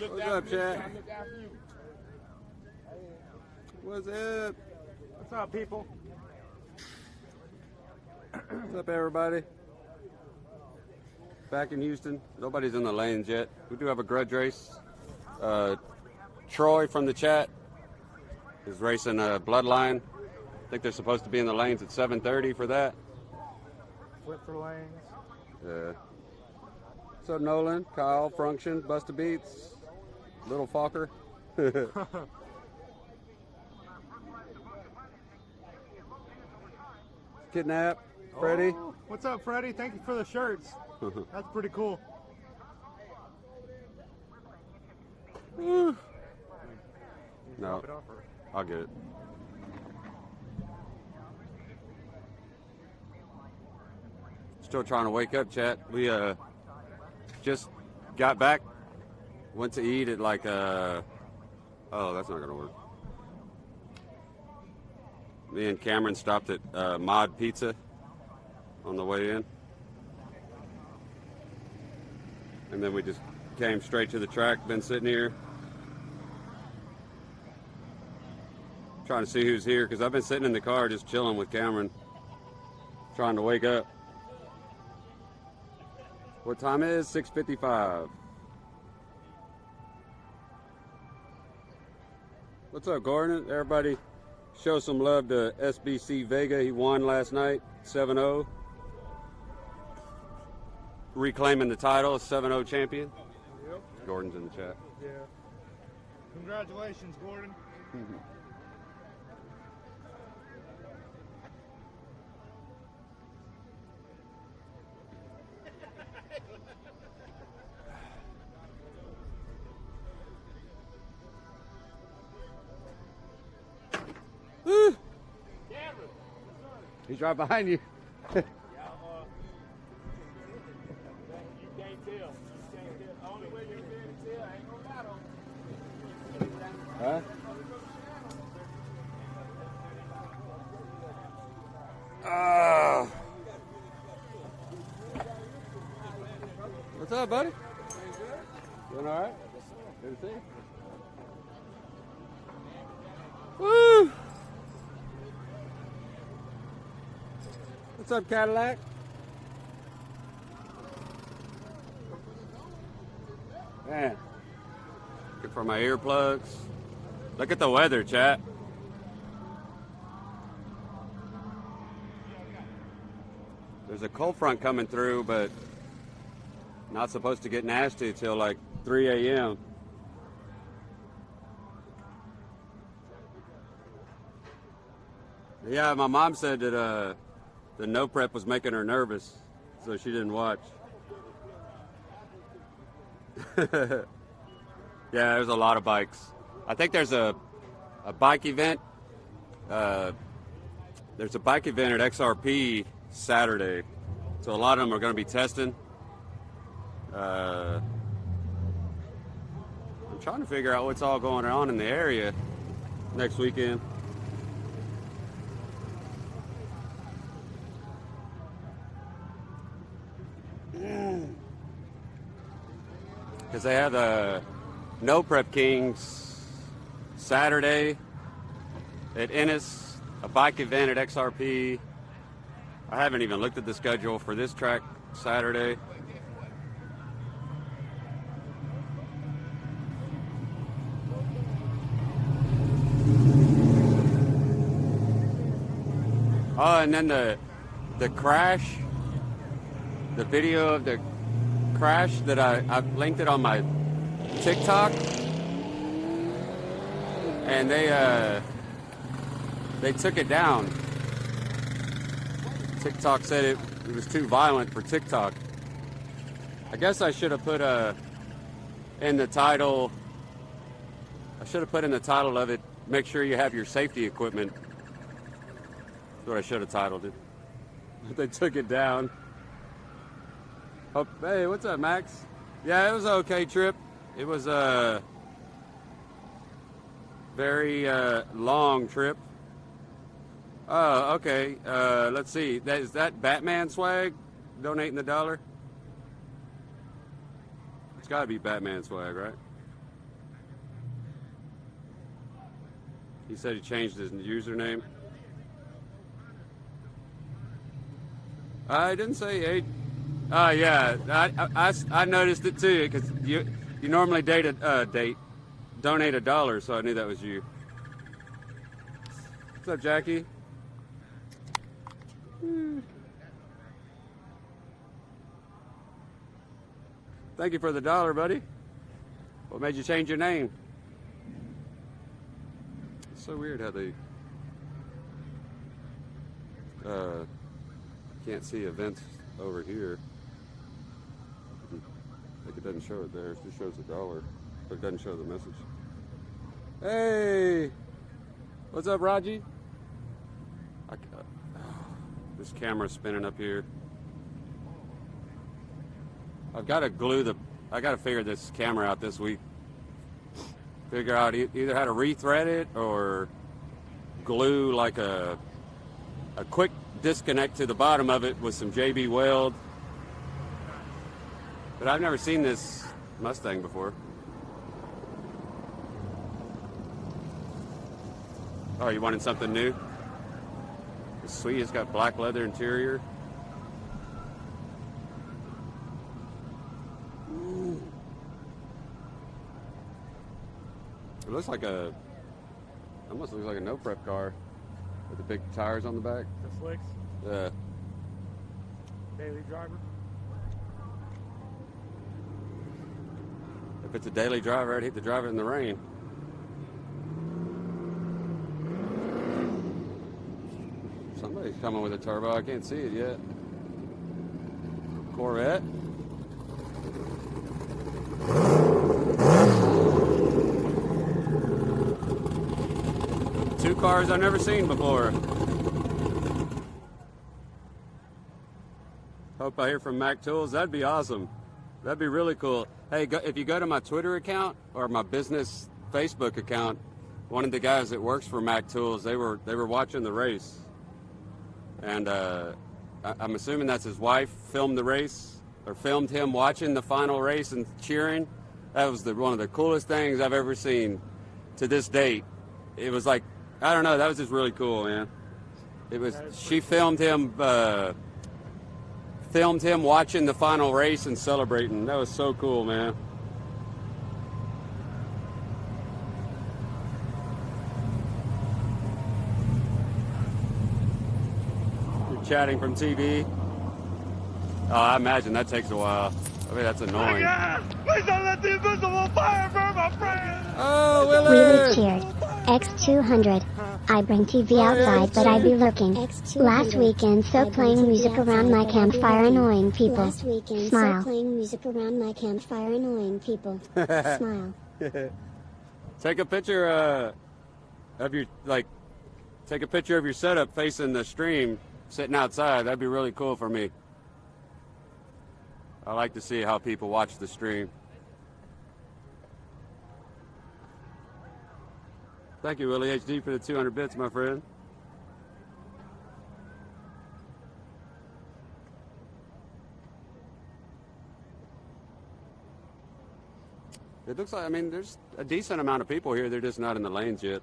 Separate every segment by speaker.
Speaker 1: What's up, chat? What's up?
Speaker 2: What's up, people?
Speaker 1: What's up, everybody? Back in Houston. Nobody's in the lanes yet. We do have a grudge race. Troy from the chat is racing a Bloodline. I think they're supposed to be in the lanes at 7:30 for that.
Speaker 2: Flip for lanes.
Speaker 1: Yeah. What's up, Nolan? Kyle, Function, Busta Beats, Little Fokker. Kidnap, Freddie.
Speaker 2: Oh, what's up, Freddie? Thank you for the shirts. That's pretty cool.
Speaker 1: No, I'll get it. Still trying to wake up, chat. We just got back. Went to eat at like oh, that's not gonna work. Me and Cameron stopped at Mod Pizza on the way in. And then we just came straight to the track, been sitting here. Trying to see who's here, because I've been sitting in the car just chilling with Cameron, trying to wake up. What time is 6:55. What's up, Gordon? Everybody show some love to SBC Vega. He won last night, 7-0. Reclaiming the title, 7-0 champion.
Speaker 2: Yep.
Speaker 1: Gordon's in the chat.
Speaker 2: Yeah. Congratulations, Gordon.
Speaker 1: He's right behind you.
Speaker 2: You can't tell. You can't tell. Only way you can tell, I ain't gonna lie
Speaker 1: Huh? What's up, buddy? Doing all right? Good to see you. Woo! What's up, Cadillac? Man, good for my earplugs. Look at the weather, chat. There's a cold front coming through, but not supposed to get nasty till like 3 a.m. Yeah, my mom said that the no prep was making her nervous, so she didn't watch. Yeah, there's a lot of bikes. I think there's a bike event. There's a bike event at XRP Saturday, so a lot of them are going to be testing. I'm trying to figure out what's all going on in the area next weekend. Because they have the No Prep Kings Saturday at Ennis, a bike event at XRP. I haven't even looked at the schedule for this track Saturday. Oh, and then the crash, the video of the crash that I've linked it on my TikTok, and they took it down. TikTok said it was too violent for TikTok. I guess I should have put in the title. I should have put in the title of it, make sure you have your safety equipment. That's what I should have titled it. They took it down. Oh, hey, what's up, Max? Yeah, it was an okay trip. It was a very long trip. Oh, okay. Let's see. Is that Batman swag? Donating the $1? It's got to be Batman swag, right? He said he changed his username. I didn't say age. Oh yeah, I noticed it too because you normally donate $1, so I knew that was you. What's up, Jackie? Thank you for the $1, buddy. What made you change your name? It's so weird how they can't see events over here. Like it doesn't show it there. It just shows the $1, but it doesn't show the message. Hey, what's up, Raji? This camera's spinning up here. I've got to I got to figure this camera out this week. Figure out either how to rethread it or glue like a quick disconnect to the bottom of it with some JB Weld. But I've never seen this Mustang before. Oh, you wanted something new? It's sweet. It's got black leather interior. Ooh. It looks like almost looks like a no prep car with the big tires on the back.
Speaker 2: The slicks.
Speaker 1: Yeah.
Speaker 2: Daily driver.
Speaker 1: If it's a daily driver, I'd hate to drive it in the rain. Somebody's coming with a turbo. I can't see it yet. Corvette. Two cars I've never seen before. Hope I hear from Mac Tools. That'd be awesome. That'd be really cool. Hey, if you go to my Twitter account or my business Facebook account, one of the guys that works for Mac Tools, they were watching the race, and I'm assuming that's his wife filmed the race or filmed him watching the final race and cheering. That was one of the coolest things I've ever seen to this date. It was like, I don't know, that was just really cool, man. It was. She filmed him. Filmed him watching the final race and celebrating. That was so cool, man. You're chatting from TV? Oh, I imagine that takes a while. I mean, that's annoying.
Speaker 2: Please don't let the invisible fire burn my friend!
Speaker 1: Oh,
Speaker 3: Really
Speaker 1: Willard!
Speaker 3: cheered. X200. I bring TV outside, but I be looking. Last weekend, so playing music around my campfire, annoying people. Smile.
Speaker 4: Playing music around my campfire, annoying people. Smile.
Speaker 1: Take a picture of your, take a picture of your setup facing the stream, sitting outside. That'd be really cool for me. I like to see how people watch the stream. Thank you, Willie HD, for the 200 bits, my friend. It looks like, I mean, there's a decent amount of people here. They're just not in the lanes yet.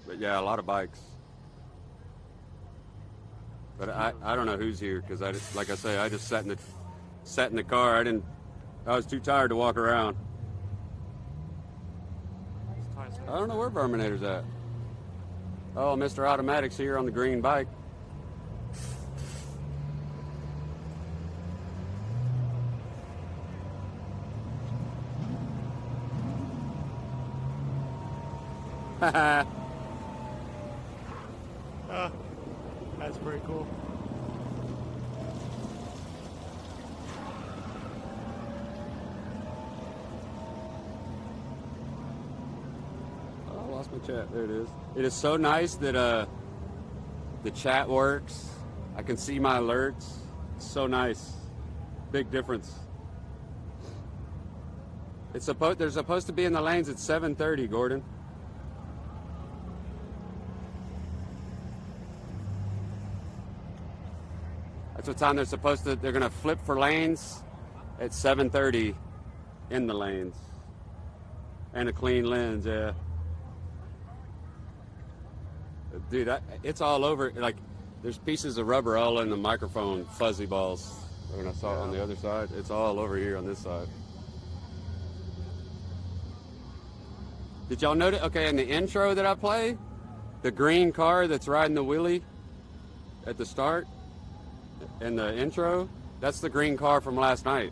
Speaker 1: But yeah, a lot of bikes. But I don't know who's here because like I say, I just sat in the car. I was too tired to walk around. I don't know where Verminator's at. Oh, Mr. Automatic's here on the green bike.
Speaker 2: That's pretty cool.
Speaker 1: Oh, I lost my chat. There it is. It is so nice that the chat works. I can see my alerts. It's so nice. Big difference. They're supposed to be in the lanes at 7:30, Gordon. That's what time they're gonna flip for lanes at 7:30 in the lanes. And a clean lens, yeah. Dude, it's all over. Like, there's pieces of rubber all in the microphone, fuzzy balls. When I saw it on the other side, it's all over here on this side. Did y'all notice? Okay, in the intro that I play, the green car that's riding the wheelie at the start, in the intro, that's the green car from last night.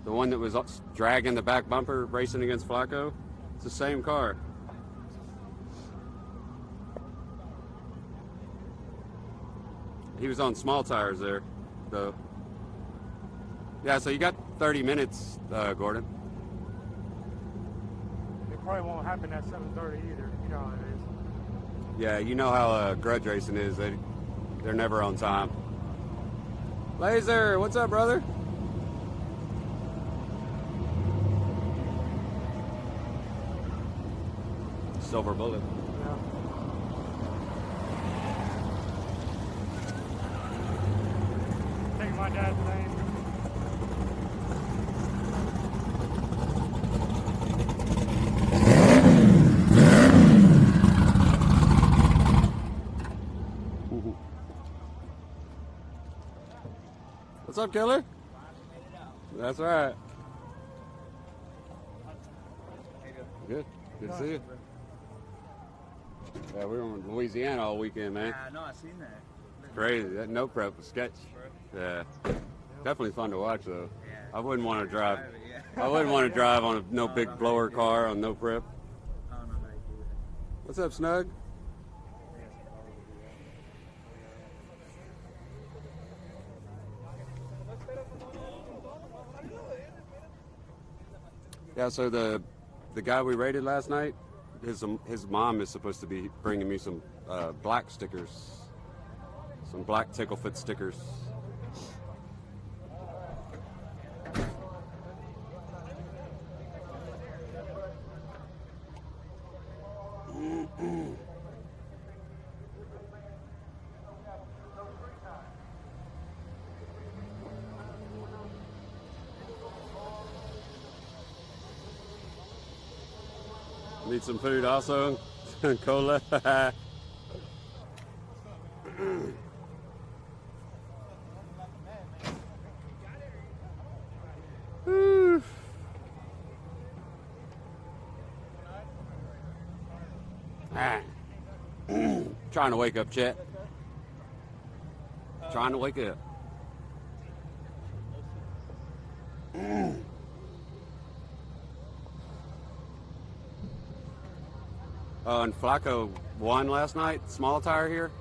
Speaker 1: The one that was dragging the back bumper, racing against Flacco. It's the same car. He was on small tires there, though. Yeah, so you got 30 minutes, Gordon.
Speaker 2: It probably won't happen at 7:30 either. You know how it is.
Speaker 1: Yeah, you know how grudge racing is. They're never on time. Laser, what's up, brother? Silver bullet.
Speaker 2: Yeah. Take my dad's name.
Speaker 1: What's up, killer? That's right. Good. Good to see you. Yeah, we were in Louisiana all weekend, man.
Speaker 5: Yeah, I know, I seen that.
Speaker 1: Crazy. That no prep was sketch. Yeah. Definitely fun to watch, though.
Speaker 5: Yeah.
Speaker 1: I wouldn't want to drive.
Speaker 5: Yeah.
Speaker 1: I wouldn't want to drive on a no big blower car on no prep.
Speaker 5: I don't know how you do that.
Speaker 1: What's up, Snug? Yeah, so the guy we raided last night, his mom is supposed to be bringing me some black stickers, some black ticklefoot stickers. Need some food also. Cola. Trying to wake up, Chet. Trying to wake up. And Flacco won last night, small tire here.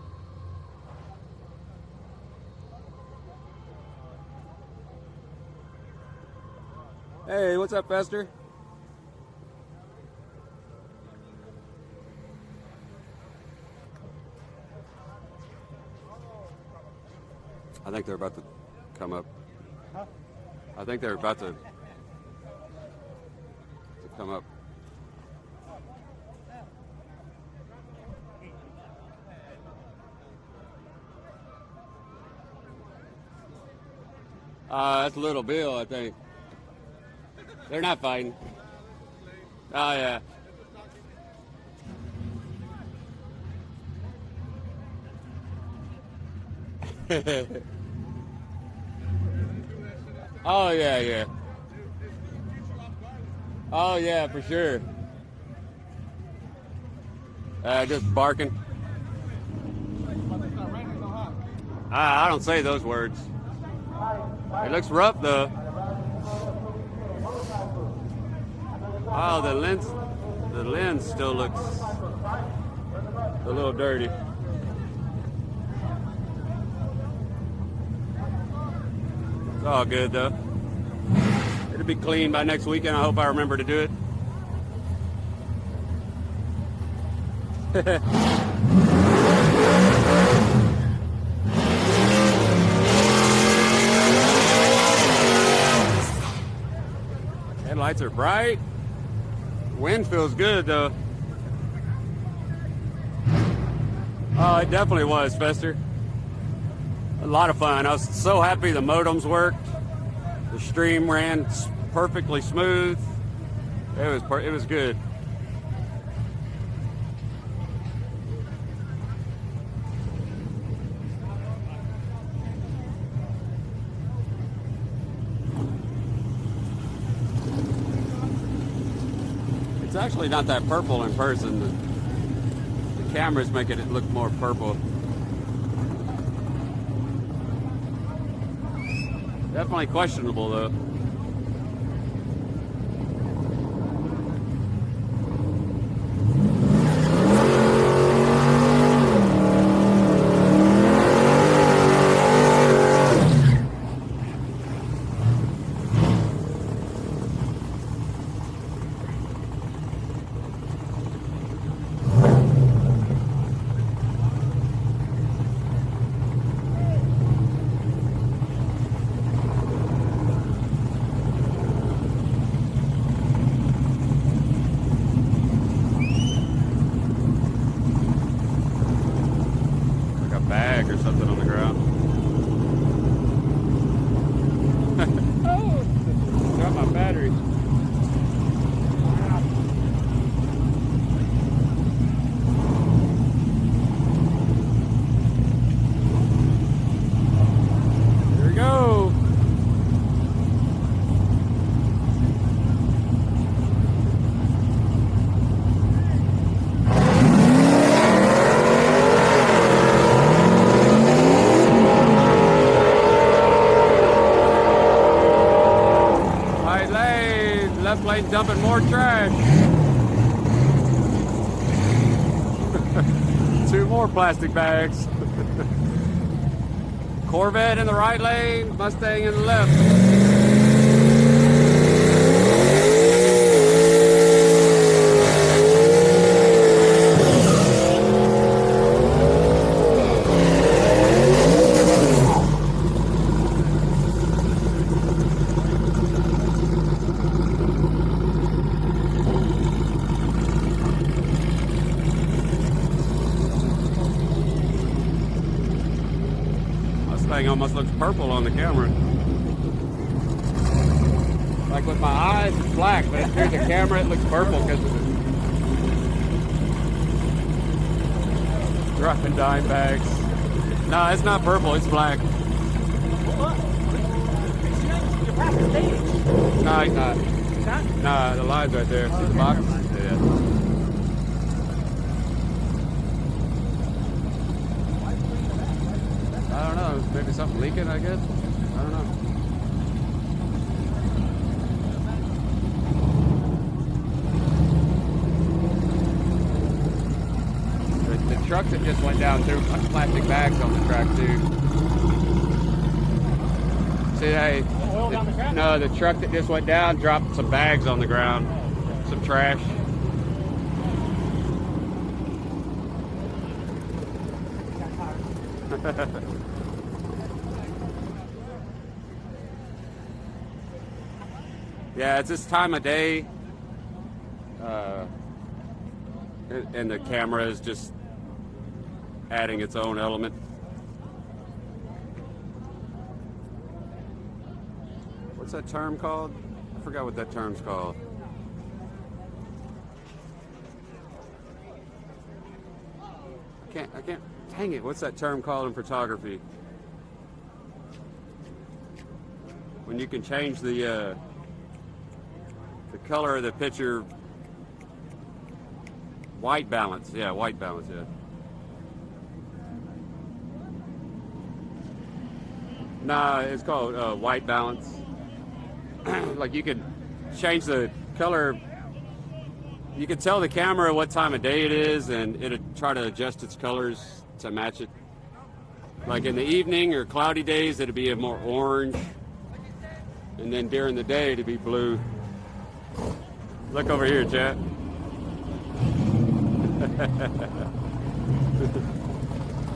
Speaker 1: Hey, what's up, Fester? I think they're about to come up.
Speaker 2: Huh?
Speaker 1: I think they're about to come up. That's Little Bill, I think. They're not fighting. Oh, yeah. Oh, yeah, yeah. Oh, yeah, for sure. Just barking. I don't say those words. It looks rough, though. Oh, the lens still looks a little dirty. It's all good, though. It'll be clean by next weekend. I hope I remember to do it. Headlights are bright. Wind feels good, though. Oh, it definitely was, Fester. A lot of fun. I was so happy the modems worked. The stream ran perfectly smooth. It was good. It's actually not that purple in person. The cameras make it look more purple. Definitely questionable, though. Bag or something on the ground. Oh, got my batteries. Here we go. Left lane dumping more trash. 2 more plastic bags. Corvette in the right lane, Mustang in the left. Thing almost looks purple on the camera. Like with my eyes, it's black, but through the camera, it looks purple because dropping dime bags. No, it's not purple, it's black. No, he's not. No, the line's right there. See the box? Yeah. I don't know, maybe something leaking, I guess. I don't know. The truck that just went down threw plastic bags on the track too. See, no, the truck that just went down dropped some bags on the ground, some trash. Yeah, it's this time of day, and the camera is just adding its own element. What's that term called? I forgot what that term's called. I can't, dang it, what's that term called in photography? when you can change the color of the picture. White balance, yeah, white balance, yeah. Nah, it's called white balance. Like you can change the color. You can tell the camera what time of day it is, and it'll try to adjust its colors to match it. Like in the evening or cloudy days, it'll be a more orange, and then during the day, it'll be blue. Look over here, chat.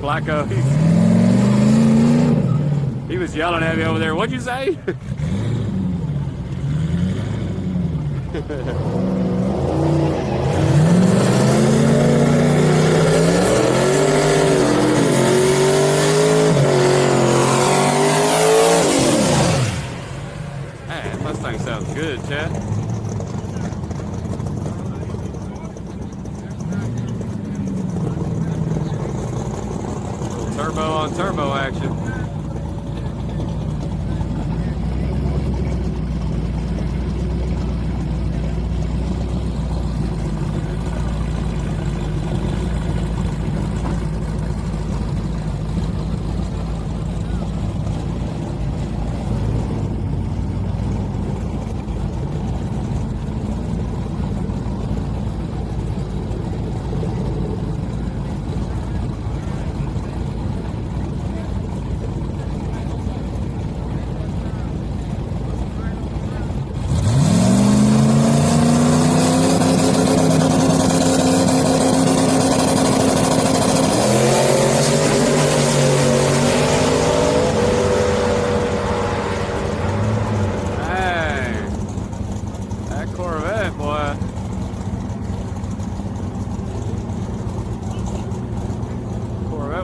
Speaker 1: Blacko, he was yelling at me over there. What'd you say? Hey, Mustang sounds good, chat. Turbo on turbo action.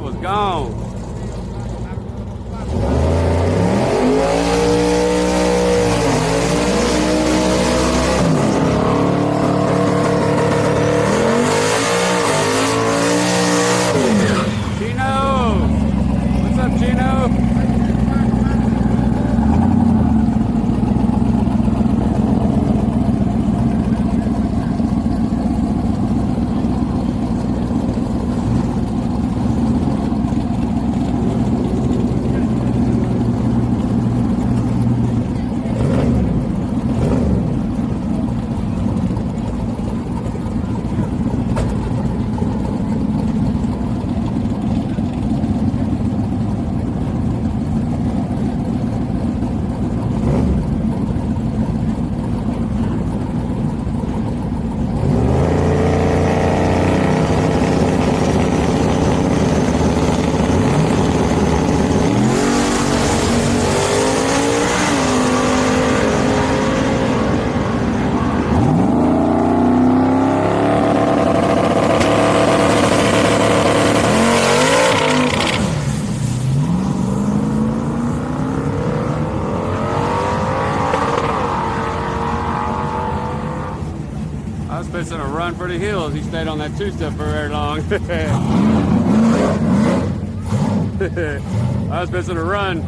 Speaker 1: Was gone. Gino! What's up, Gino? Fixing to run for the hills. He stayed on that two-step for very long. I was fixing to run.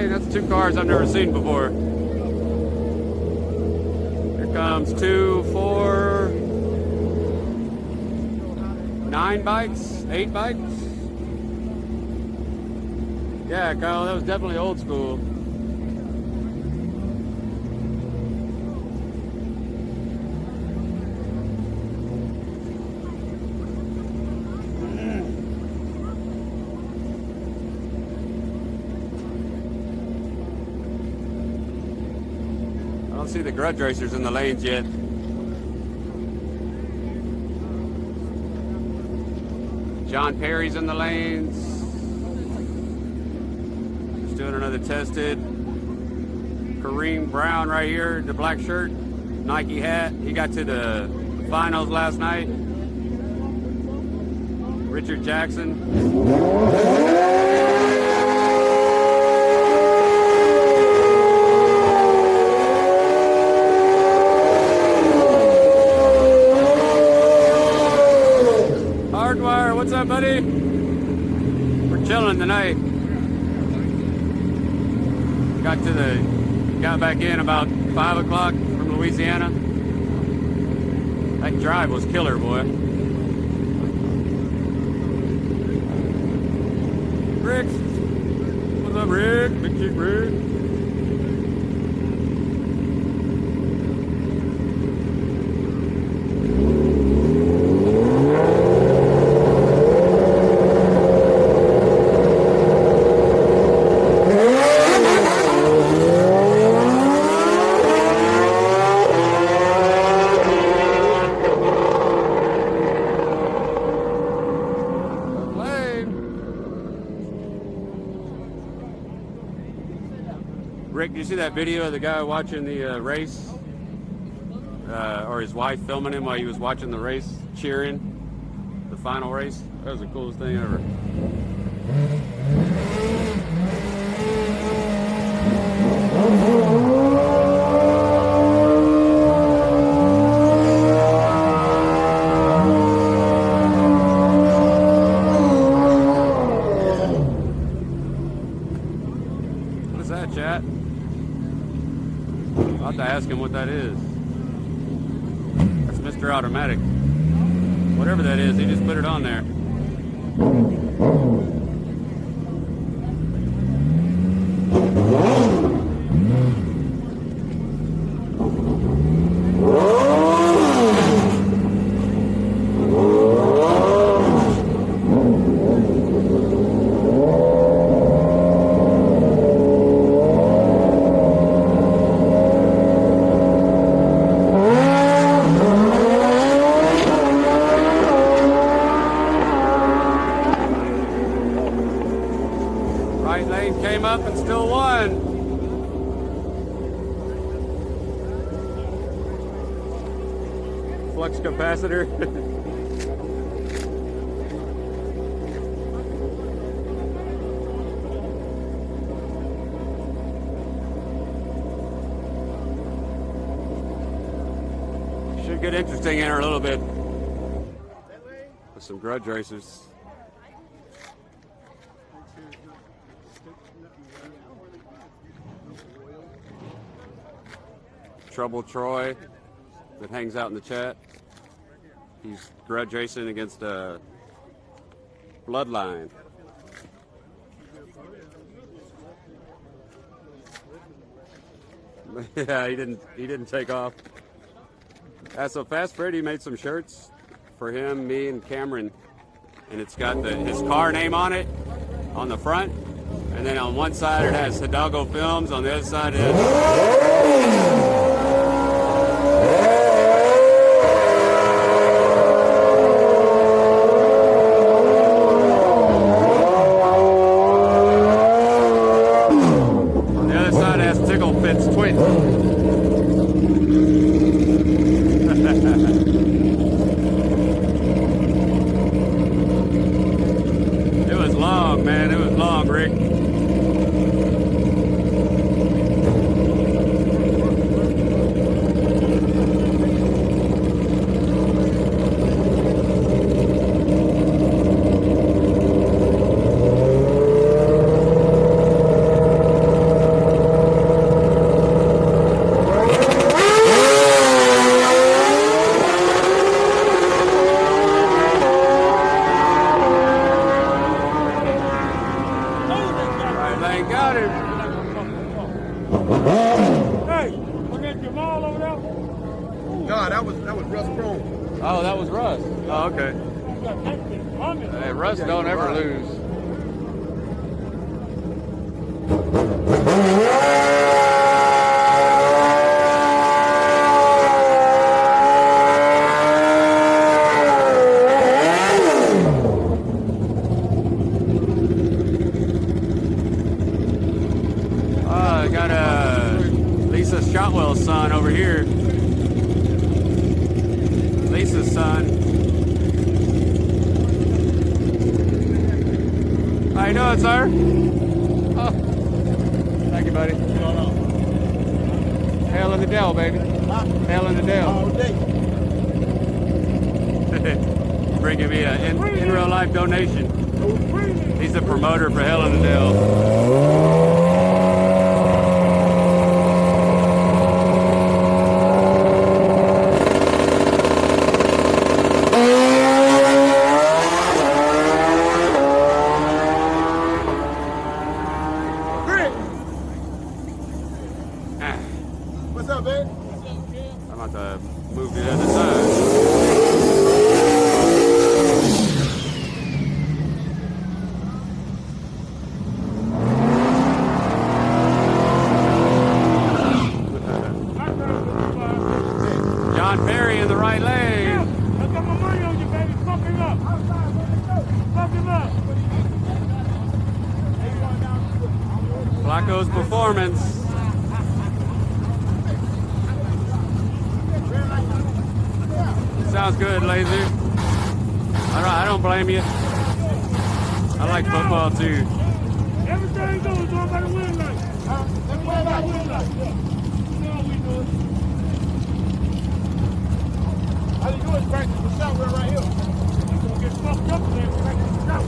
Speaker 1: That's two cars I've never seen before. Here comes 2, 4, 9 bikes, 8 bikes. Yeah, Kyle, that was definitely old school. don't see the grudge racers in the lanes yet. John Perry's in the lanes. Just doing another tested. Kareem Brown right here, the black shirt, Nike hat. He got to the finals last night. Richard Jackson. Hardwire, what's up, buddy? We're chilling tonight. Got back in about 5 o'clock from Louisiana. That drive was killer, boy. Rick, what's up, Rick? Big Chick Rick. Rick, did you see that video of the guy watching the race? Or his wife filming him while he was watching the race, cheering the final race? That was the coolest thing ever. What is that, chat? I'll have to ask him what that is. That's Mr. Automatic. Whatever that is, he just put it on there. Right lane came up and still won. Flux capacitor. Should get interesting in her a little bit with some grudge racers. Trouble Troy that hangs out in the chat. He's grudge racing against Bloodline. Yeah, he didn't take off. So Fast Freddy made some shirts for him, me, and Cameron, and it's got his car name on it on the front, and then on one side it has Hidalgo Films, on the other side it has Oh, that was Russ. Oh, okay. Hey, Russ don't ever lose. I got Lisa Shotwell's son over here. Lisa's son. How you doing, sir? Oh. Thank you, buddy. Hell in the Dell, baby. Hell in the Dell. Bringing me an in real life donation. He's a promoter for Hell in the Dell.
Speaker 2: What's up, man?
Speaker 1: I'm about to move to the other side. John Perry in the right lane.
Speaker 2: I got my money on you, baby. Fuck him up. Fuck him up.
Speaker 1: Flacco's performance. Sounds good, Laser. I don't blame you. I like football too.
Speaker 2: Everything goes on by the win light. Everybody by the win light. You know how we do it. How you doing? Practice for shot right here. You're gonna get fucked up there. Practice for shot.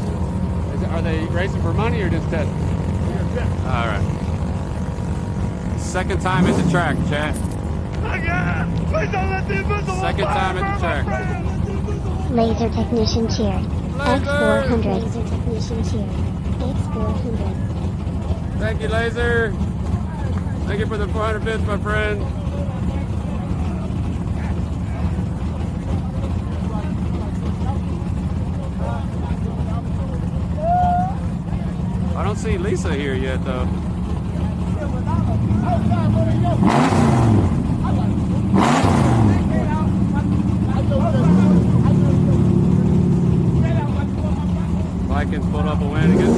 Speaker 1: Are they racing for money or just testing? All right. Second time at the track, Chad. Second time at the track.
Speaker 3: Laser technician cheered. X400.
Speaker 4: Laser technician cheered. X400.
Speaker 1: Thank you, Laser. Thank you for the 400 bits, my friend. I don't see Lisa here yet, though. Vikings pulled up a win again.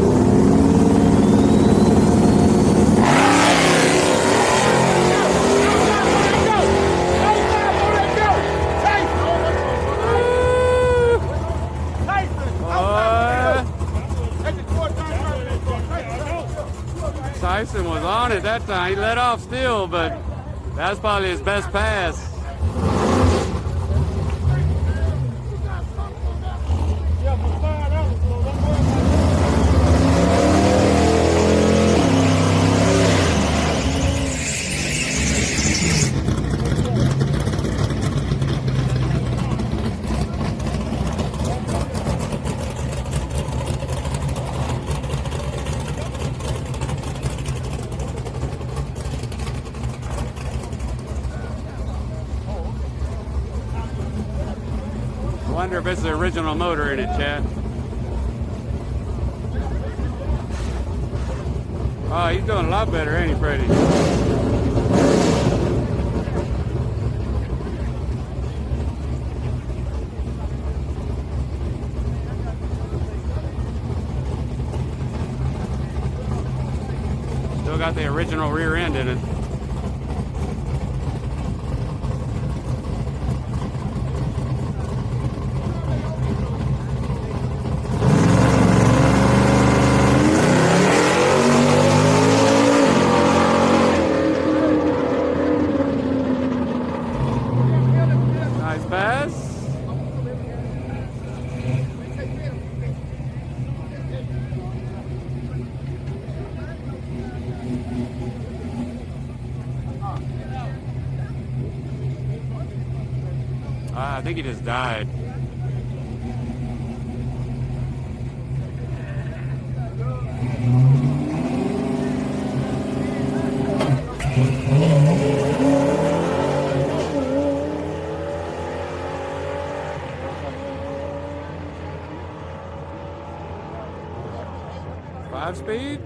Speaker 1: Tyson was on it that time. He let off still, but that's probably his best pass. I wonder if it's the original motor in it, Chad. Oh, he's doing a lot better, ain't he, Freddie? Still got the original rear end in it. Nice pass. I think he just died. Five speed?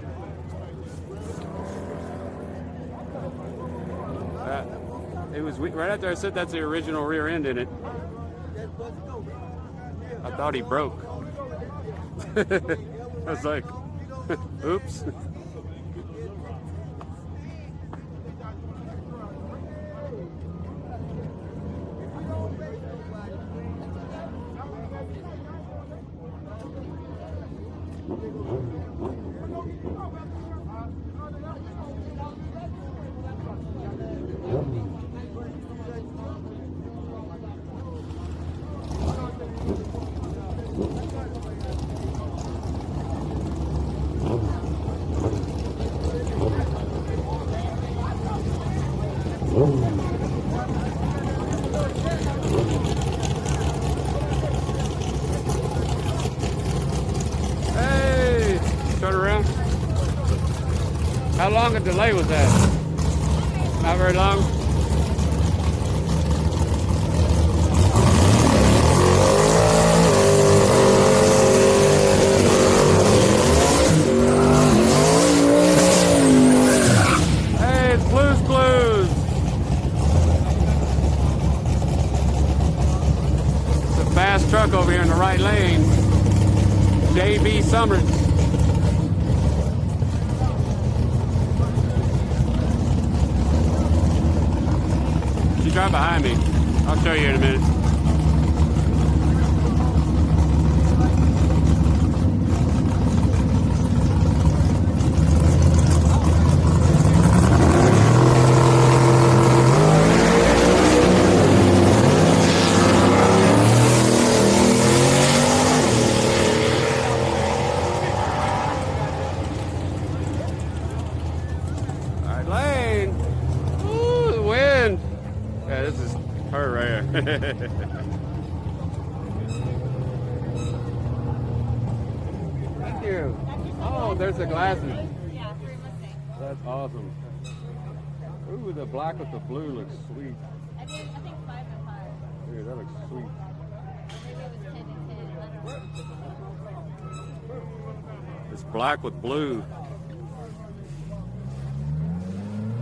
Speaker 1: It was right after I said that's the original rear end in it. I thought he broke. I was like, oops. Hey, turn around. How long a delay was that? Not very long. Hey, it's Blues Clues. It's a fast truck over here in the right lane. JB Summers. She's right behind me. I'll show you in a minute. Lane. Ooh, the wind. Yeah, this is her right here. Thank you. Oh, there's the glasses.
Speaker 6: Yeah, 3 Mustang.
Speaker 1: That's awesome. Ooh, the black with the blue looks sweet.
Speaker 6: I think 5 and 5.
Speaker 1: Dude, that looks sweet.
Speaker 6: Maybe it was 10 and 10. I don't know.
Speaker 1: It's black with blue.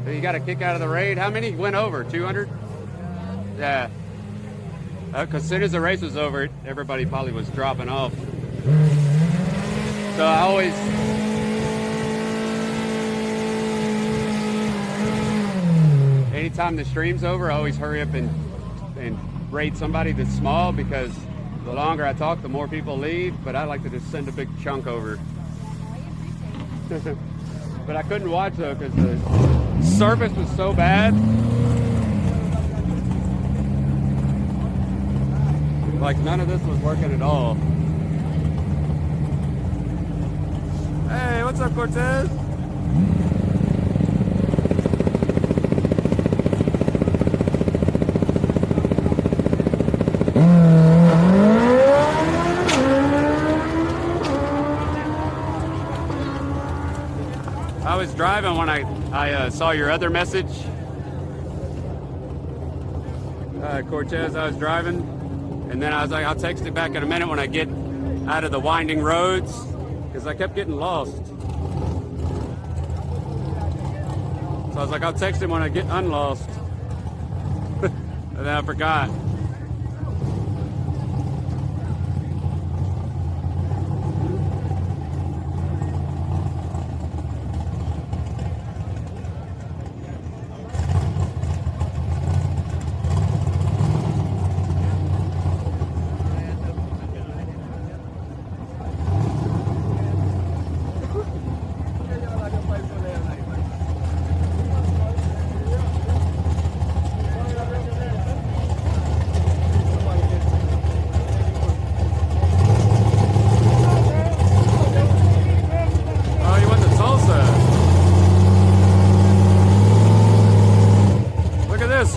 Speaker 1: So you got a kick out of the raid. How many went over? 200? Yeah. Because as soon as the race was over, everybody probably was dropping off. So I always... Anytime the stream's over, I always hurry up and raid somebody that's small, because the longer I talk, the more people leave. But I like to just send a big chunk over. But I couldn't watch though because the service was so bad. Like none of this was working at all. Hey, what's up, Cortez? I was driving when I saw your other message. Cortez, I was driving, and then I was like, I'll text it back in a minute when I get out of the winding roads, because I kept getting lost. So I was like, I'll text him when I get unlost. And then I forgot.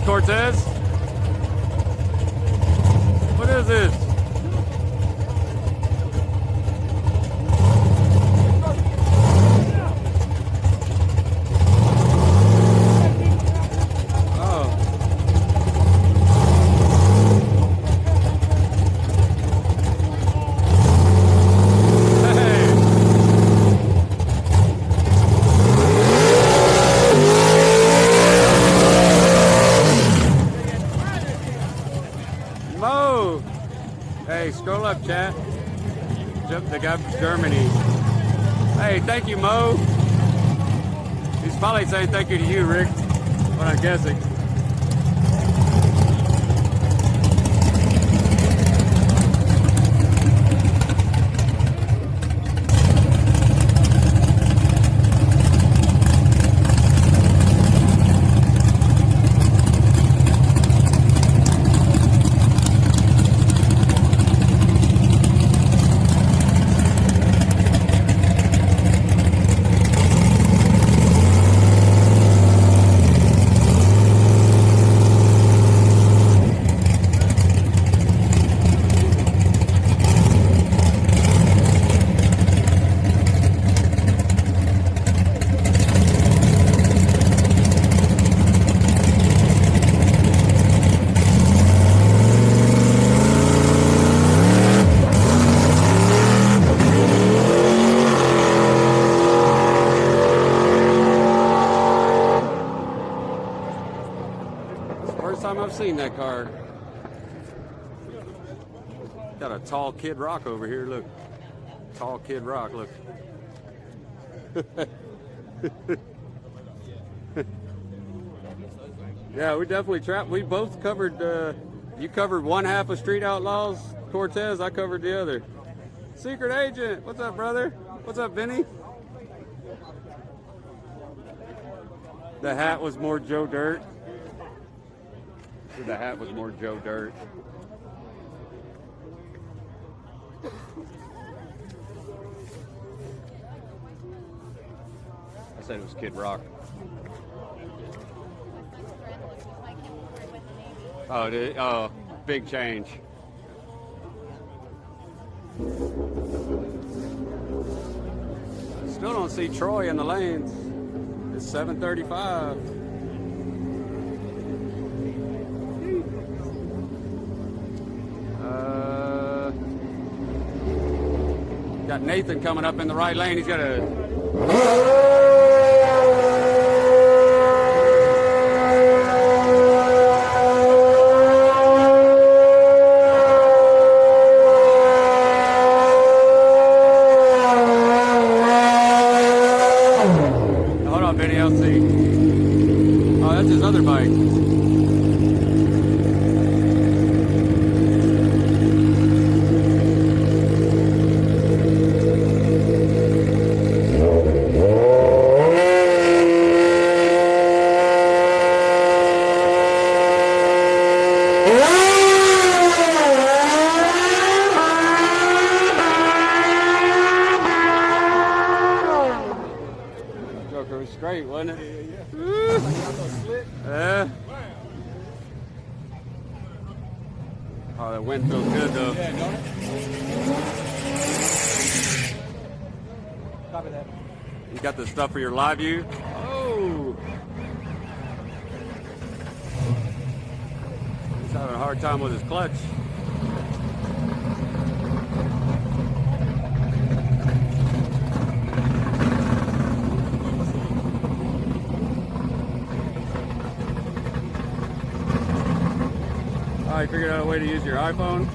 Speaker 1: Cortez? What is this? Oh. Hey. Mo! Hey, scroll up, chat. Jump the guy from Germany. Hey, thank you, Mo. He's probably saying thank you to you, Rick. What I'm guessing. time I've seen that car. Got a tall Kid Rock over here. Look, tall Kid Rock. Look. Yeah, we definitely trapped. We both covered. You covered one half of Street Outlaws, Cortez. I covered the other. Secret Agent. What's up, brother? What's up, Vinny? The hat was more Joe Dirt. The hat was more Joe Dirt. I said it was Kid Rock. Oh, oh, big change. Still don't see Troy in the lanes. It's 7:35. Got Nathan coming up in the right lane. He's got a... Hold on, Benny, I'll see. Oh, that's his other bike. Joker was straight, wasn't it? Yeah. Oh, the wind feels good though.
Speaker 2: Yeah, don't it? Copy that.
Speaker 1: You got the stuff for your live view? Oh! He's having a hard time with his clutch. Oh, you figured out a way to use your iPhone?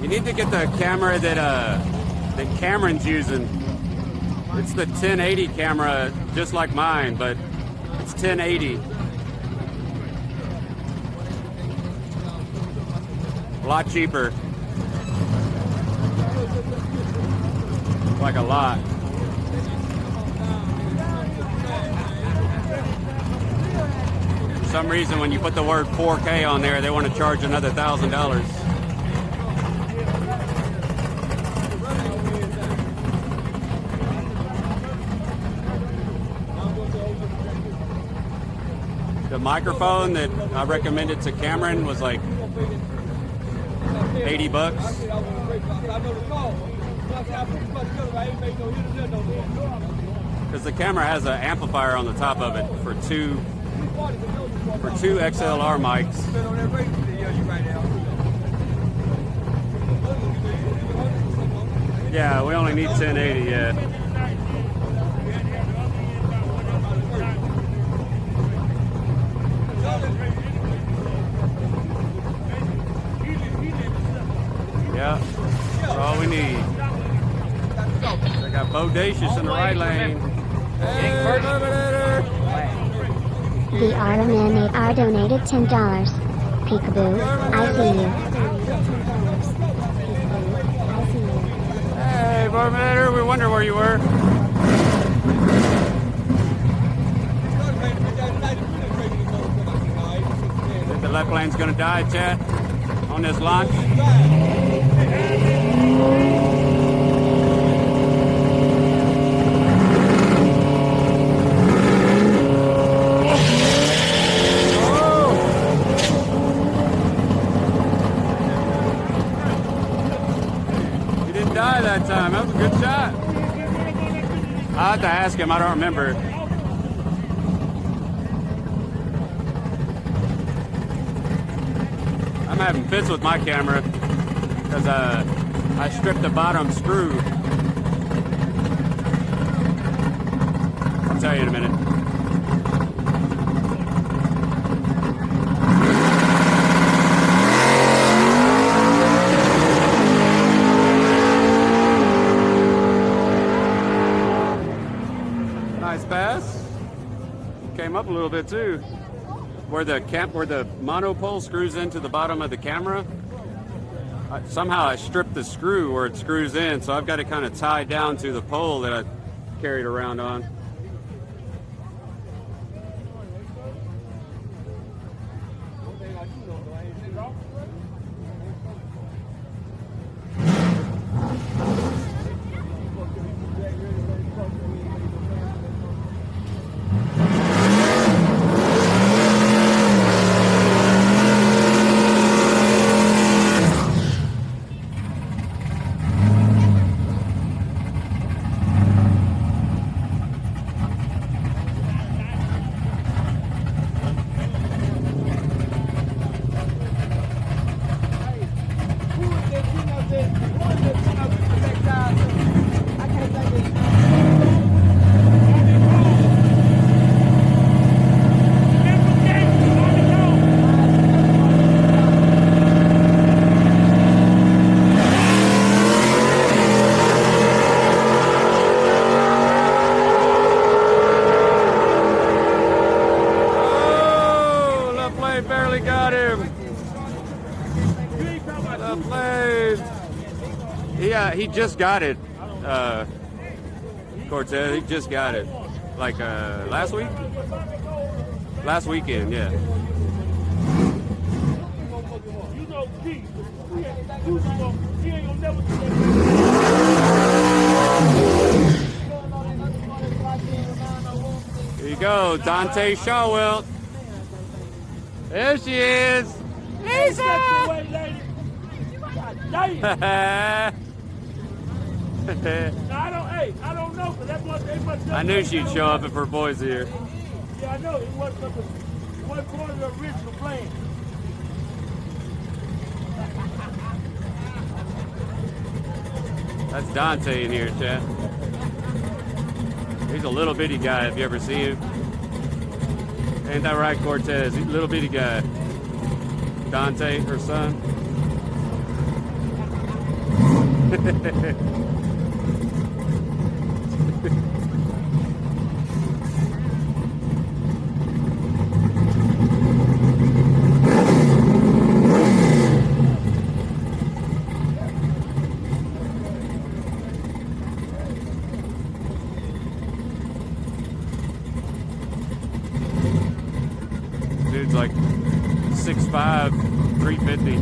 Speaker 1: You need to get the camera that Cameron's using. It's the 1080 camera, just like mine, but it's 1080. A lot cheaper. Like a lot. For some reason, when you put the word 4K on there, they want to charge another $1,000. The microphone that I recommended to Cameron was like $80. Because the camera has an amplifier on the top of it for two XLR mics. Yeah, we only need 1080, yeah. Yeah, that's all we need. I got Bodacious in the right lane. Hey,
Speaker 3: The RMN8R donated $10. Peekaboo, I see you.
Speaker 1: Hey, Barmater, we wonder where you were. Think the left lane's gonna die, chat, on this launch? That time. That was a good shot. I have to ask him. I don't remember. I'm having fits with my camera because I stripped the bottom screw. tell you in a minute. Nice pass. Came up a little bit too. Where the monopole screws into the bottom of the camera. Somehow I stripped the screw where it screws in, so I've got it kind of tied down to the pole that I carried around on. Barely got him. The blade. He just got it. Cortez, he just got it. Like last week? Last weekend, yeah. Here you go, Dante Shawwell. There she is. Lisa!
Speaker 2: I don't know, but that's what they must.
Speaker 1: I knew she'd show up if her boy's here.
Speaker 2: Yeah, I know. It wasn't part of the original plan.
Speaker 1: That's Dante in here, chat. He's a little bitty guy if you ever see him. Ain't that right, Cortez? He's a little bitty guy. Dante, her son. Dude's like 6'5", 350.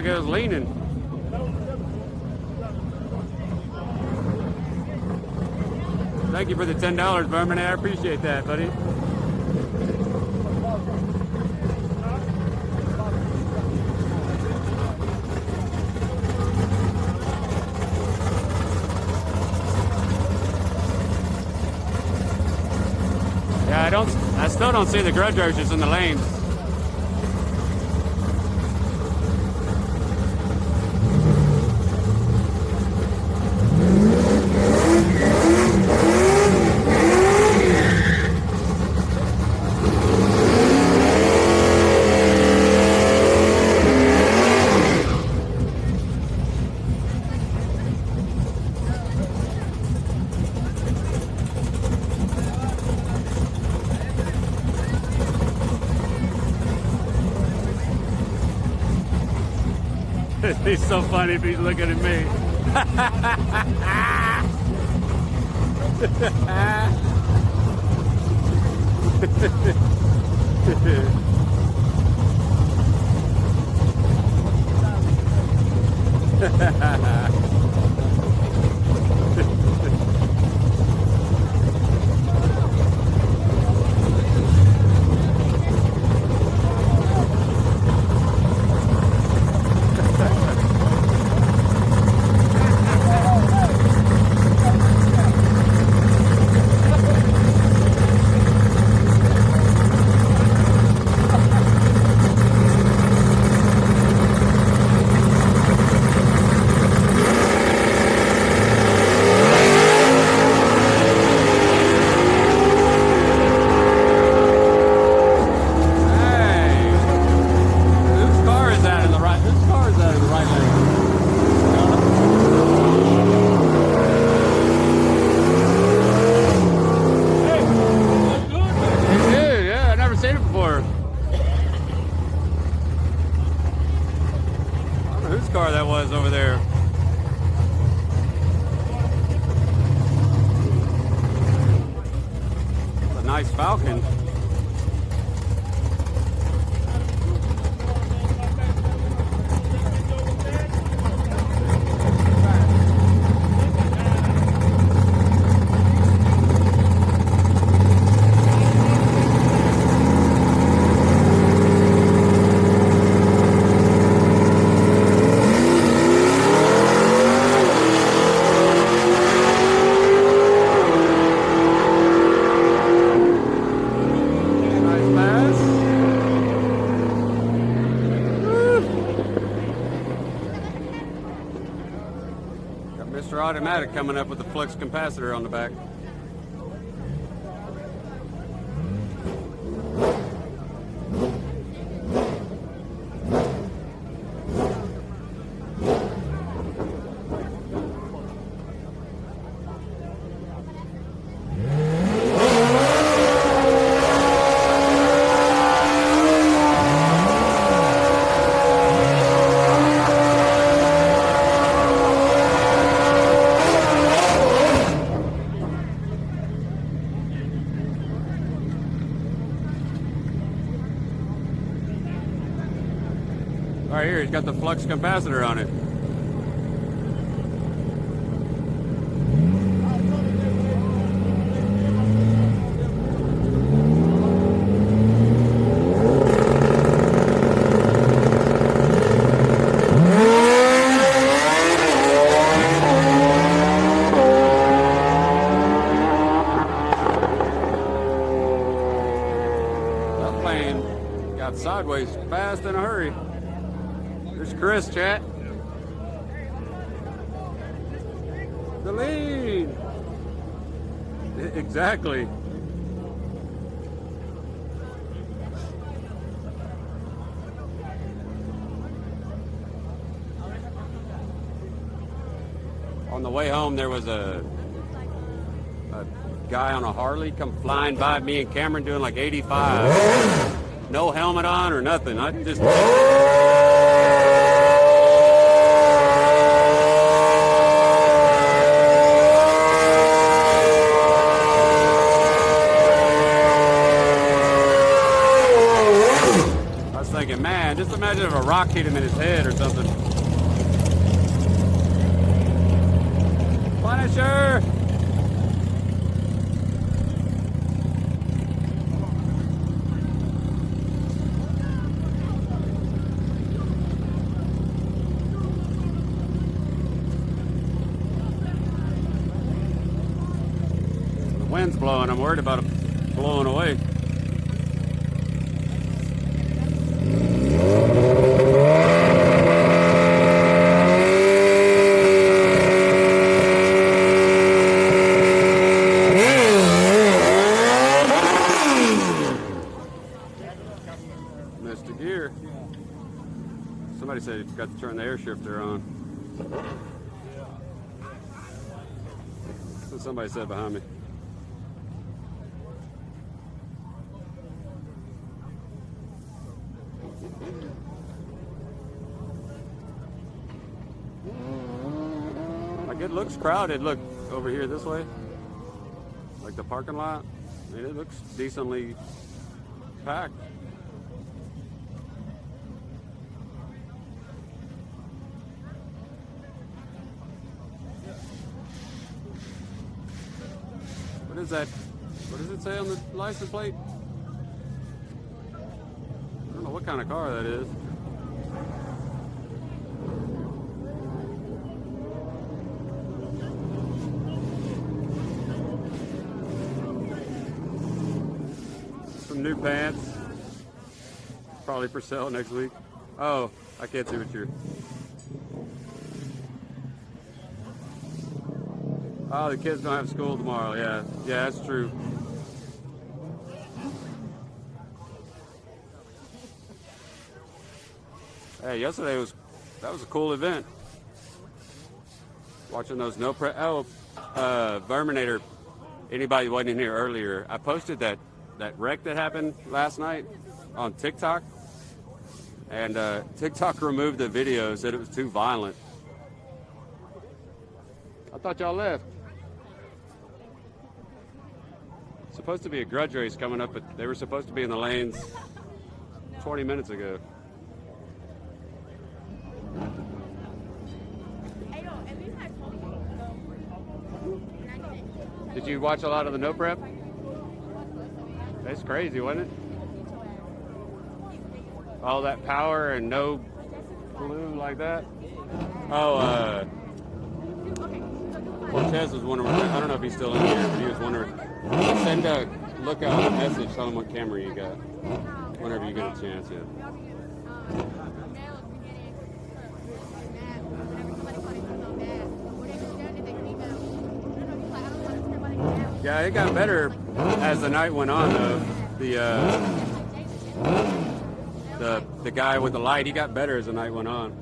Speaker 1: It was leaning. Thank you for the $10, Berman. I appreciate that, buddy. Yeah, I still don't see the grudge urges in the lanes. He's so funny if he's looking at me. nice Falcon. Mr. Automatic coming up with the flux capacitor on the back. Right here, he's got the flux capacitor on it. That plane got sideways fast in a hurry. There's Chris, chat. The lead. Exactly. On the way home, there was a guy on a Harley come flying by me and Cameron doing like 85. No helmet on or nothing. I just... thinking, man, just imagine if a rock hit him in his head or something. Punisher! The wind's blowing. I'm worried about it blowing away. Missed a gear. Somebody said you forgot to turn the air shifter on. That's what somebody said behind me. Like it looks crowded. Look over here this way. Like the parking lot. I mean, it looks decently packed. What is that? What does it say on the license plate? I don't know what kind of car that is. Some new pants. Probably for sale next week. Oh, I can't see what you're... Oh, the kids don't have school tomorrow. Yeah, yeah, that's true. Hey, yesterday that was a cool event. Watching those no prep. Oh, Verminator. Anybody wasn't in here earlier? I posted that wreck that happened last night on TikTok, and TikTok removed the video, said it was too violent. I thought y'all left. supposed to be a grudge race coming up, but they were supposed to be in the lanes 20 minutes ago. Did you watch a lot of the no prep? That's crazy, wasn't it? All that power and no glue like that. Oh, Cortez was wondering, I don't know if he's still in here, but he was wondering, send a lookout a message, tell him what camera you got, whenever you get a chance, yeah. Yeah, it got better as the night went on, though. The guy with the light, he got better as the night went on.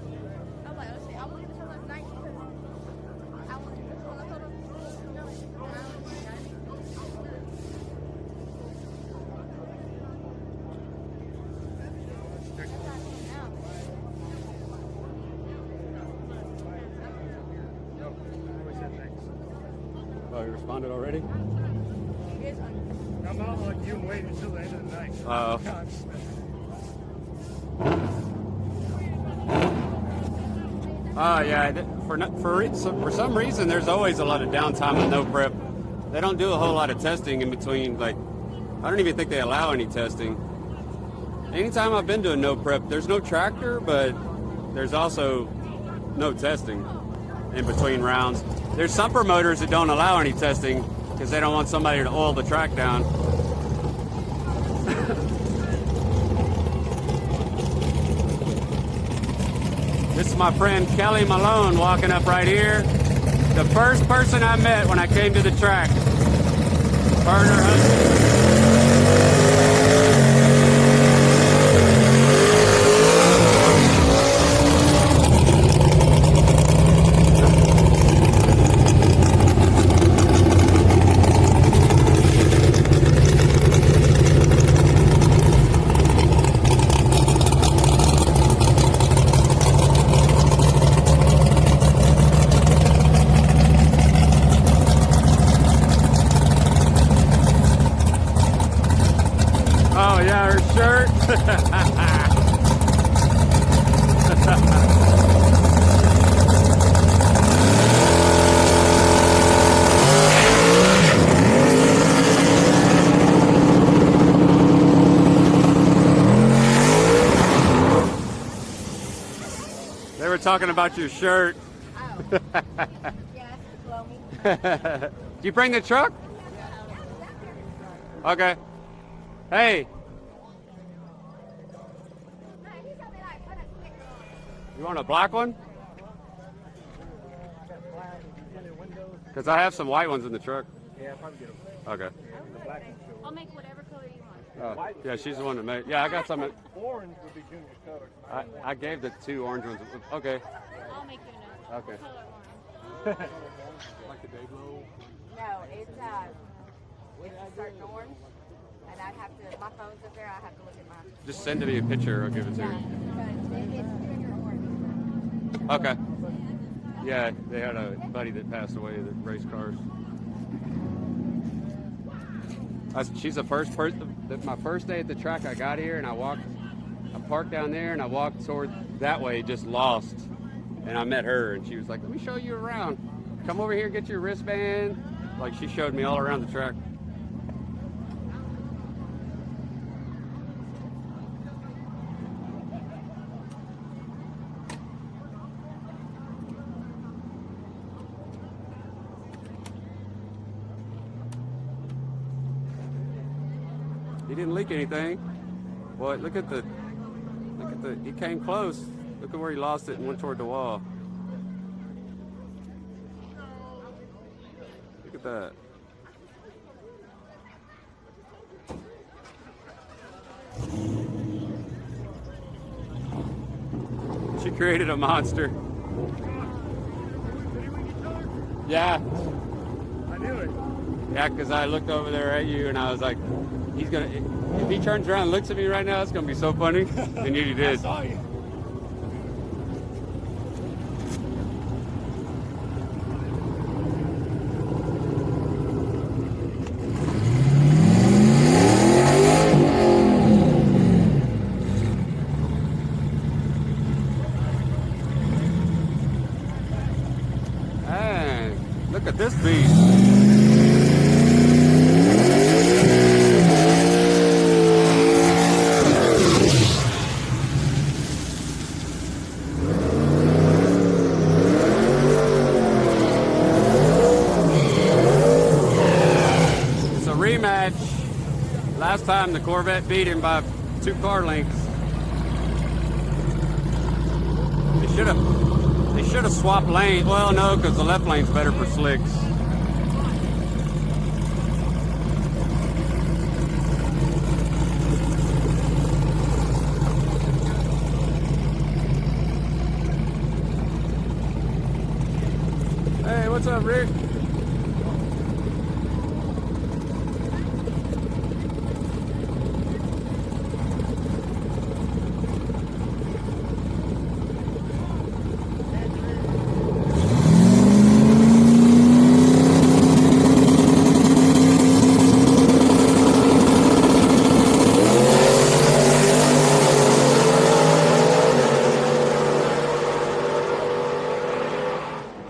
Speaker 1: Oh, you responded already?
Speaker 2: I'm not like you and wait until the end of the night.
Speaker 1: Oh. Oh yeah, for some reason there's always a lot of downtime with no prep. They don't do a whole lot of testing in between. Like, I don't even think they allow any testing. Anytime I've been to a no prep, there's no tractor, but there's also no testing in between rounds. There's some promoters that don't allow any testing because they don't want somebody to oil the track down. This is my friend Kelly Malone walking up right here. The first person I met when I came to the track. Burner husband. Oh yeah, her shirt. They were talking about your shirt.
Speaker 6: Oh. Yeah, blow me.
Speaker 1: Did you bring the truck? Okay. Hey. You want a black one? Because I have some white ones in the truck.
Speaker 2: Yeah, I'll probably get them.
Speaker 1: Okay.
Speaker 2: The black one's cool.
Speaker 6: I'll make whatever color you want.
Speaker 1: Oh, yeah, she's the one that made. Yeah, I got some.
Speaker 2: Orange would be Junior's color.
Speaker 1: I gave the 2 orange ones. Okay.
Speaker 6: I'll make you know.
Speaker 1: Okay.
Speaker 6: Color orange.
Speaker 2: Like the day glow.
Speaker 7: No, it's a certain orange, and I'd have to. My phone's up there. I have to look at my.
Speaker 1: Just send me a picture. I'll give it to
Speaker 7: Yeah,
Speaker 1: her.
Speaker 7: but it's Junior orange.
Speaker 1: Okay. Yeah, they had a buddy that passed away that raced cars. She's the first person. My first day at the track, I got here and I parked down there and I walked toward that way, just lost. And I met her and she was like, "Let me show you around. Come over here, get your wristband." Like, she showed me all around the track. He didn't leak anything. Boy, look at the, he came close. Look at where he lost it and went toward the wall. Look at that. She created a monster. Yeah.
Speaker 2: I knew it.
Speaker 1: Yeah, because I looked over there at you and I was like, he's gonna, if he turns around and looks at me right now, it's gonna be so funny. And he
Speaker 2: I
Speaker 1: did.
Speaker 2: saw you.
Speaker 1: Last time the Corvette beat him by 2 car lengths. They should have swapped lanes. Well, no, because the left lane's better for slicks. Hey, what's up, Rick?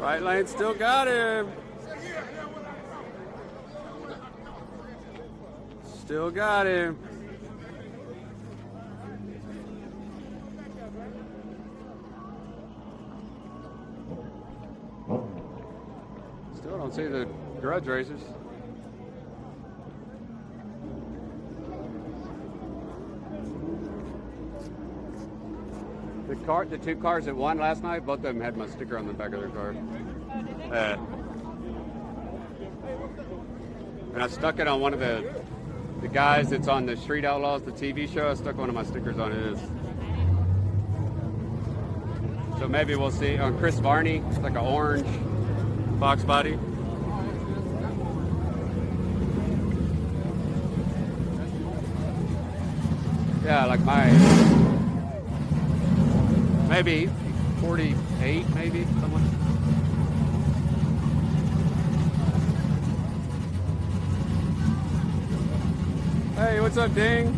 Speaker 1: Right lane still got him. Still got him. Still don't see the grudge racers. The 2 cars that won last night, both of them had my sticker on the back of their car. And I stuck it on one of the guys that's on the Street Outlaws, the TV show. I stuck one of my stickers on his. So maybe we'll see on Chris Varney. It's like an orange box body. Yeah, like my. Maybe 48, maybe someone. Hey, what's up, Ding?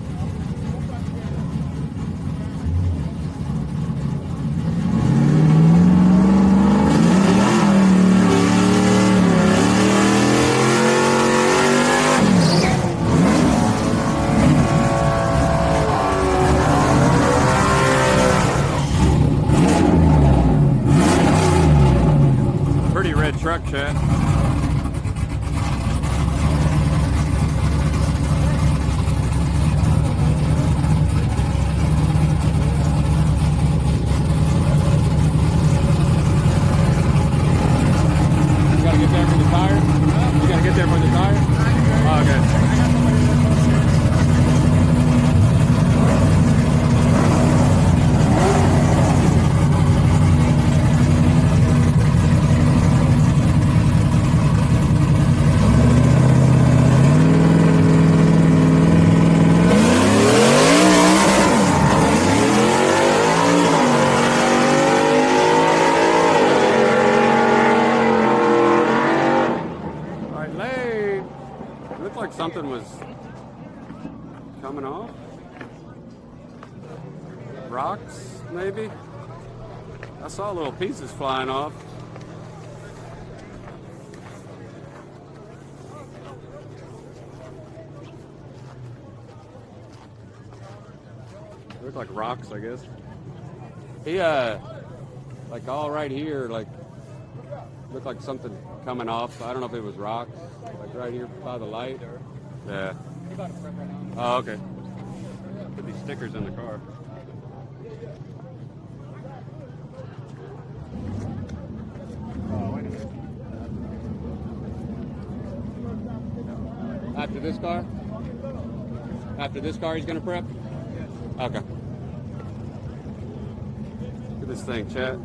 Speaker 1: Truck chat. You gotta get there for the tire? You gotta get there for the tire? Oh, okay. Something was coming off. Rocks, maybe? I saw little pieces flying off. They look like rocks, I guess. He, like all right here, like, looked like something coming off. I don't know if it was rocks, like right here by the light. Yeah. Oh, okay. Could be stickers in the car. Oh, wait a minute. After this car? After this car he's gonna prep? Okay. Look at this thing, chat.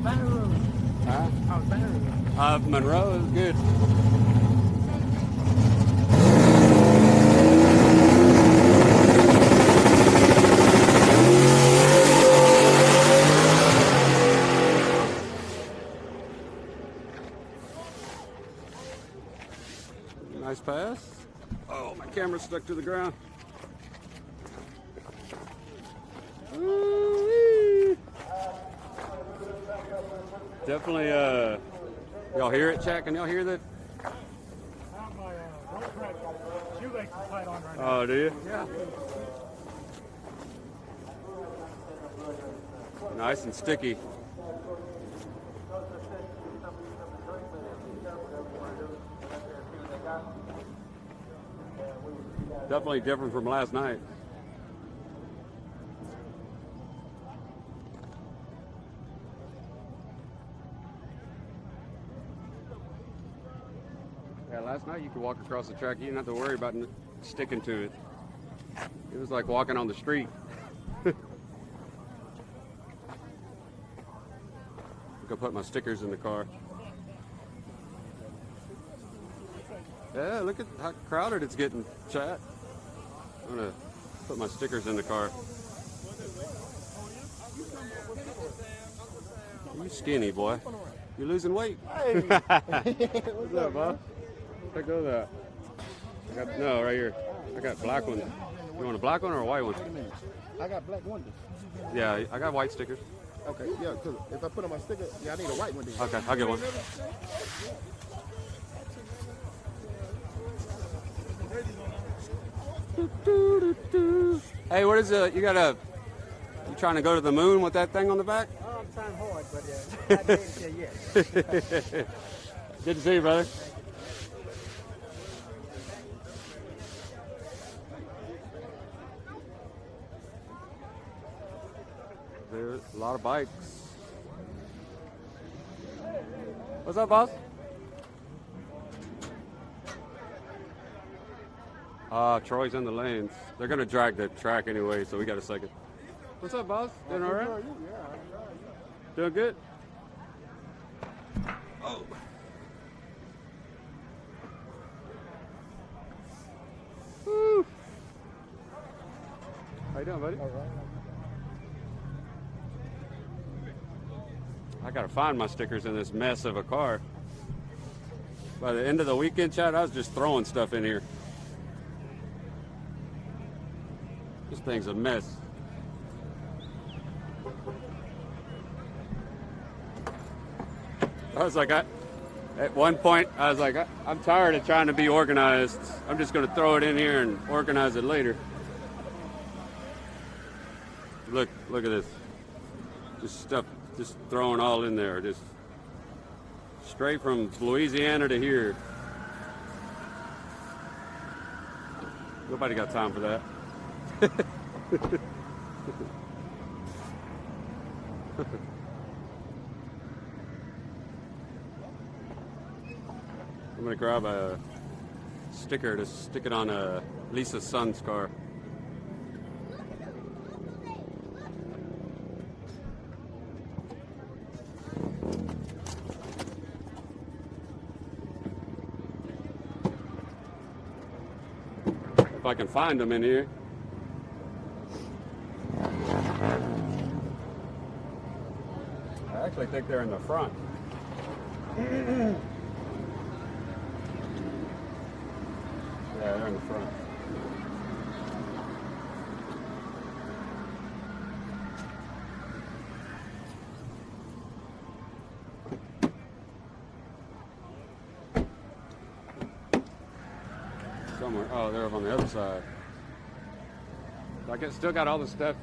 Speaker 5: Baton Rouge.
Speaker 1: Huh?
Speaker 5: Oh, Baton Rouge.
Speaker 1: Monroe is good. Nice pass. Oh, my camera's stuck to the ground. Woo-wee. Definitely, y'all hear it, Jack? Can y'all hear that?
Speaker 2: I have my road track shoelaces tied on right now.
Speaker 1: Oh, do you?
Speaker 2: Yeah.
Speaker 1: Nice and sticky. Definitely different from last night. Yeah, last night you could walk across the track. You didn't have to worry about sticking to it. It was like walking on the street. I could put my stickers in the car. Yeah, look at how crowded it's getting, chat. I'm gonna put my stickers in the car. You skinny, boy. You're losing weight.
Speaker 2: Hey.
Speaker 1: What's up, boss? Let go of that. I got, no, right here. I got black ones. You want a black one or a white one?
Speaker 8: Wait a minute. I got black windows.
Speaker 1: Yeah, I got white stickers.
Speaker 8: Okay, yeah, because if I put on my sticker, yeah, I need a white one. Then.
Speaker 1: Okay, I'll get one. Hey, what is it? You trying to go to the moon with that thing on the back?
Speaker 5: Oh, I'm trying hard, but I didn't say yes.
Speaker 1: Good to see you, brother. There's a lot of bikes. What's up, boss? Troy's in the lanes. They're gonna drag the track anyway, so we got a second. What's up, boss? Doing all right? Doing good? Oh. Woo. How you doing, buddy?
Speaker 8: All right.
Speaker 1: I gotta find my stickers in this mess of a car. By the end of the weekend, Chad, I was just throwing stuff in here. This thing's a mess. I was like, at one point, I was like, I'm tired of trying to be organized. I'm just gonna throw it in here and organize it later. Look at this. Just stuff, just throwing all in there. Just straight from Louisiana to here. Nobody got time for that. I'm gonna grab a sticker to stick it on Lisa's son's car. If I can find them in here. I actually think they're in the front. Yeah, they're in the front. Somewhere. Oh, they're up on the other side. I still got all the stuff.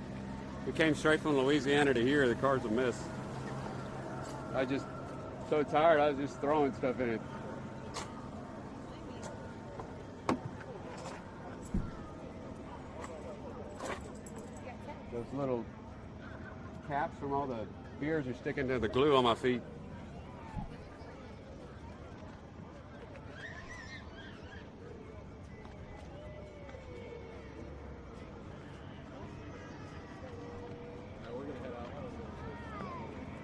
Speaker 1: We came straight from Louisiana to here. The car's a mess. I just so tired. I was just throwing stuff in it. Those little caps from all the beers are sticking to the glue on my feet.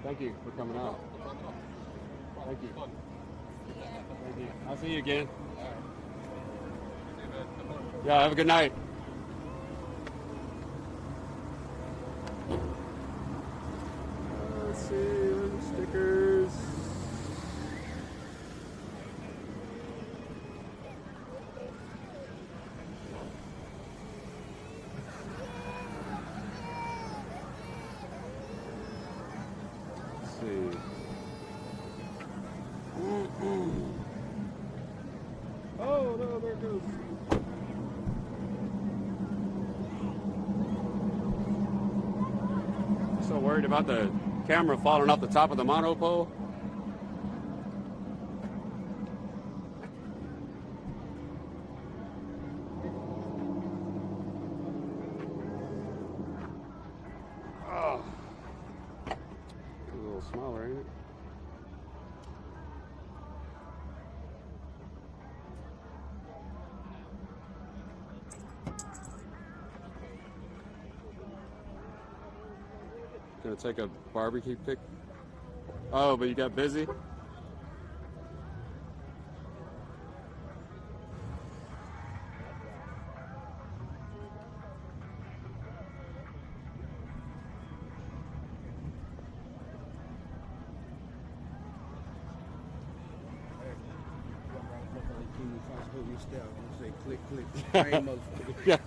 Speaker 1: Thank you for coming out. Thank you. Thank you. I'll see you again. Yeah, have a good night. Let's see, stickers. Let's see. Oh, no, there it goes. So worried about the camera falling off the top of the monopole. Oh, a little smaller, ain't it? Gonna take a barbecue pic. Oh, but you got busy?
Speaker 8: Say click, click. I ain't motherfucker.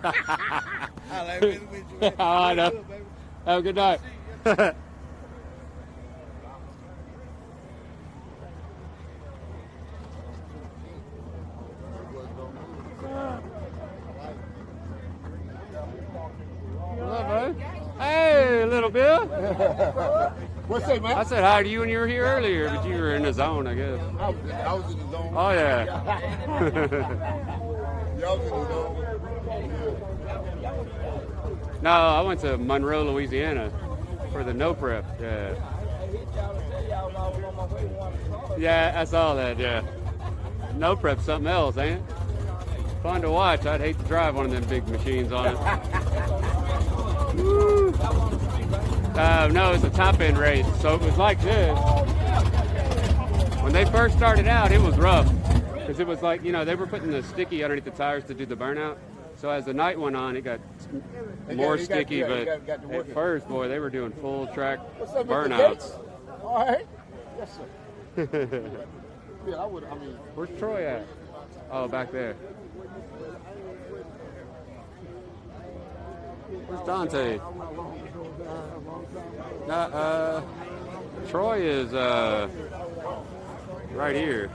Speaker 8: I like it with you, man.
Speaker 1: I know.
Speaker 8: Good, baby.
Speaker 1: Have a good night. What's up, bud? Hey, little Bill.
Speaker 8: What's up, man?
Speaker 1: I said hi to you when you were here earlier, but you were in the zone, I guess.
Speaker 8: I was in the zone.
Speaker 1: Oh, yeah.
Speaker 8: Y'all was in the zone.
Speaker 1: No, I went to Monroe, Louisiana for the no prep. Yeah. Yeah, I saw that, yeah. No prep, something else, ain't it? Fun to watch. I'd hate to drive one of them big machines on it. Woo. No, it's a top end race, so it was like this. When they first started out, it was rough because it was like, you know, they were putting the sticky underneath the tires to do the burnout. So as the night went on, it got more sticky, but at first, boy, they were doing full track burnouts.
Speaker 8: All right. Yes, sir. Yeah, I would. I mean,
Speaker 1: where's Troy at? Oh, back there. Where's Dante? Troy is right here.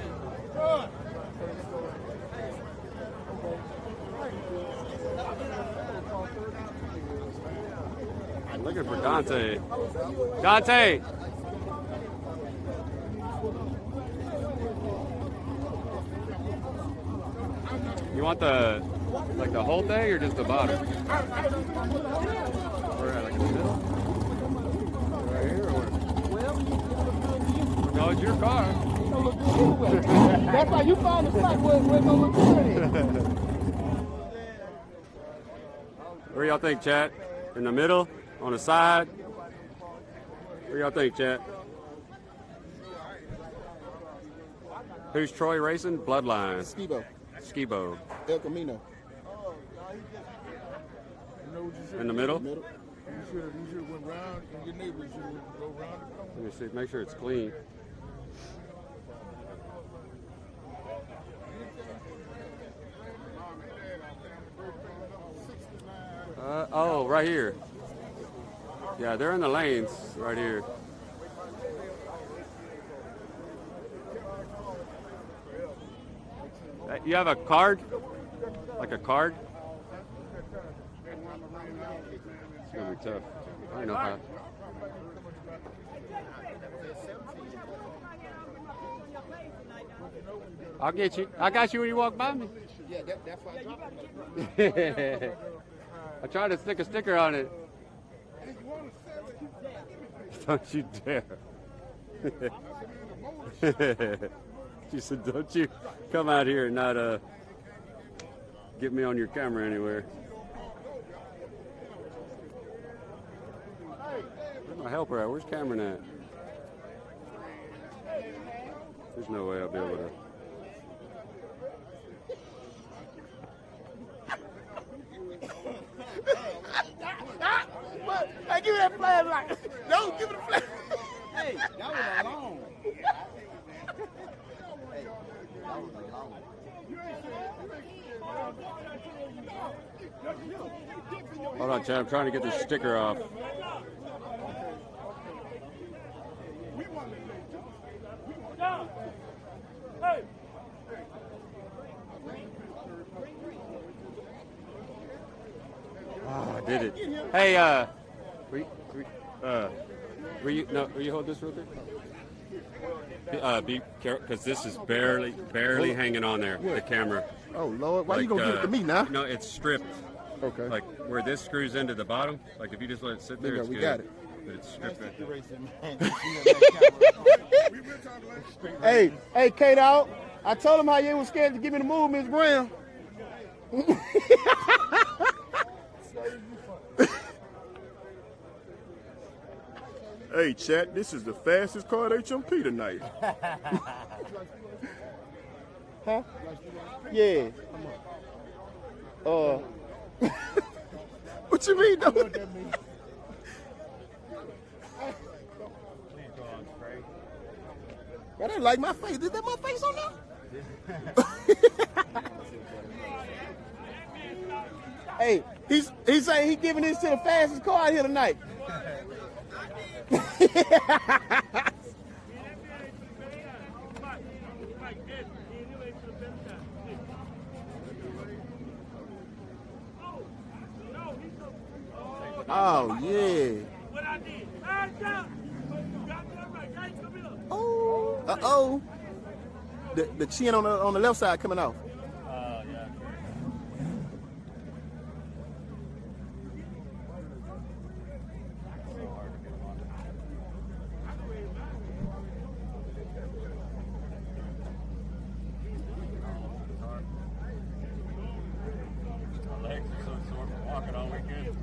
Speaker 1: I'm looking for Dante. Dante! You want the whole thing or just the bottom? Where at, like in the middle? Right here or what? No, it's your car.
Speaker 5: That's why you found the spot where it's gonna look good.
Speaker 1: Where y'all think, chat? In the middle? On the side? Where y'all think, chat? Who's Troy racing? Bloodline.
Speaker 8: Skibo.
Speaker 1: Skibo.
Speaker 8: El Camino.
Speaker 1: In the middle?
Speaker 8: You should have went round, and your neighbors should have go round the corner.
Speaker 1: Let me see. Make sure it's clean. Oh, right here. Yeah, they're in the lanes right here. You have a card? Like a card? It's gonna be tough. I don't know how. I'll get you. I got you when you walk by me.
Speaker 8: Yeah, that's why I dropped it.
Speaker 1: I tried to stick a sticker on it. Don't you dare. She said, don't you come out here and not get me on your camera anywhere. Where's my helper at? Where's Cameron at? There's no way I'll be able to.
Speaker 5: What? Hey, give me that flashlight. No, give me the flashlight.
Speaker 8: Hey, that was alone. Hey, that was alone.
Speaker 1: Hold on, Chad. I'm trying to get this sticker off. Oh, I did it. Hey, were you hold this real quick? Be careful, because this is barely hanging on there. The camera.
Speaker 5: Oh Lord, why you gonna give it to me now?
Speaker 1: No, it's stripped.
Speaker 5: Okay.
Speaker 1: Like where this screws into the bottom. Like if you just let it sit there,
Speaker 5: Yeah,
Speaker 1: it's
Speaker 5: we
Speaker 1: good.
Speaker 5: got it.
Speaker 1: But it's stripped right there.
Speaker 5: Hey, K-Dog. I told him how you was scared to give me the move, Miss Brown. Hey, chat, this is the fastest car at HMP tonight. Huh? Yeah. What you mean, though? I didn't like my face. Is that my face on there? Hey, he's saying he's giving this to the fastest car out here tonight. Oh yeah. Oh. Uh-oh. The chin on the left side coming off.
Speaker 1: Yeah. My legs are so sore from walking all weekend.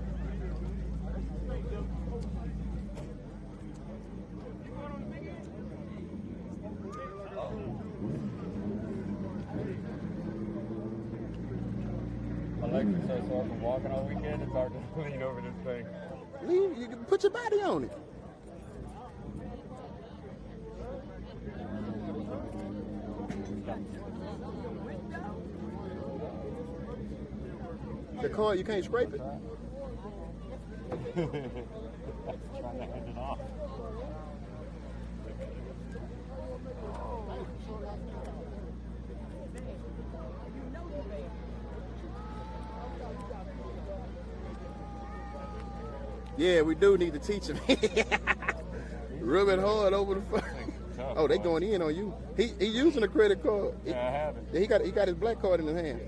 Speaker 1: My legs are so sore from walking all weekend, it's hard to lean over this thing.
Speaker 5: You can put your body on it. The car, you can't scrape it.
Speaker 1: Trying to hand it off.
Speaker 5: Yeah, we do need to teach him. Rub it hard over the front. Oh, they going in on you. He using a credit card.
Speaker 1: Yeah, I have it.
Speaker 5: Yeah, he got his black card in his hand.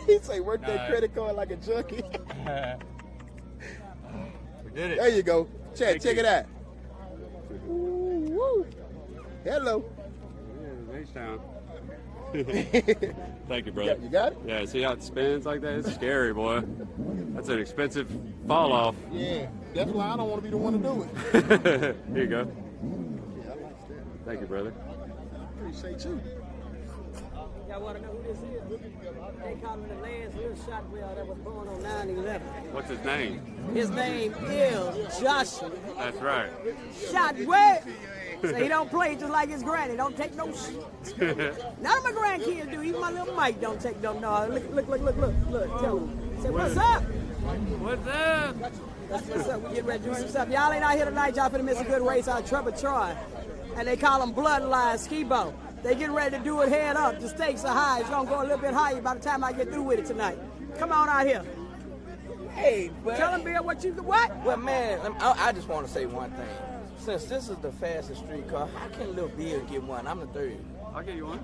Speaker 5: He say work that credit card like a junkie.
Speaker 1: We did it.
Speaker 5: There you go. Check
Speaker 1: you.
Speaker 5: it out. Ooh, woo. Hello.
Speaker 1: Yeah, H-Town. Thank you, brother.
Speaker 5: You got it?
Speaker 1: Yeah, see how it spins like that? It's scary, boy. That's an expensive fall off.
Speaker 5: Yeah, that's why I don't want to be the one to do it.
Speaker 1: Here you go.
Speaker 5: Yeah, I like that.
Speaker 1: Thank you, brother.
Speaker 5: Appreciate you.
Speaker 9: Y'all want to know who this is? They call him the last little shot whale that was born on 9/11.
Speaker 1: What's his name?
Speaker 9: His name is Joshua
Speaker 1: That's right.
Speaker 9: Shotwell. So he don't play just like his granny. Don't take no shit. None of my grandkids do. Even my little Mike don't take no. Look. Tell him. Say, what's up?
Speaker 1: What's up?
Speaker 9: That's what's up. We getting ready to do some stuff. Y'all ain't out here tonight. Y'all finna miss a good race out of Trevor Troy. And they call him Bloodline Ski-Bo. They getting ready to do it head up. The stakes are high. It's gonna go a little bit higher by the time I get through with it tonight. Come on out here.
Speaker 10: Hey, but
Speaker 9: Tell him, Bill, what you what?
Speaker 10: Well, man, I just want to say one thing. Since this is the fastest street car, how can little Bill get one? I'm the third.
Speaker 1: I'll get you one.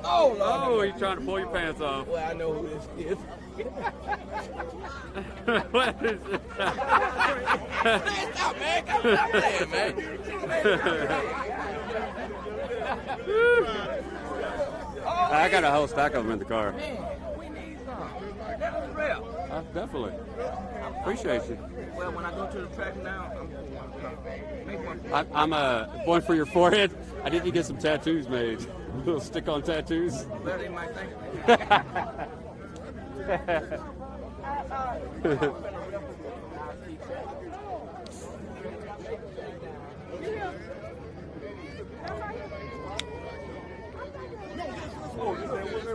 Speaker 10: Oh, Lord.
Speaker 1: Oh, you're trying to pull your pants off.
Speaker 10: Well, I know who this is.
Speaker 1: What is it?
Speaker 10: Man, stop, man. Stop playing, man.
Speaker 1: I got a whole stack of them in the car.
Speaker 10: Man, we need some. That was real.
Speaker 1: Definitely. Appreciate you.
Speaker 10: Well, when I go to the track now,
Speaker 1: I'm going for your forehead. I need to get some tattoos made. Little stick-on tattoos.
Speaker 10: Well, they might think.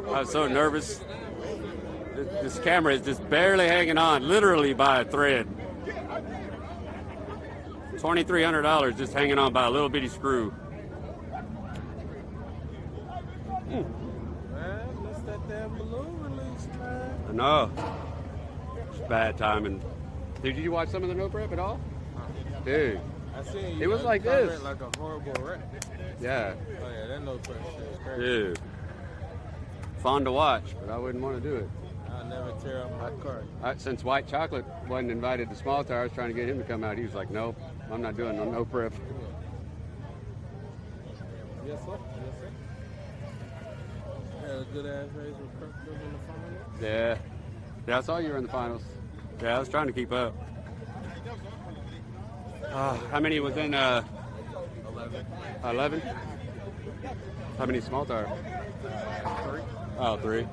Speaker 1: I was so nervous. This camera is just barely hanging on, literally by a thread. $2,300 just hanging on by a little bitty screw.
Speaker 2: Man, that's that damn balloon release, man.
Speaker 1: I know. It's bad timing. Did you watch some of the no prep at all? Dude.
Speaker 2: I seen you.
Speaker 1: It was like this.
Speaker 2: Like a horrible wreck.
Speaker 1: Yeah.
Speaker 2: Oh yeah, that no prep shit is crazy.
Speaker 1: Dude. Fun to watch, but I wouldn't want to do it.
Speaker 2: I'll never tear up my car.
Speaker 1: Since White Chocolate wasn't invited to Small Tower, I was trying to get him to come out. He was like, nope, I'm not doing no prep.
Speaker 2: Yes, sir. Yes, sir. Had a good ass race with Kirk in the finals.
Speaker 1: Yeah. Yeah, I saw you were in the finals. Yeah, I was trying to keep up. How many was in
Speaker 2: 11.
Speaker 1: 11? How many Small Tower?
Speaker 2: 3.
Speaker 1: Oh, 3.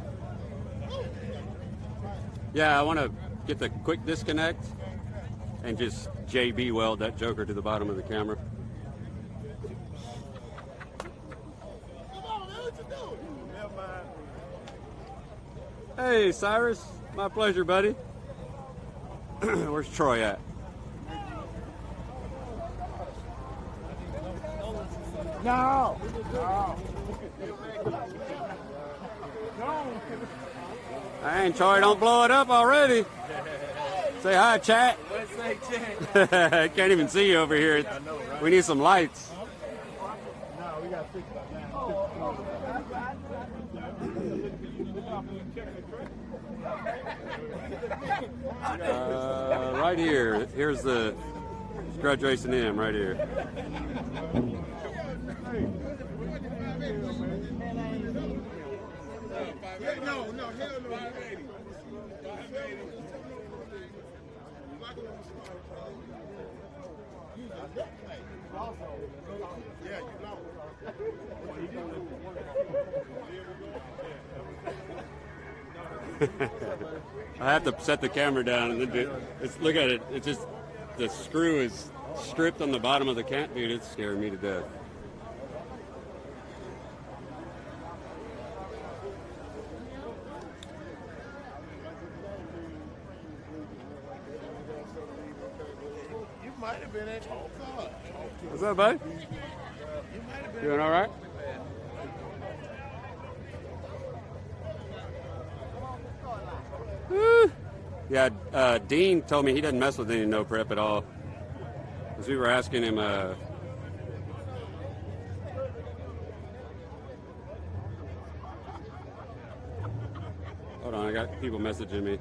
Speaker 1: Yeah, I want to get the quick disconnect and just JB weld that joker to the bottom of the camera. Hey, Cyrus. My pleasure, buddy. Where's Troy at?
Speaker 2: No.
Speaker 1: Hey, Troy, don't blow it up already. Say hi, chat. I can't even see you over here. We need some lights.
Speaker 2: No, we got 6
Speaker 1: Right here. Here's the Grudge Racing M right here.
Speaker 5: No, hell no. Yeah, you know.
Speaker 1: I have to set the camera down and then look at it. It's just the screw is stripped on the bottom of the can. Dude, it's scaring me to death.
Speaker 5: You might have been at home.
Speaker 1: What's up, buddy? Doing all right? Woo. Yeah, Dean told me he doesn't mess with any no prep at all. Because we were asking him, hold on, I got people messaging me.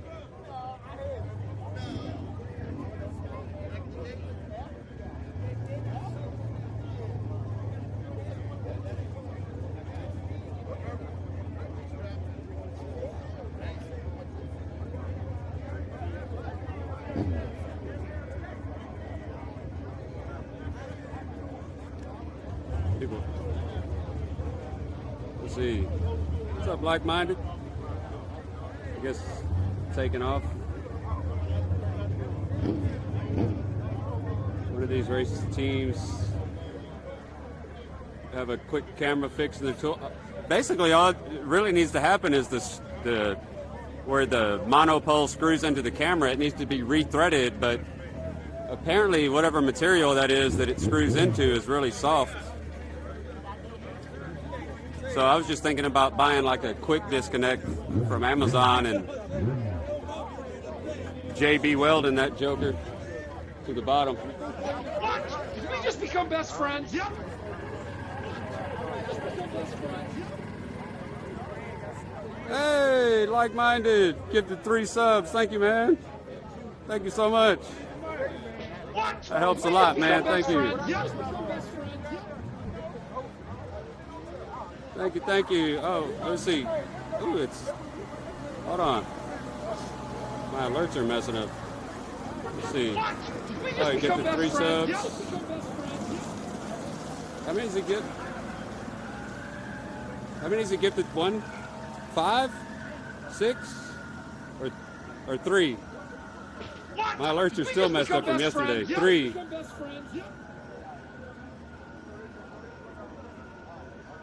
Speaker 1: People. Let's see. What's up, like-minded? I guess taking off. One of these race teams have a quick camera fix in the tool. Basically, all it really needs to happen is where the monopole screws into the camera. It needs to be rethreaded, but apparently, whatever material that is that it screws into is really soft. So I was just thinking about buying like a quick disconnect from Amazon and JB welding that joker to the bottom.
Speaker 11: What? Did we just become best friends? Yep.
Speaker 1: Hey, like-minded, give the 3 subs. Thank you, man. Thank you so much.
Speaker 11: What?
Speaker 1: That helps a lot, man. Thank you. Thank you. Oh, let's see. Ooh, hold on. My alerts are messing up. Let's see.
Speaker 11: What? We
Speaker 1: Oh,
Speaker 11: just
Speaker 1: you get
Speaker 11: become
Speaker 1: the 3
Speaker 11: best friends.
Speaker 1: subs.
Speaker 11: Yep, become best friends.
Speaker 1: How many does he get? How many does he get? 1, 5, 6, or 3?
Speaker 11: What?
Speaker 1: My alerts are
Speaker 11: We
Speaker 1: still
Speaker 11: just
Speaker 1: messed up
Speaker 11: become
Speaker 1: from
Speaker 11: best
Speaker 1: yesterday.
Speaker 11: friends. Yep,
Speaker 1: 3.
Speaker 11: become best friends. Yep.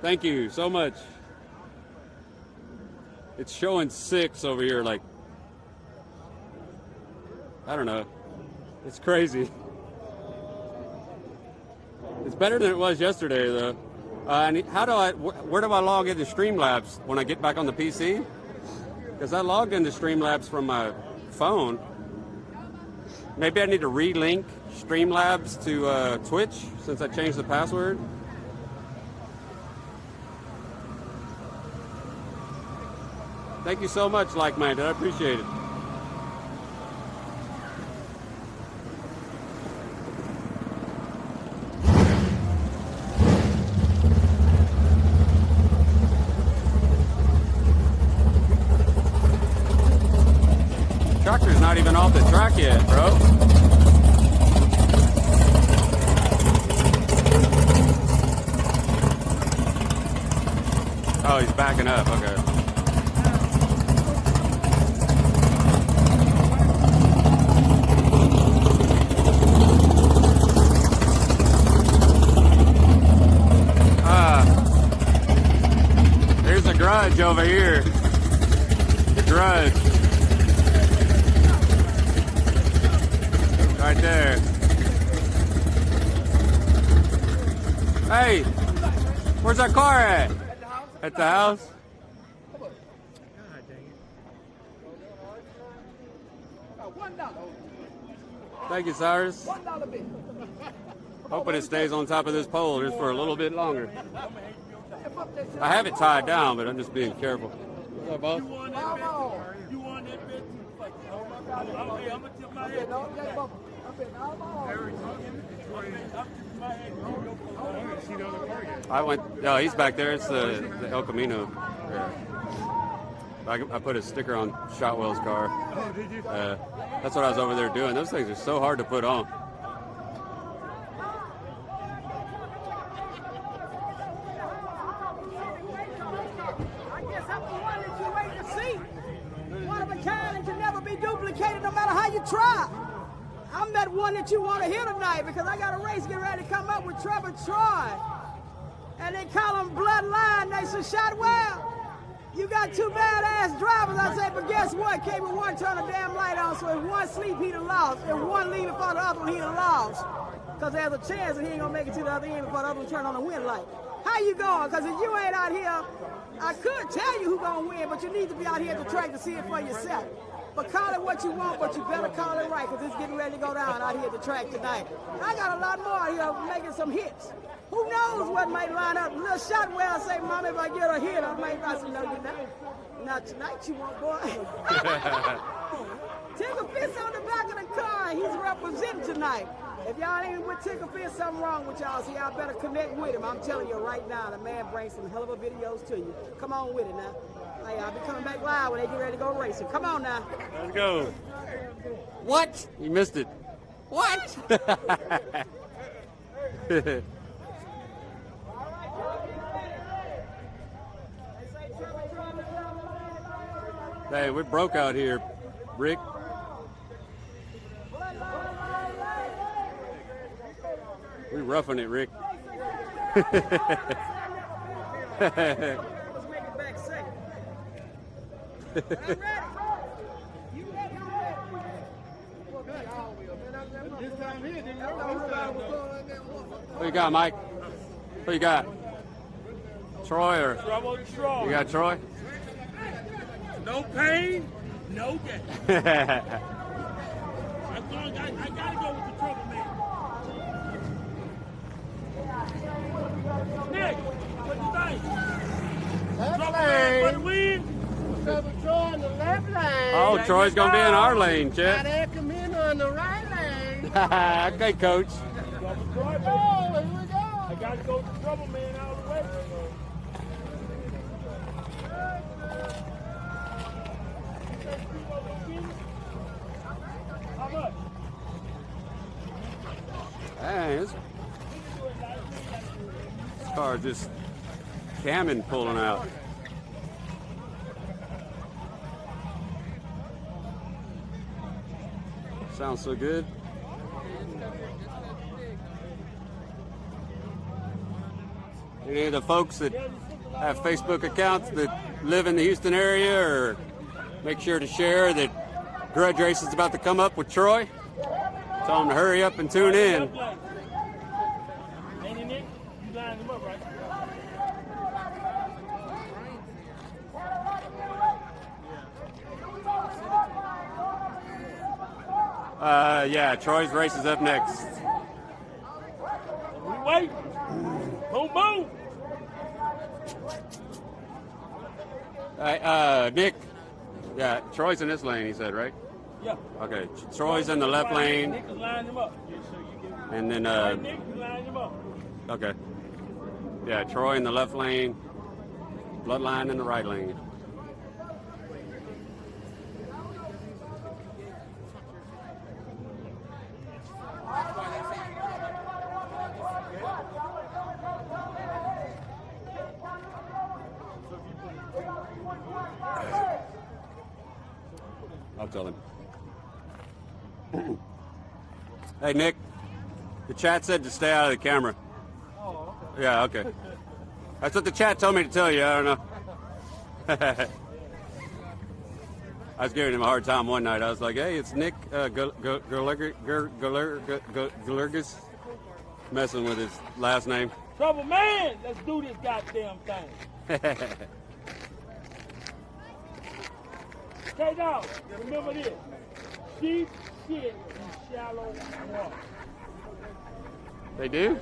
Speaker 1: Thank you so much. It's showing 6 over here, like, I don't know. It's crazy. It's better than it was yesterday, though. And how do where do I log into Streamlabs when I get back on the PC? Because I logged into Streamlabs from my phone. Maybe I need to relink Streamlabs to Twitch since I changed the password. Thank you so much, like-minded. I appreciate it. Tractor's not even off the track yet, bro. Oh, he's backing up. Okay. There's a grudge over here. The grudge. Right there. Hey, where's our car at? At the house? Thank you, Cyrus. Hoping it stays on top of this pole just for a little bit longer. I have it tied down, but I'm just being careful. What's up, boss?
Speaker 2: You want that bit? I'm gonna tip my head.
Speaker 1: I went. No, he's back there. It's the El Camino. Yeah. I put a sticker on Shotwell's car.
Speaker 2: Oh, did you?
Speaker 1: That's what I was over there doing. Those things are so hard to put on.
Speaker 9: I guess I'm the one that you wait to see. One of a kind and can never be duplicated no matter how you try. I'm that one that you want to hear tonight because I got a race getting ready to come up with Trevor Troy. And they call him Bloodline. They say, Shotwell, you got 2 badass drivers. I say, but guess what? Can't even one turn a damn light on. So if one sleep, he'd have lost. If one leave before the other one, he'd have lost. Because there's a chance that he ain't going to make it to the other end before the other one turn on the wind light. How you going? Because if you ain't out here, I could tell you who's going to win, but you need to be out here at the track to see it for yourself. But call it what you want, but you better call it right, because it's getting ready to go down out here at the track tonight. And I got a lot more out here making some hits. Who knows what might line up? Little Shotwell say, Mom, if I get a hit, I might not say, no, you're not. Not tonight you won't, boy. Tickle Fist on the back of the car. He's representing tonight. If y'all ain't with Tickle Fist, something wrong with y'all, so y'all better connect with him. I'm telling you right now, the man brings some hell of a videos to you. Come on with it now. Hey, I'll be coming back live when they get ready to go racing. Come on now.
Speaker 1: Let's go. What? You missed it.
Speaker 9: What?
Speaker 1: Hey, we're broke out here, Rick. We're roughing it, Rick. Who you got, Mike? Who you got? Troy or?
Speaker 2: Troy.
Speaker 1: You got Troy?
Speaker 2: No pain, no gain. I gotta go with the trouble man. Nick, what you think? Trouble man for the win?
Speaker 8: Trevor Troy in the left lane.
Speaker 1: Oh, Troy's gonna be in our lane, Chet.
Speaker 8: El Camino in the right lane.
Speaker 1: Okay, coach.
Speaker 2: Troy,
Speaker 8: Oh, here we go.
Speaker 2: I gotta go with the trouble man all the way.
Speaker 1: Man, this car is just camming pulling out. Sounds so good. Any of the folks that have Facebook accounts that live in the Houston area, or make sure to share that Grudge Race is about to come up with Troy. Tell them to hurry up and tune in.
Speaker 2: Ain't it? You lining them up, right?
Speaker 1: Yeah, Troy's race is up next.
Speaker 2: We wait. Boom, boom.
Speaker 1: Nick. Yeah, Troy's in this lane, he said, right?
Speaker 2: Yeah.
Speaker 1: Okay, Troy's in the left lane.
Speaker 2: Nick is lining them up.
Speaker 1: And then,
Speaker 2: Nick is lining them up.
Speaker 1: okay. Yeah, Troy in the left lane. Bloodline in the right lane. I'll tell him. Hey, Nick, the chat said to stay out of the camera.
Speaker 2: Oh, okay.
Speaker 1: Yeah, okay. That's what the chat told me to tell you. I don't know. I was giving him a hard time one night. I was like, hey, it's Nick Galergas. Messing with his last name.
Speaker 2: Trouble man, let's do this goddamn thing. Okay, now, remember this. Sheep shit in shallow water.
Speaker 1: They do?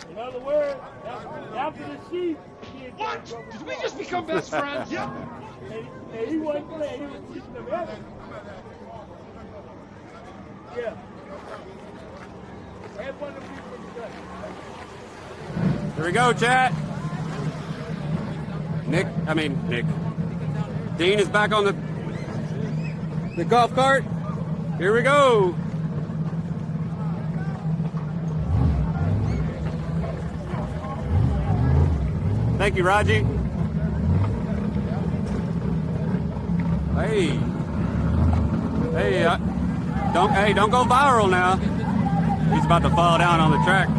Speaker 2: In other words, after the sheep,
Speaker 11: What? Did we just become best friends?
Speaker 2: And he wasn't playing, he was teaching them everything. Yeah. That's one of the people that
Speaker 1: Here we go, chat. Nick. Dean is back on the golf cart. Here we go. Thank you, Raji. Hey, don't go viral now. He's about to fall down on the track.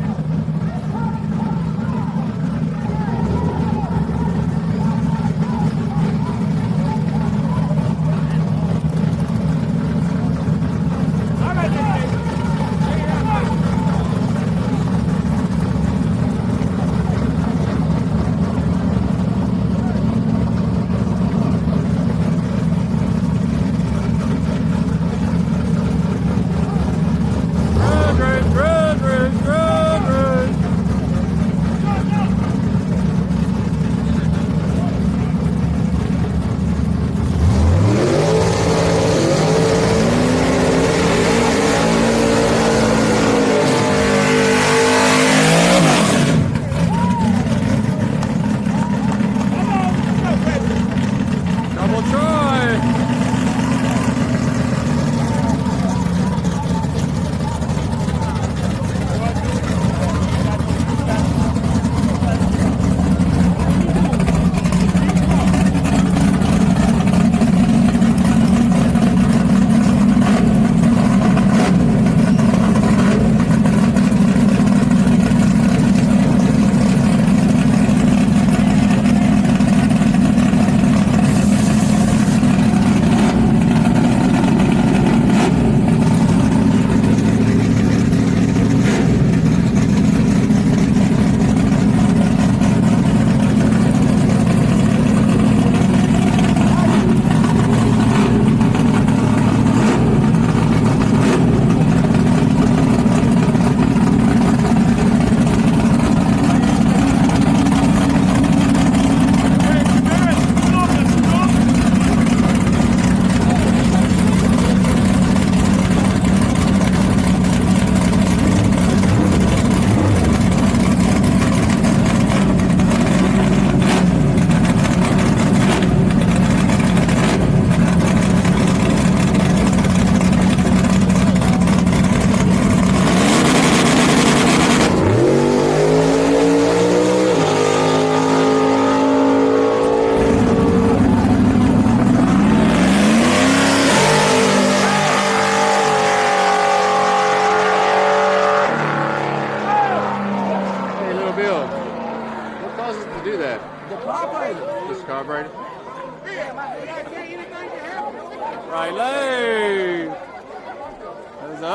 Speaker 1: Grudge, grudge, grudge, grudge.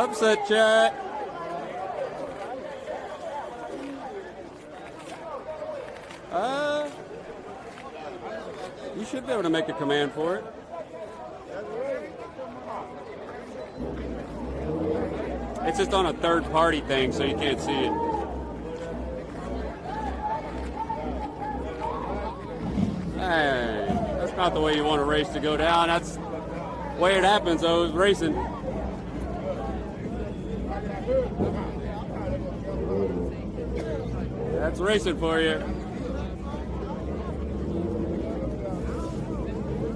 Speaker 1: upset chat. You should be able to make a command for it. It's just on a third-party thing, so you can't see it. Hey, that's not the way you want a race to go down. That's the way it happens, though, is racing. That's racing for you.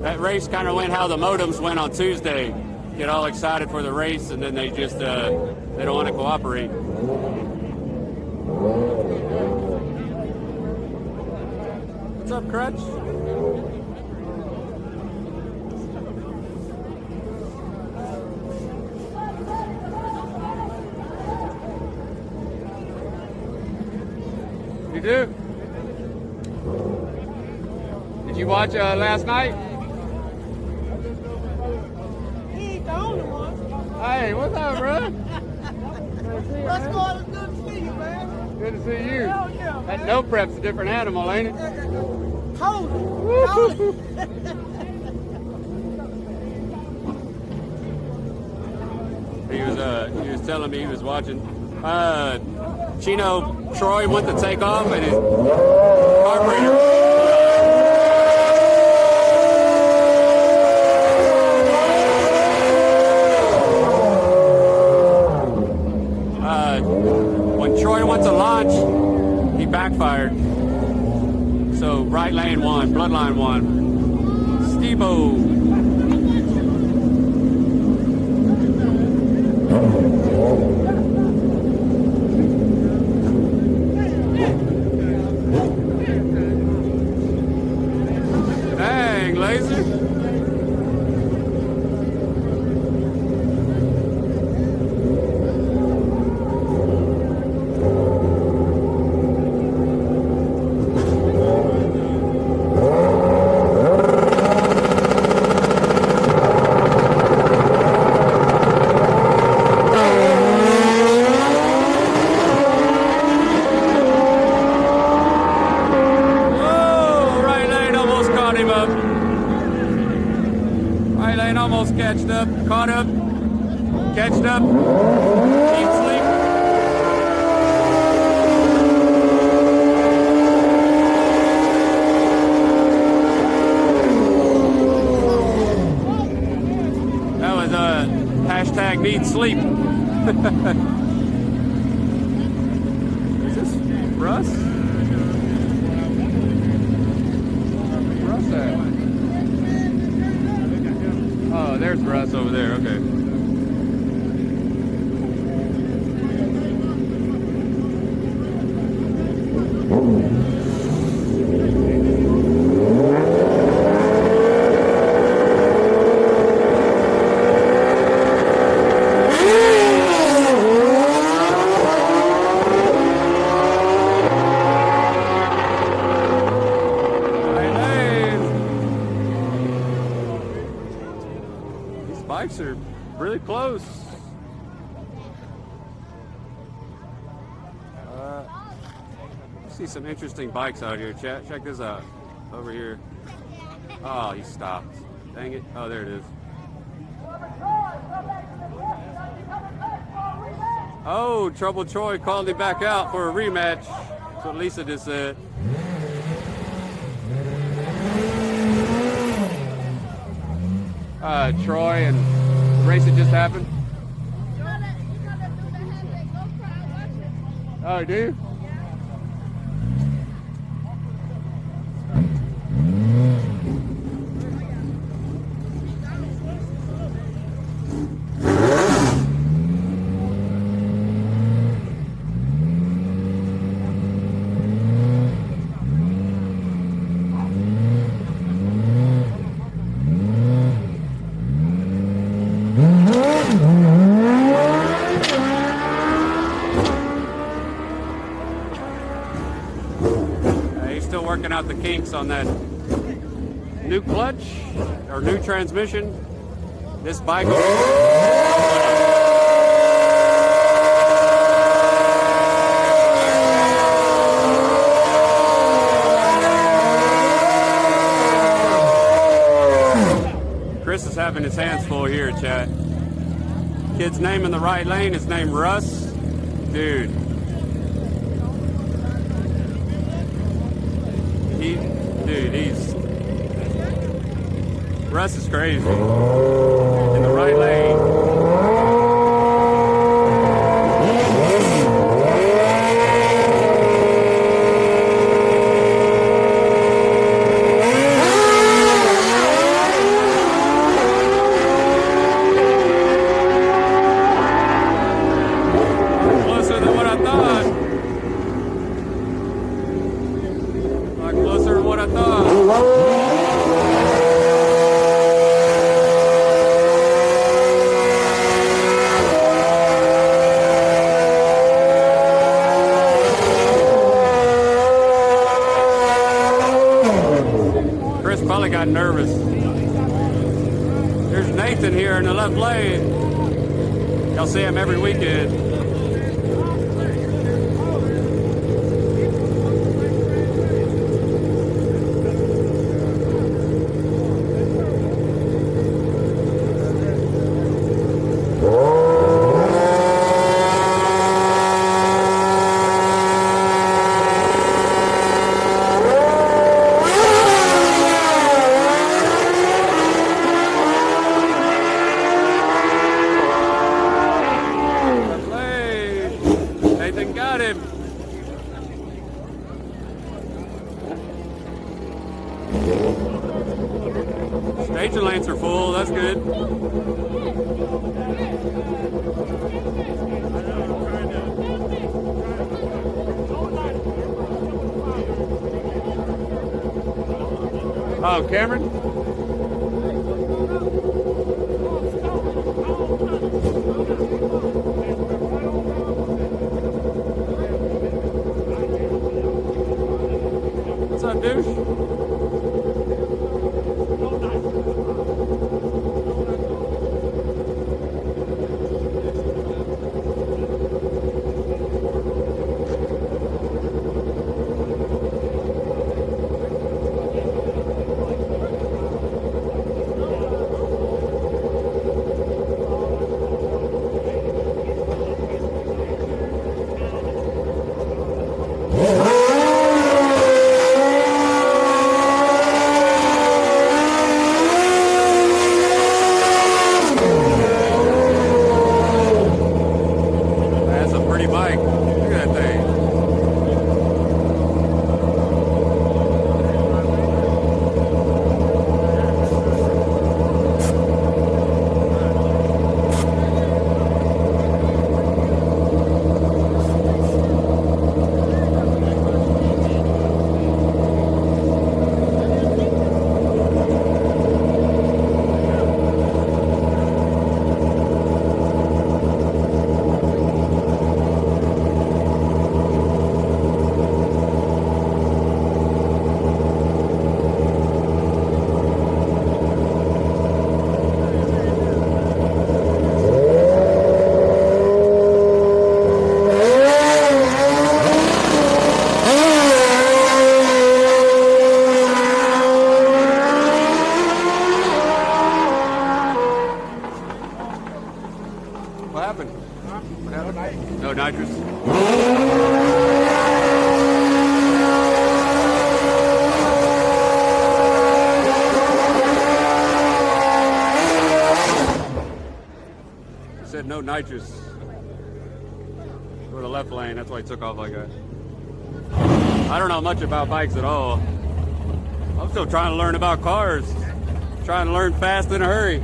Speaker 1: That race kind of went how the modems went on Tuesday. Get all excited for the race, and then they just they don't want to cooperate. What's up, Crutch? You do? Did you watch last night? Hey, what's up, bro?
Speaker 9: What's going on? Good to see you, man.
Speaker 1: Good to see you.
Speaker 9: Hell yeah, man.
Speaker 1: That no prep's a different animal, ain't it?
Speaker 9: Hold it.
Speaker 1: He was telling me he was watching. Chino Troy went to take off and his carburetor. When Troy went to launch, he backfired. So right lane won, bloodline won. Steve-O. Dang, laser. Catched up, caught up, catched up, deep sleep. That was a hashtag need sleep. Is this Russ? Russ at? Oh, there's Russ over there. Okay. Bikes are really close. See some interesting bikes out here, chat. Check this out. Over here. Oh, he stopped. Dang it. Oh, there it is. Oh, Trouble Troy called him back out for a rematch. That's what Lisa just said. Troy and the race that just happened. Oh, do you? Working out the kinks on that new clutch or new transmission. This bike will Kid's name in the right lane is named Russ. Dude. He's Russ is crazy. In the right lane. Closer than what I thought. Like closer than what I thought. Chris probably got nervous. There's Nathan here in the left lane. Y'all see him every weekend. Nathan got him. Staging lanes are full. That's good. Oh, Cameron? What's up, douche? That's a pretty bike. Look at that thing. What happened? What happened? No nitrous. He said no nitrous. Go to the left lane. That's why he took off like that. I don't know much about bikes at all. I'm still trying to learn about cars. Trying to learn fast in a hurry.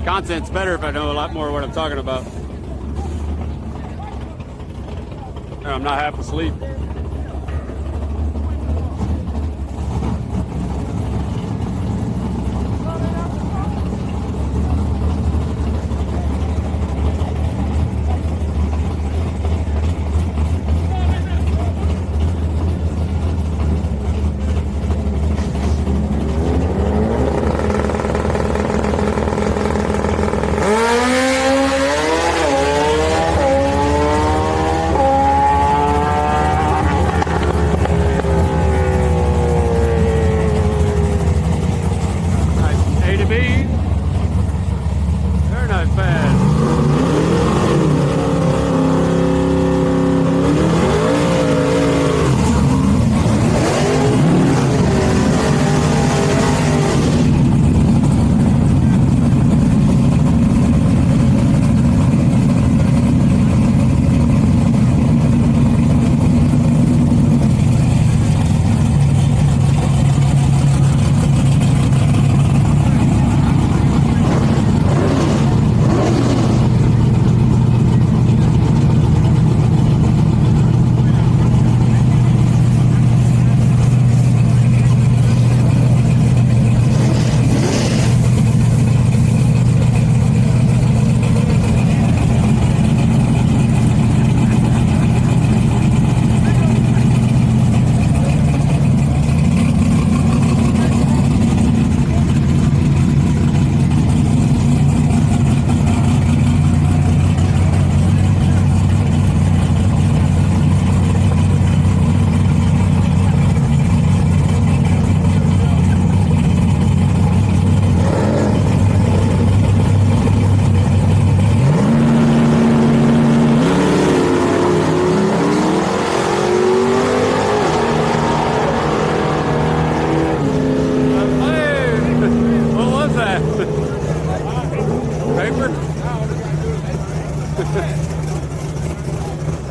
Speaker 1: Content's better if I know a lot more what I'm talking about. And I'm not half asleep. Very nice pad.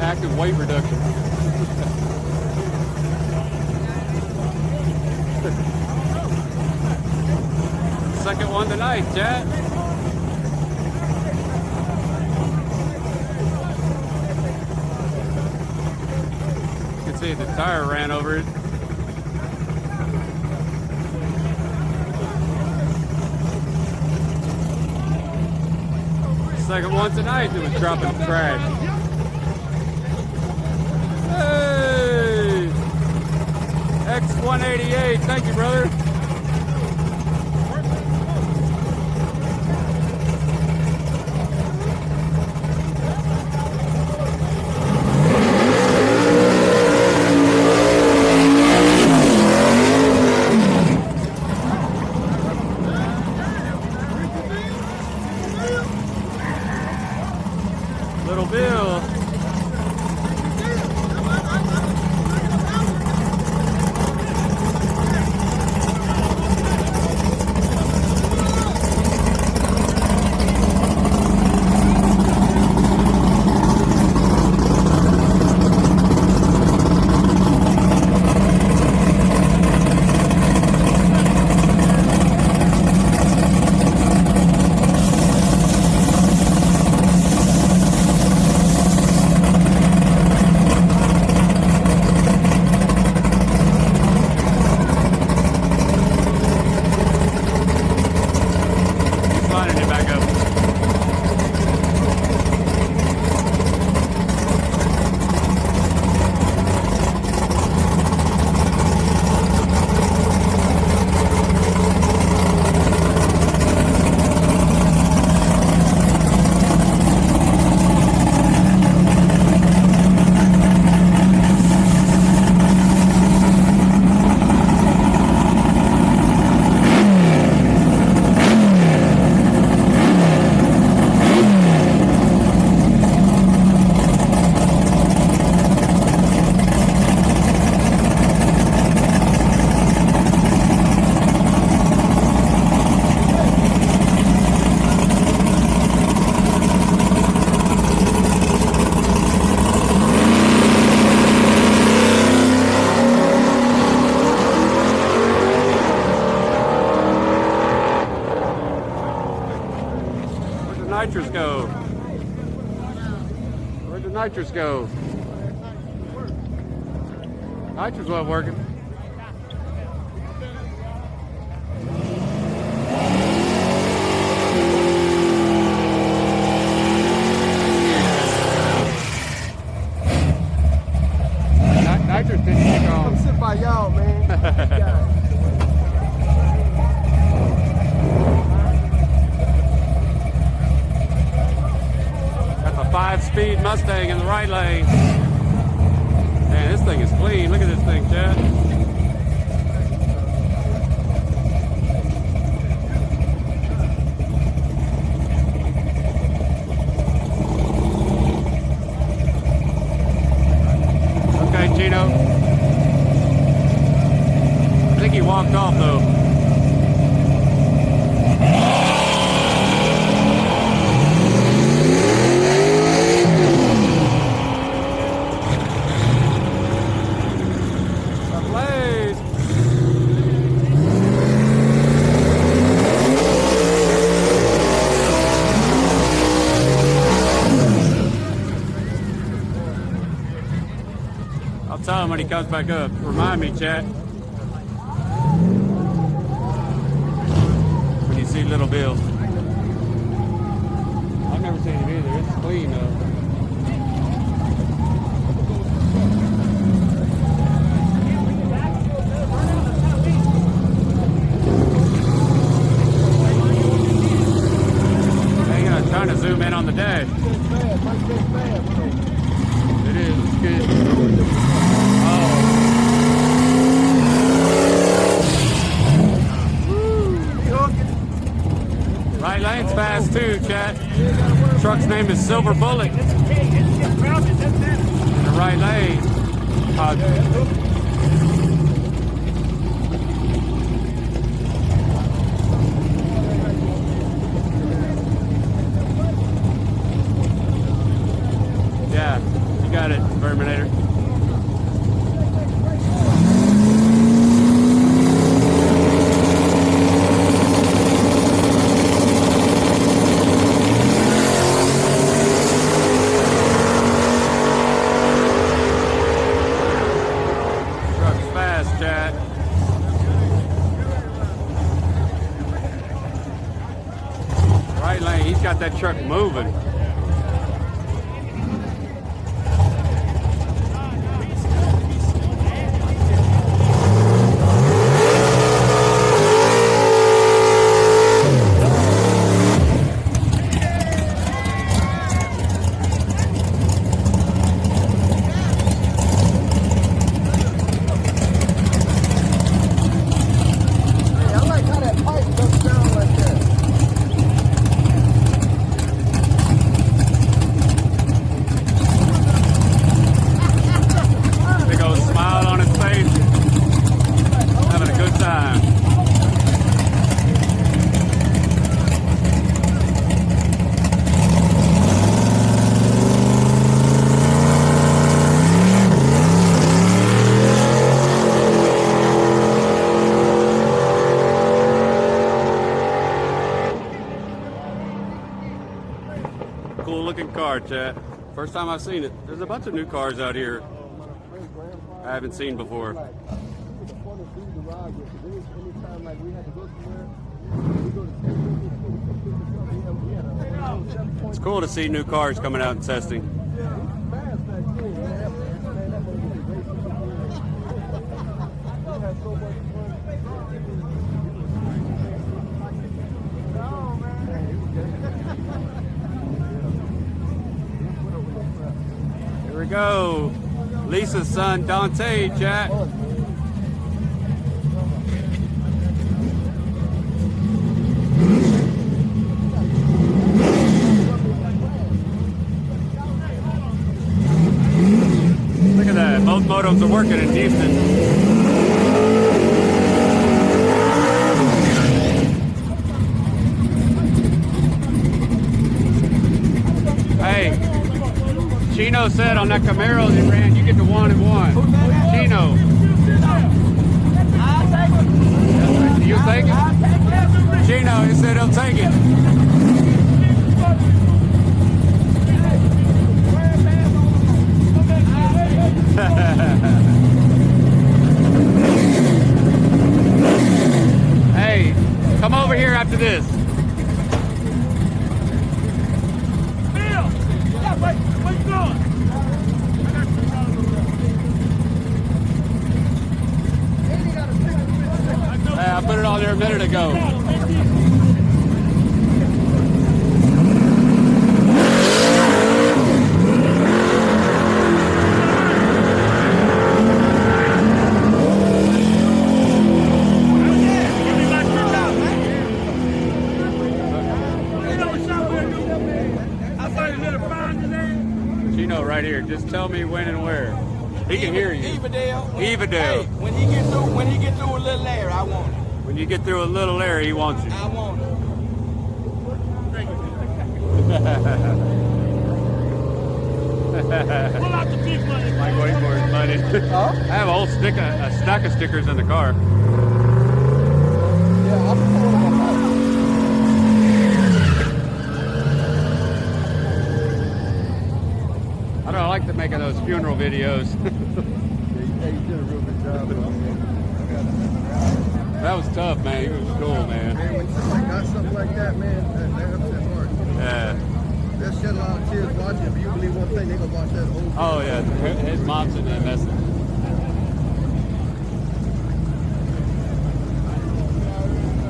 Speaker 1: Active weight reduction. Second one tonight, chat. You can see the tire ran over it. Second one tonight, it was dropping trash. Hey! X188, thank you, brother. Little Bill. Nitrous go? Where'd the nitrous go? Nitrous wasn't working. Nitrous didn't kick on.
Speaker 5: I'm sitting by y'all, man.
Speaker 1: Five-speed Mustang in the right lane. Man, this thing is clean. Look at this thing, Chad. Okay, Gino. I think he walked off, though. Tell him when he comes back up. Remind me, chat. When you see Little Bill. I've never seen him either. It's clean though. Hang on, trying to zoom in on the dash. It is. It's good. Right lane's fast too, chat. Truck's name is Silver Bullet. In the right lane. got it, Terminator. Truck's fast, Chad. Right lane, he's got that truck moving.
Speaker 5: I like how that pipe goes down like that.
Speaker 1: Big old smile on his face. Having a good time. Cool looking car, chat. First time I've seen it. There's a bunch of new cars out here I haven't seen before. It's cool to see new cars coming out and testing. Here we go. Lisa's son, Dante, chat. Look at that. Both modems are working in Houston. Hey, Chino said on that Camaro that ran, you get to 1 and 1. Chino. You take it? Chino, he said he'll take it. Hey, come over here after this. Hey, I put it on there a minute ago. Chino right here. Just tell me when and where. He can hear you.
Speaker 10: Evadale.
Speaker 1: Evadale.
Speaker 10: Hey, when he get through a little air, I want it.
Speaker 1: When you get through a little area, he wants you.
Speaker 10: I want it.
Speaker 2: Pull out the big money.
Speaker 1: Mike waiting for his money.
Speaker 5: Huh?
Speaker 1: I have a stack of stickers in the car.
Speaker 5: Yeah, I'm pulling them out.
Speaker 1: I don't like making those funeral videos.
Speaker 5: Yeah, you did a real good job.
Speaker 1: That was tough, man. He was cool, man.
Speaker 5: Man, when somebody got something like that, man, that upsets heart.
Speaker 1: Yeah.
Speaker 5: They'll shed a lot of tears watching it, but you believe one thing, they're going to watch that whole
Speaker 1: Oh, yeah. His mom's in that message.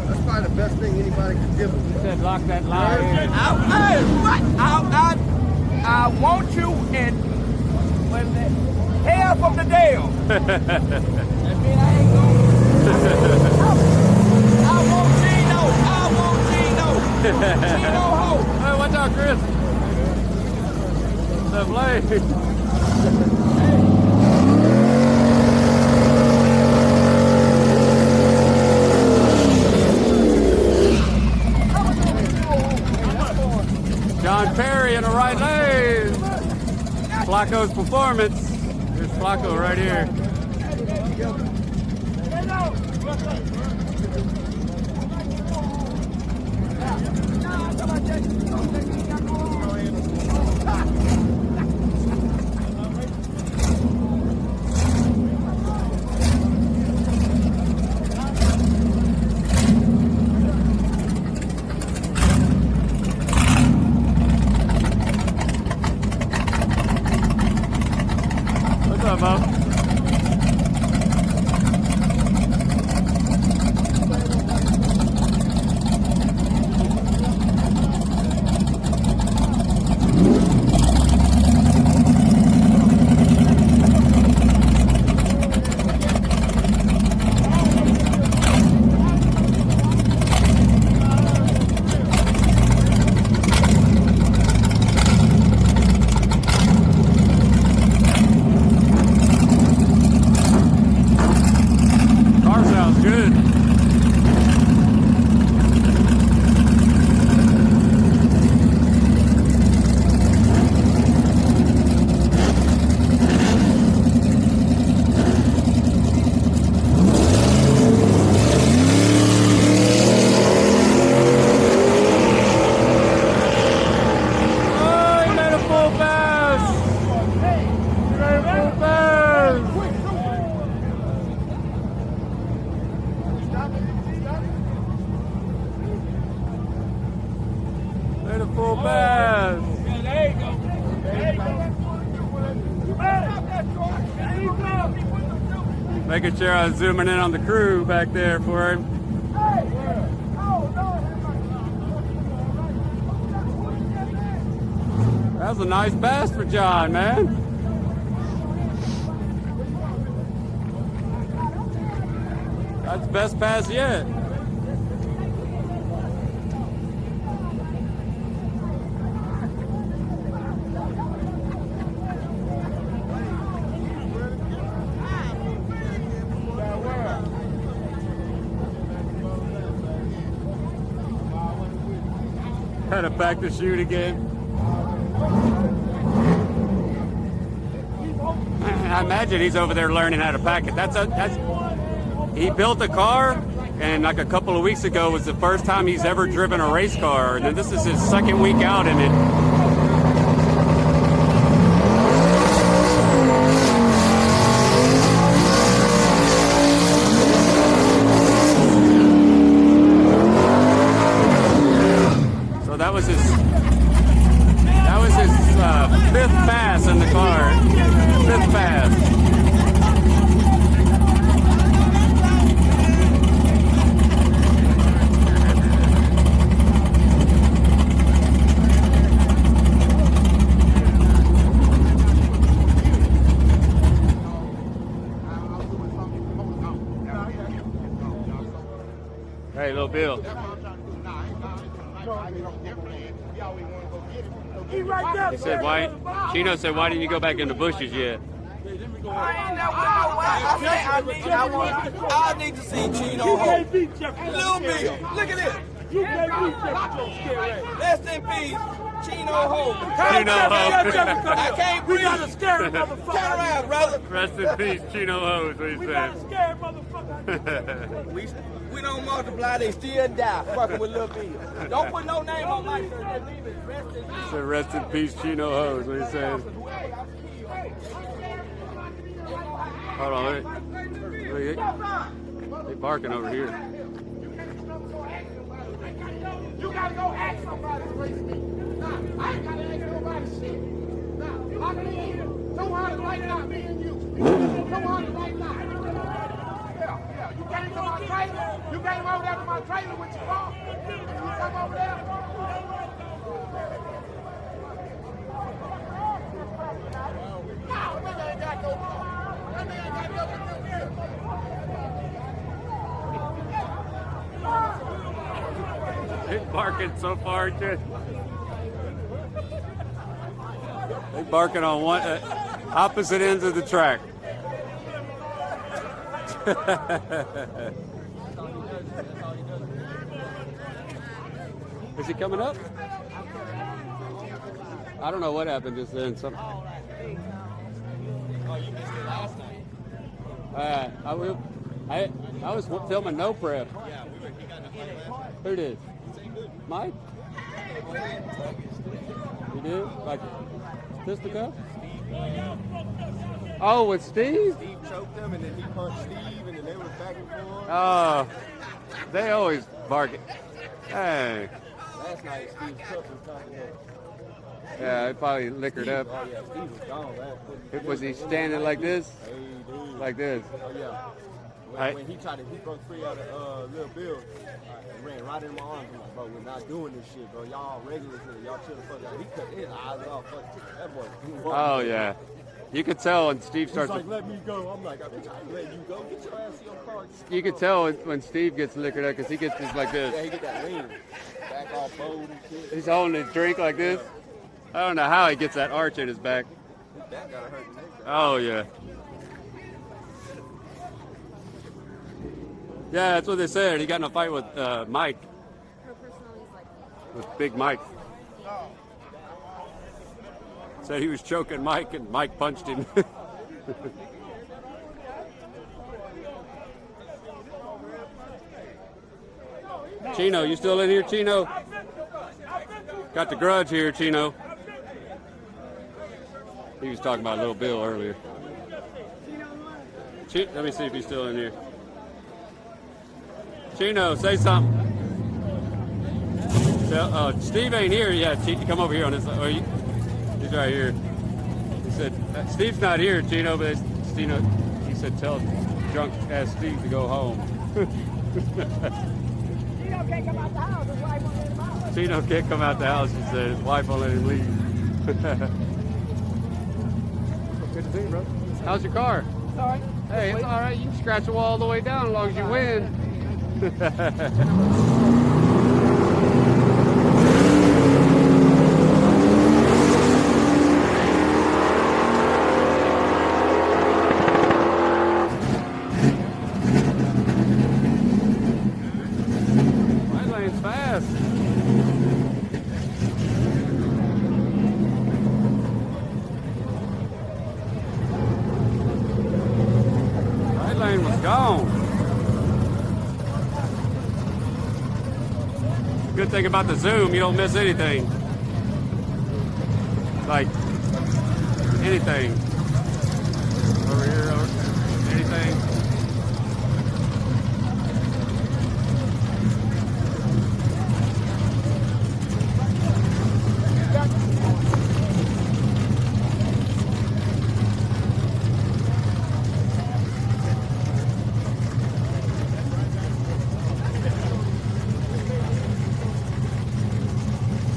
Speaker 5: That's probably the best thing anybody could give them.
Speaker 1: He said, lock that line in.
Speaker 10: I want you in half of the deal. That mean I ain't going. I want Gino. I want Gino. Gino ho.
Speaker 1: Hey, watch out, Chris. The blade. John Perry in the right lane. Flacco's performance. Here's Flacco right here. What's up, Bob? Car sounds good. Oh, he made a full pass. He made a full pass. Made a full pass.
Speaker 2: There you go. There you go.
Speaker 1: Making sure I was zooming in on the crew back there for him. That was a nice pass for John, man. That's the best pass yet. Had to back to shoot again. I imagine he's over there learning how to pack it. He built a car, and like a couple of weeks ago was the first time he's ever driven a race car, and then this is his second week out in it. So that was his fifth pass in the car. Fifth pass. Hey, little Bill. He said, why? Chino said, why didn't you go back in the bushes yet?
Speaker 10: I need to see Chino home. Little Bill, look at this.
Speaker 2: You can't beat Jefferson.
Speaker 10: Rest in peace, Chino home.
Speaker 1: Chino Hose.
Speaker 10: I can't breathe.
Speaker 2: We got a scary motherfucker.
Speaker 10: Turn around, brother.
Speaker 1: Rest in peace, Chino Hose, what he
Speaker 2: We got a
Speaker 1: said.
Speaker 2: scary motherfucker.
Speaker 10: We don't multiply, they still die. Fucking with Lil Bill. Don't put no name on my shirt. Just leave it. Rest in peace.
Speaker 1: So rest in peace, Chino Hose, what he said. Hold on, they barking over here.
Speaker 2: You gotta go ask somebody to race me. Nah, I ain't gotta ask nobody shit. Nah, I can hear so hard to light it out, me and you. So hard to light it out. Yeah. You came to my trailer. You came over there to my trailer with your car. You come over there. Nah, nigga ain't got no car. That nigga ain't got nothing to do with
Speaker 1: They're barking so far, too. They barking on one opposite ends of the track. Is he coming up? I don't know what happened just then.
Speaker 8: Oh, you missed it last night.
Speaker 1: I was filming No Prep.
Speaker 8: Yeah, he got in a fight last night.
Speaker 1: Who did?
Speaker 8: Same good.
Speaker 1: Mike? You did? Like fisticuff? Oh, with Steve?
Speaker 5: Steve choked him, and then he punched Steve, and then they were back and forth.
Speaker 1: Oh, they always bark. Hey.
Speaker 5: Last night, Steve took him talking to
Speaker 1: Yeah, it probably liquored up.
Speaker 5: Oh, yeah, Steve was gone last.
Speaker 1: Was he standing like this?
Speaker 5: Hey, dude.
Speaker 1: Like this?
Speaker 5: Oh, yeah. When he broke free out of Lil Bill and ran right in my arms. I'm like, bro, we're not doing this shit, bro. Y'all regulars here. Y'all chill the fuck out. He cut his eyes off. Fuck, that boy.
Speaker 1: Oh, yeah. You could tell when Steve starts.
Speaker 5: He's like, let me go. I'm like, I ain't letting you go. Get your ass in your car.
Speaker 1: You could tell when Steve gets liquored up because he gets just like this.
Speaker 5: Yeah, he get that lean. Back all bold and shit.
Speaker 1: He's holding his drink like this. I don't know how he gets that arch in his back.
Speaker 5: His back gotta hurt.
Speaker 1: Oh, yeah. Yeah, that's what they said. He got in a fight with Mike. With Big Mike. Said he was choking Mike and Mike punched him. Chino, you still in here, Chino? Got the grudge here, Chino. He was talking about Little Bill earlier. Let me see if he's still in here. Chino, say something. Steve ain't here yet. Come over here on this side. He's right here. He said, Steve's not here, Chino, but he said, tell drunk ass Steve to go home.
Speaker 9: Chino can't come out the house. His wife won't let him out.
Speaker 1: Chino can't come out the house, he said. His wife won't let him leave. Good to see you, bro. How's your car?
Speaker 9: All right.
Speaker 1: Hey, it's all right. You can scratch the wall all the way down as long as you win. My lane's fast. My lane was gone. Good thing about the Zoom, you don't miss anything. Like anything. Over here, anything.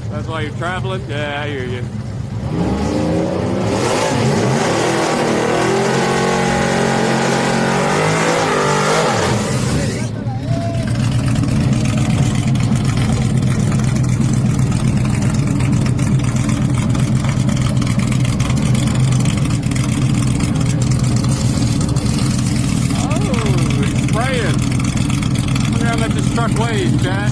Speaker 1: That's why you're traveling? Yeah, I hear you. Oh, he's spraying. I wonder how much this truck weighs, Chad.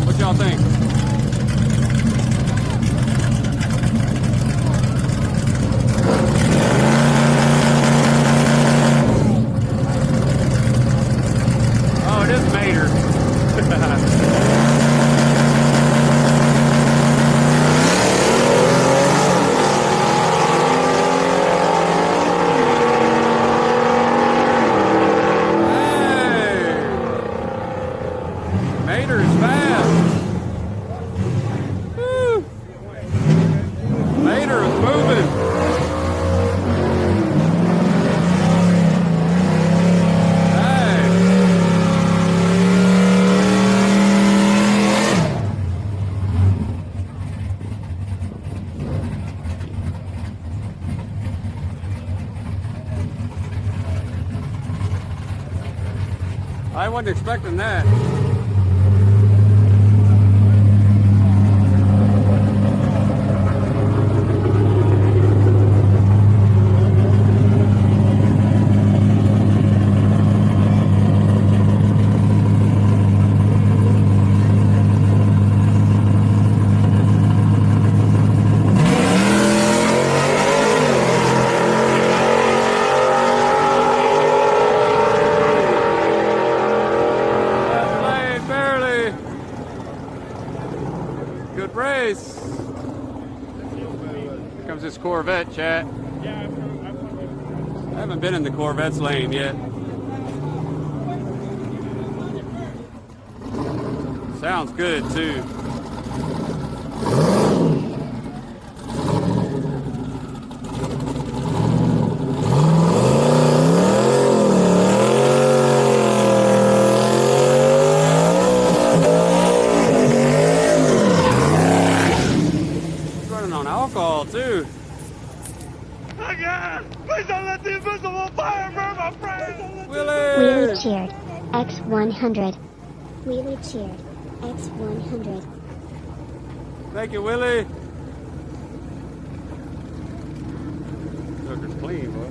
Speaker 1: What y'all think? Oh, it is Mater. Mater is fast. Woo. Mater is moving. Hey. I wasn't expecting that. Good race. Here comes this Corvette, chat. I haven't been in the Corvette's lane yet. Sounds good too. It's running on alcohol too.
Speaker 11: Please don't let the invisible fire burn my friend!
Speaker 3: Wheelie cheered. X100.
Speaker 4: Wheelie cheered. X100.
Speaker 1: Thank you, Willie. Sucker's clean, boy.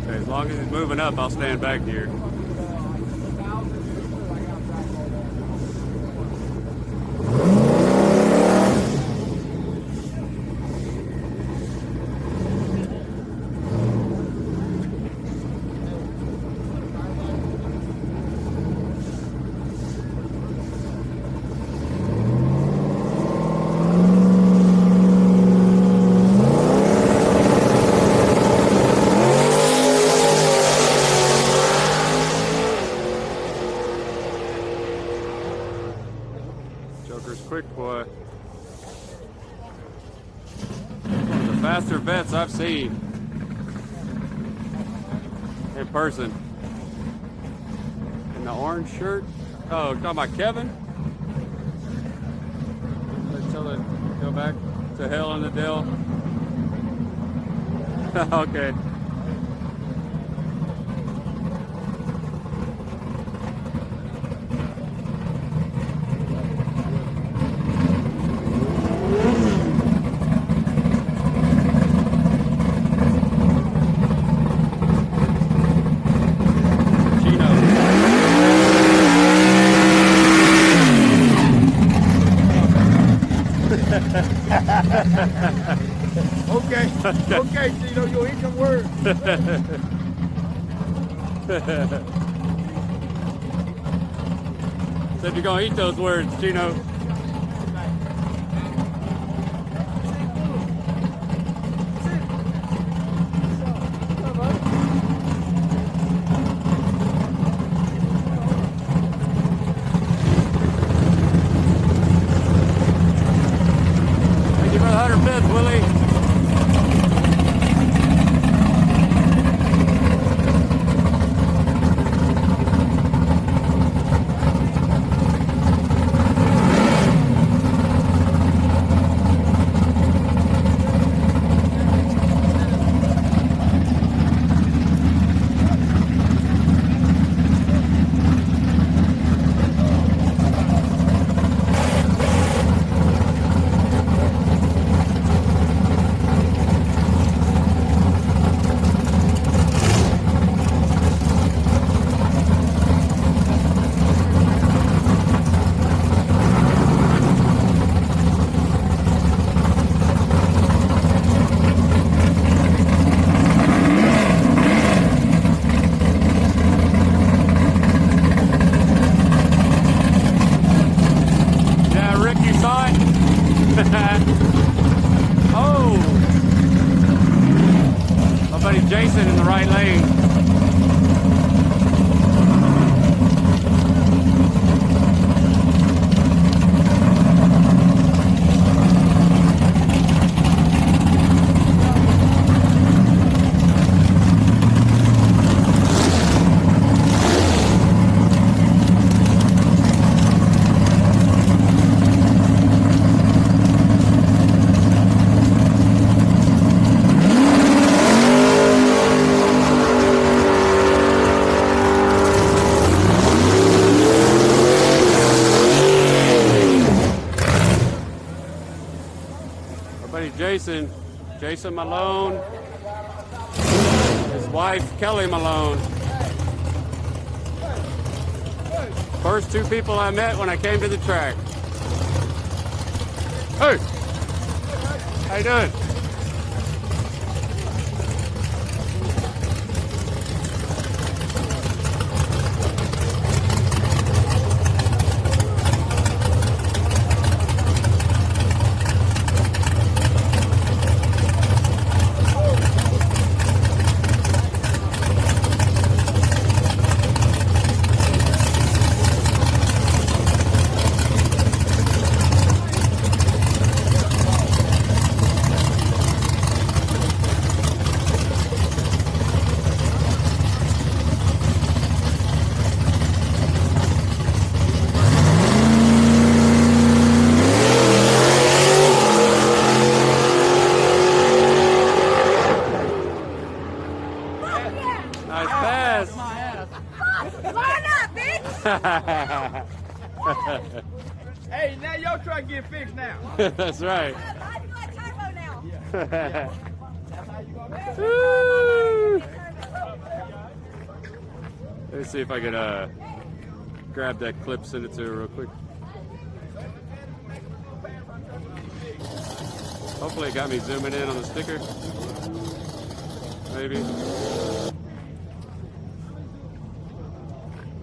Speaker 1: Okay, as long as he's moving up, I'll stand back here. Joker's quick, boy. One of the faster vets I've seen in person. In the orange shirt. Oh, talking about Kevin? Let's tell it, go back to hell in the Dell. Okay.
Speaker 2: Okay, Gino, you'll eat some words.
Speaker 1: Said you're gonna eat those words, Gino. Thank you for the 100 bits, Willie. Oh! My buddy Jason in the right lane. Jason Malone, his wife, Kelly Malone. First two people I met when I came to the track. Hey! How you doing? Nice pass.
Speaker 7: Line up, bitch!
Speaker 8: Hey, now your truck get fixed now.
Speaker 1: That's right.
Speaker 7: I do like turbo now.
Speaker 1: Woo! Let's see if I could grab that clip, send it to her real quick. Hopefully it got me zooming in on the sticker. Maybe.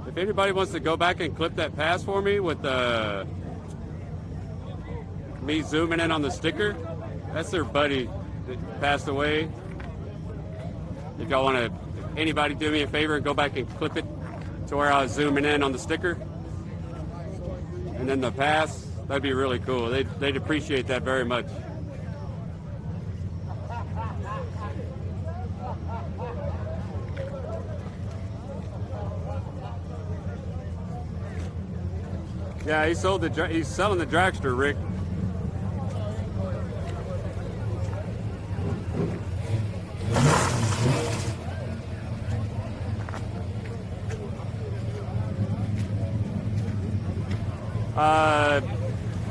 Speaker 1: If anybody wants to go back and clip that pass for me with me zooming in on the sticker, that's their buddy that passed away. If y'all want to, anybody do me a favor and go back and clip it to where I was zooming in on the sticker. And then the pass, that'd be really cool. They'd appreciate that very much. Yeah, he's selling the dragster, Rick.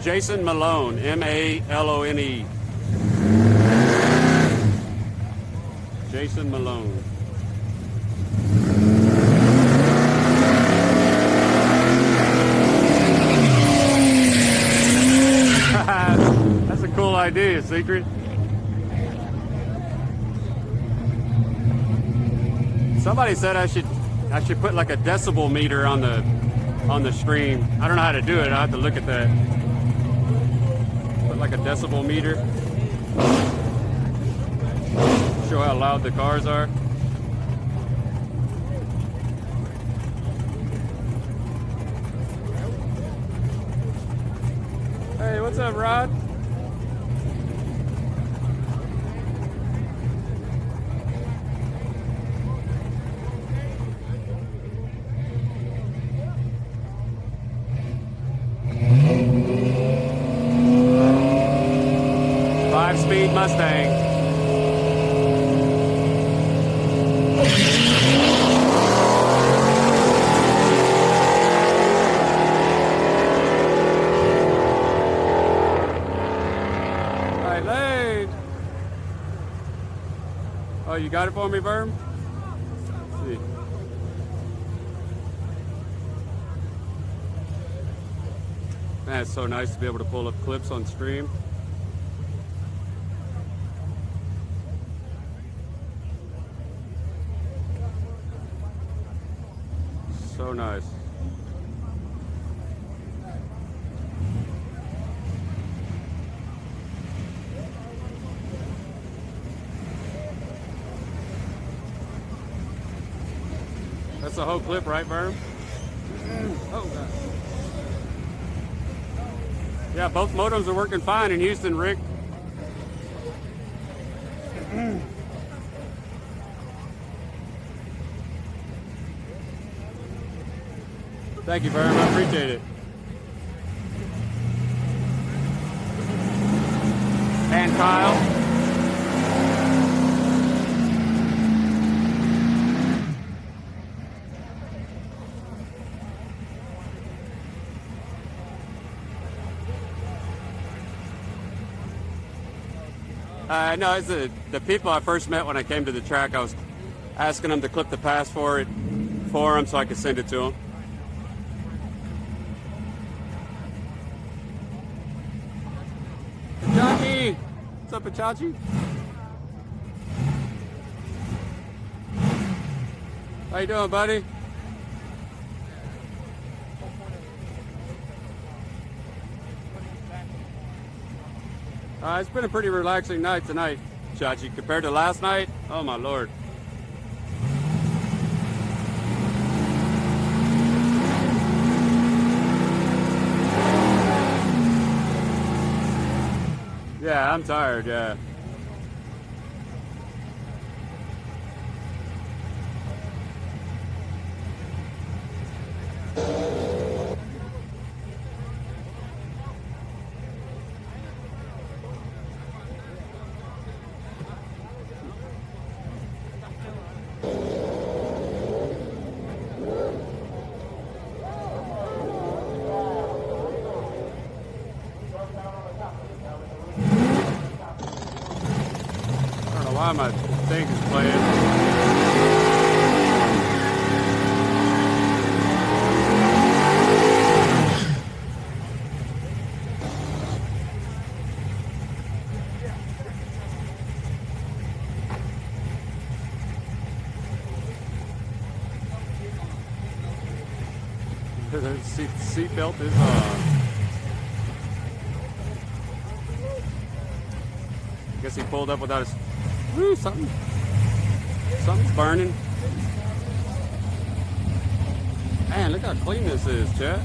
Speaker 1: Jason Malone, M-A-L-O-N-E. Jason Malone. That's a cool idea, Secret. Somebody said I should put like a decibel meter on the stream. I don't know how to do it. I have to look at that. Put like a decibel meter. Show how loud the cars are. Hey, what's up, Rod? Five-speed Mustang. Oh, you got it for me, Berm? Let's see. Man, it's so nice to be able to pull up clips on stream. So nice. That's the whole clip, right, Berm? Oh, God. Yeah, both modems are working fine in Houston, Rick. Thank you, Berm. I appreciate it. And Kyle. No, it's the people I first met when I came to the track. I asking them to clip the pass for him so I can send it to him. Pachachi! What's up, Pachachi? How you doing, buddy? It's been a pretty relaxing night tonight, Chachi, compared to last night. Oh my Lord. Yeah, I'm tired, yeah. Why my thing is playing. The seat belt is I guess he pulled up without his. Ooh, something's burning. Man, look how clean this is, Chad. I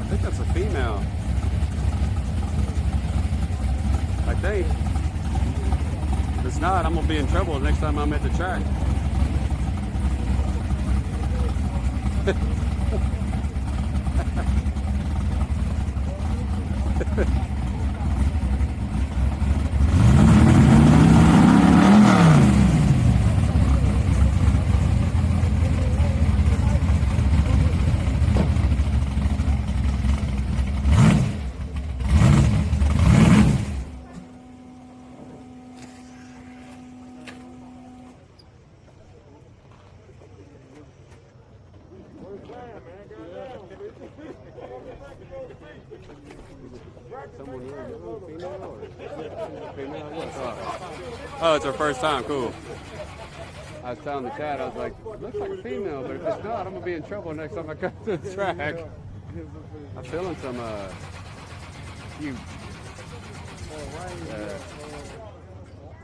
Speaker 1: think that's a female. I think. If it's not, I'm gonna be in trouble the next time I'm at the track. Oh, it's her first time. Cool. I was telling the chat, I was like, looks like a female, but if it's not, I'm gonna be in trouble next time I come to the track. I'm feeling some cute.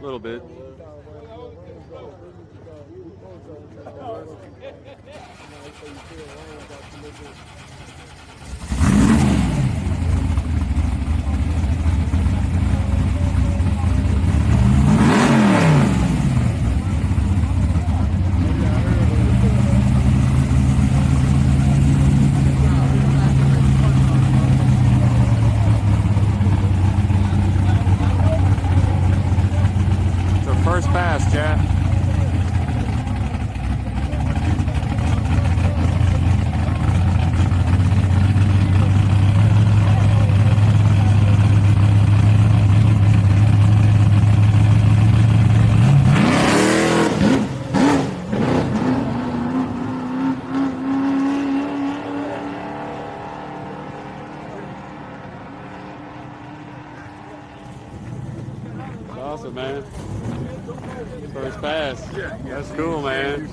Speaker 1: A little bit. First pass, chat. Awesome, man. First pass. That's cool, man.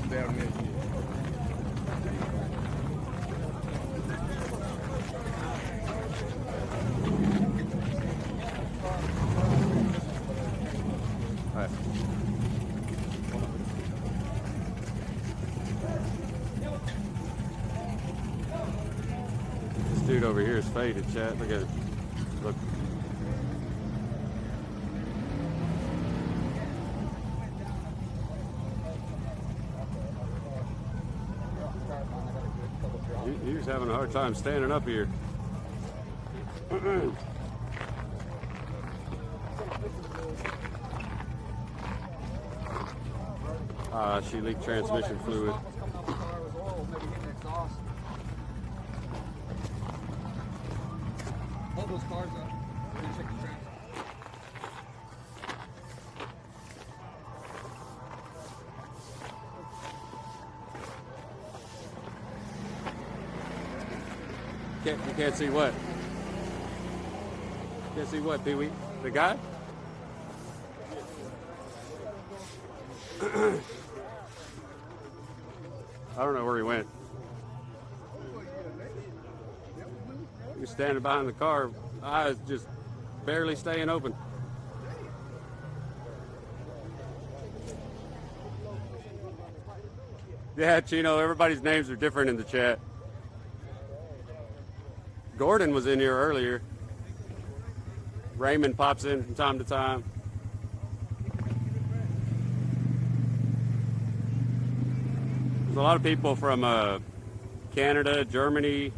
Speaker 1: All right. This dude over here is faded, chat. Look at it. Look. He was having a hard time standing up here. She leaked transmission fluid.
Speaker 5: All those cars
Speaker 1: You can't see what? Can't see what, Pee-wee? The guy? I don't know where he went. He was standing behind the car. Eyes just barely staying open. Yeah, Chino, everybody's names are different in the chat. Gordon was in here earlier. Raymond pops in from time to time. There's a lot of people from Canada, Germany,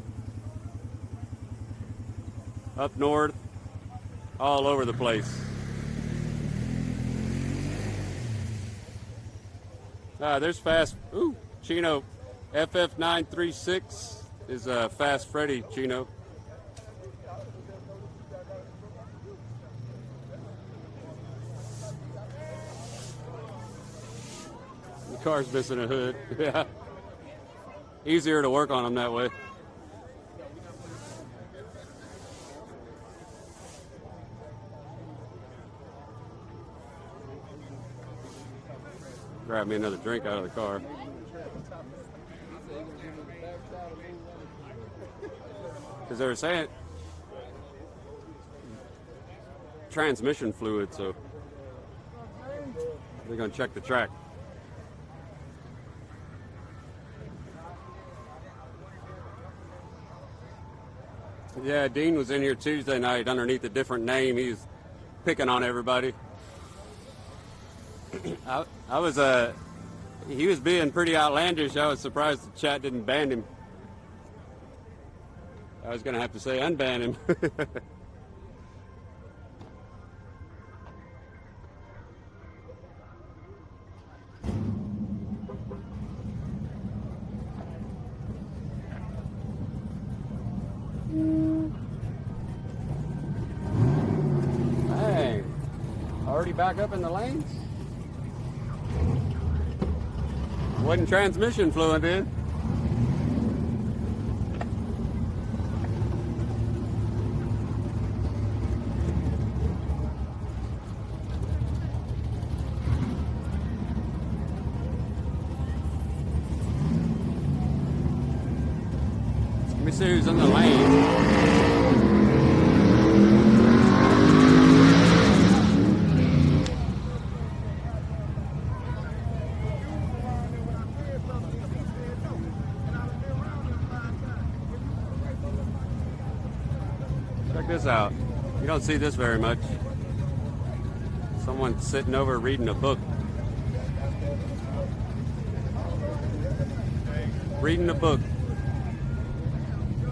Speaker 1: up north, all over the place. There's Fast. Ooh, Chino. FF936 is Fast Freddy, Chino. The car's missing a hood. Yeah. Easier to work on them that way. Grab me another drink out of the car. Because they were saying transmission fluid, so they're going to check the track. Yeah, Dean was in here Tuesday night underneath a different name. He was picking on everybody. I was he was being pretty outlandish. I was surprised the chat didn't ban him. I was gonna have to say unban him. Hey, already back up in the lanes? Wasn't transmission fluid in. Let me see who's in the lane. Check this out. You don't see this very much. Someone sitting over reading a book. Reading a book.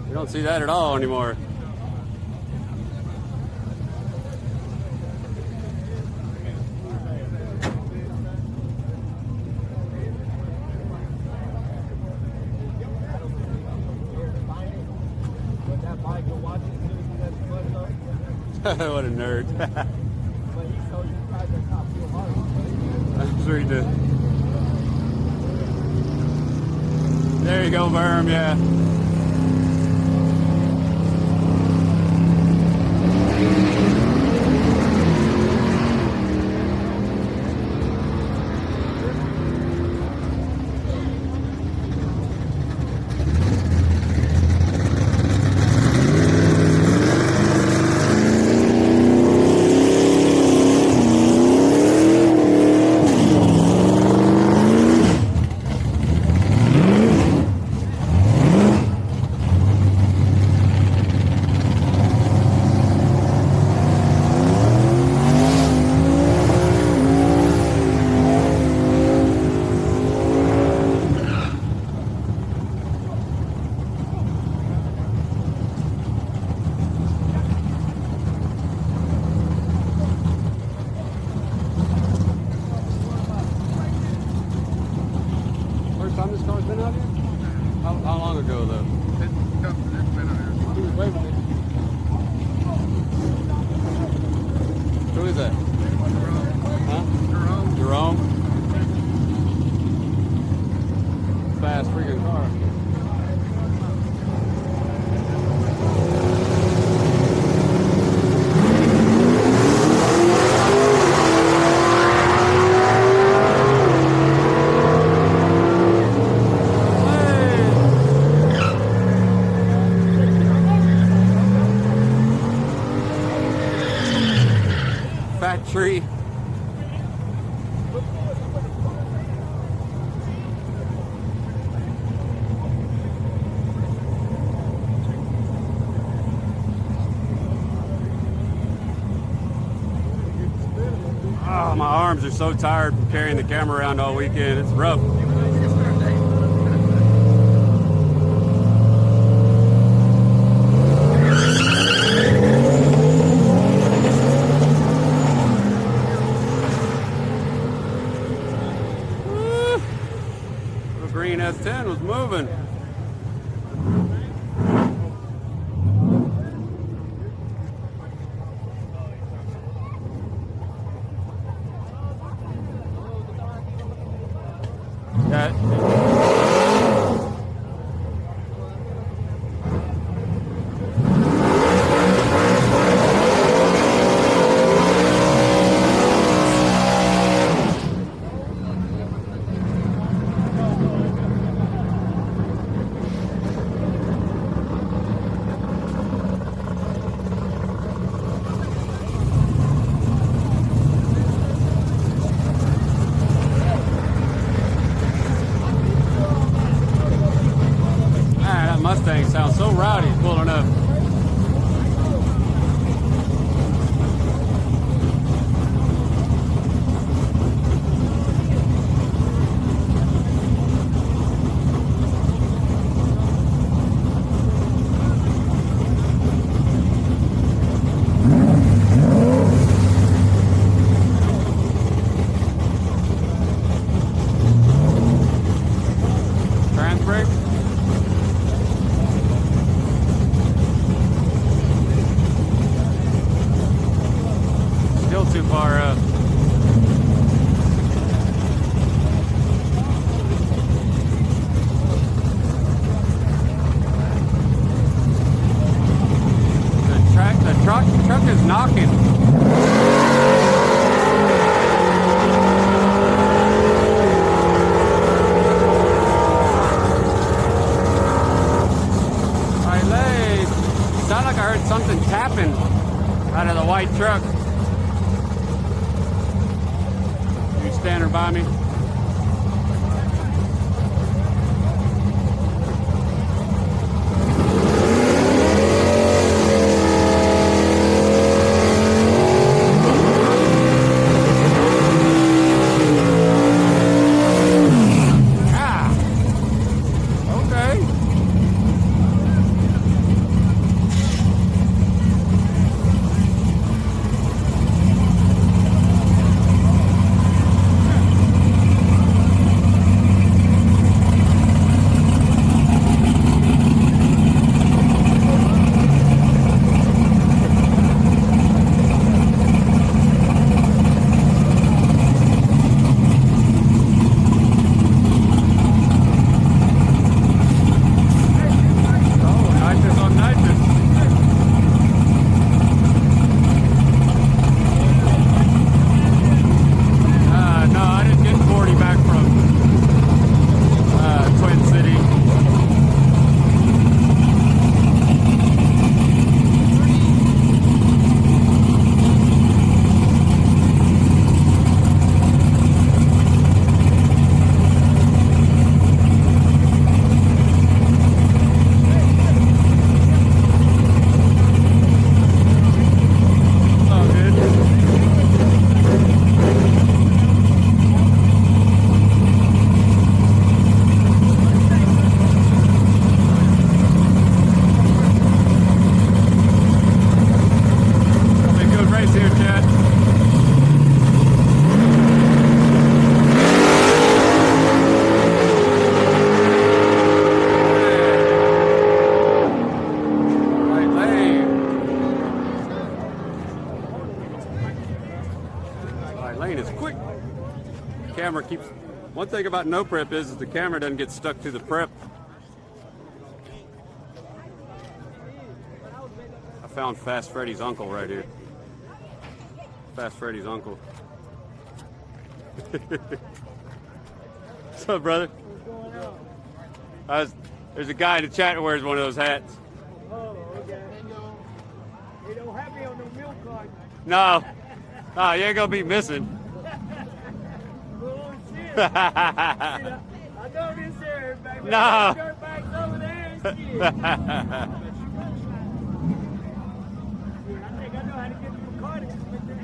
Speaker 1: You don't see that at all anymore. What a nerd. I'm sure he did. There you go, Verm, yeah. Time this car's been out here? How long ago though?
Speaker 2: It's been out here.
Speaker 1: Who's waving it? Who is that? Huh? Jerome? Fast freaking car. fat tree. Oh, my arms are so tired from carrying the camera around all weekend. It's rough. The green S10 was moving. Mustang sounds so rowdy pulling up. Trans brake? Too far up. The truck is knocking. Sound like I heard something tapping out of the white truck. Standing by me. Lane is quick. Camera keeps. One thing about no prep is the camera doesn't get stuck to the prep. I found Fast Freddy's uncle right here. Fast Freddy's uncle. What's up, brother?
Speaker 11: What's going on?
Speaker 1: There's a guy in the chat who wears one of those hats.
Speaker 11: Oh, okay. They don't have me on no milk card.
Speaker 1: No. Oh, you ain't gonna be missing.
Speaker 11: Oh, shit. I know this area, baby.
Speaker 1: No.
Speaker 11: Dirt bags over there and shit. I think I know how to get to McCarty to make this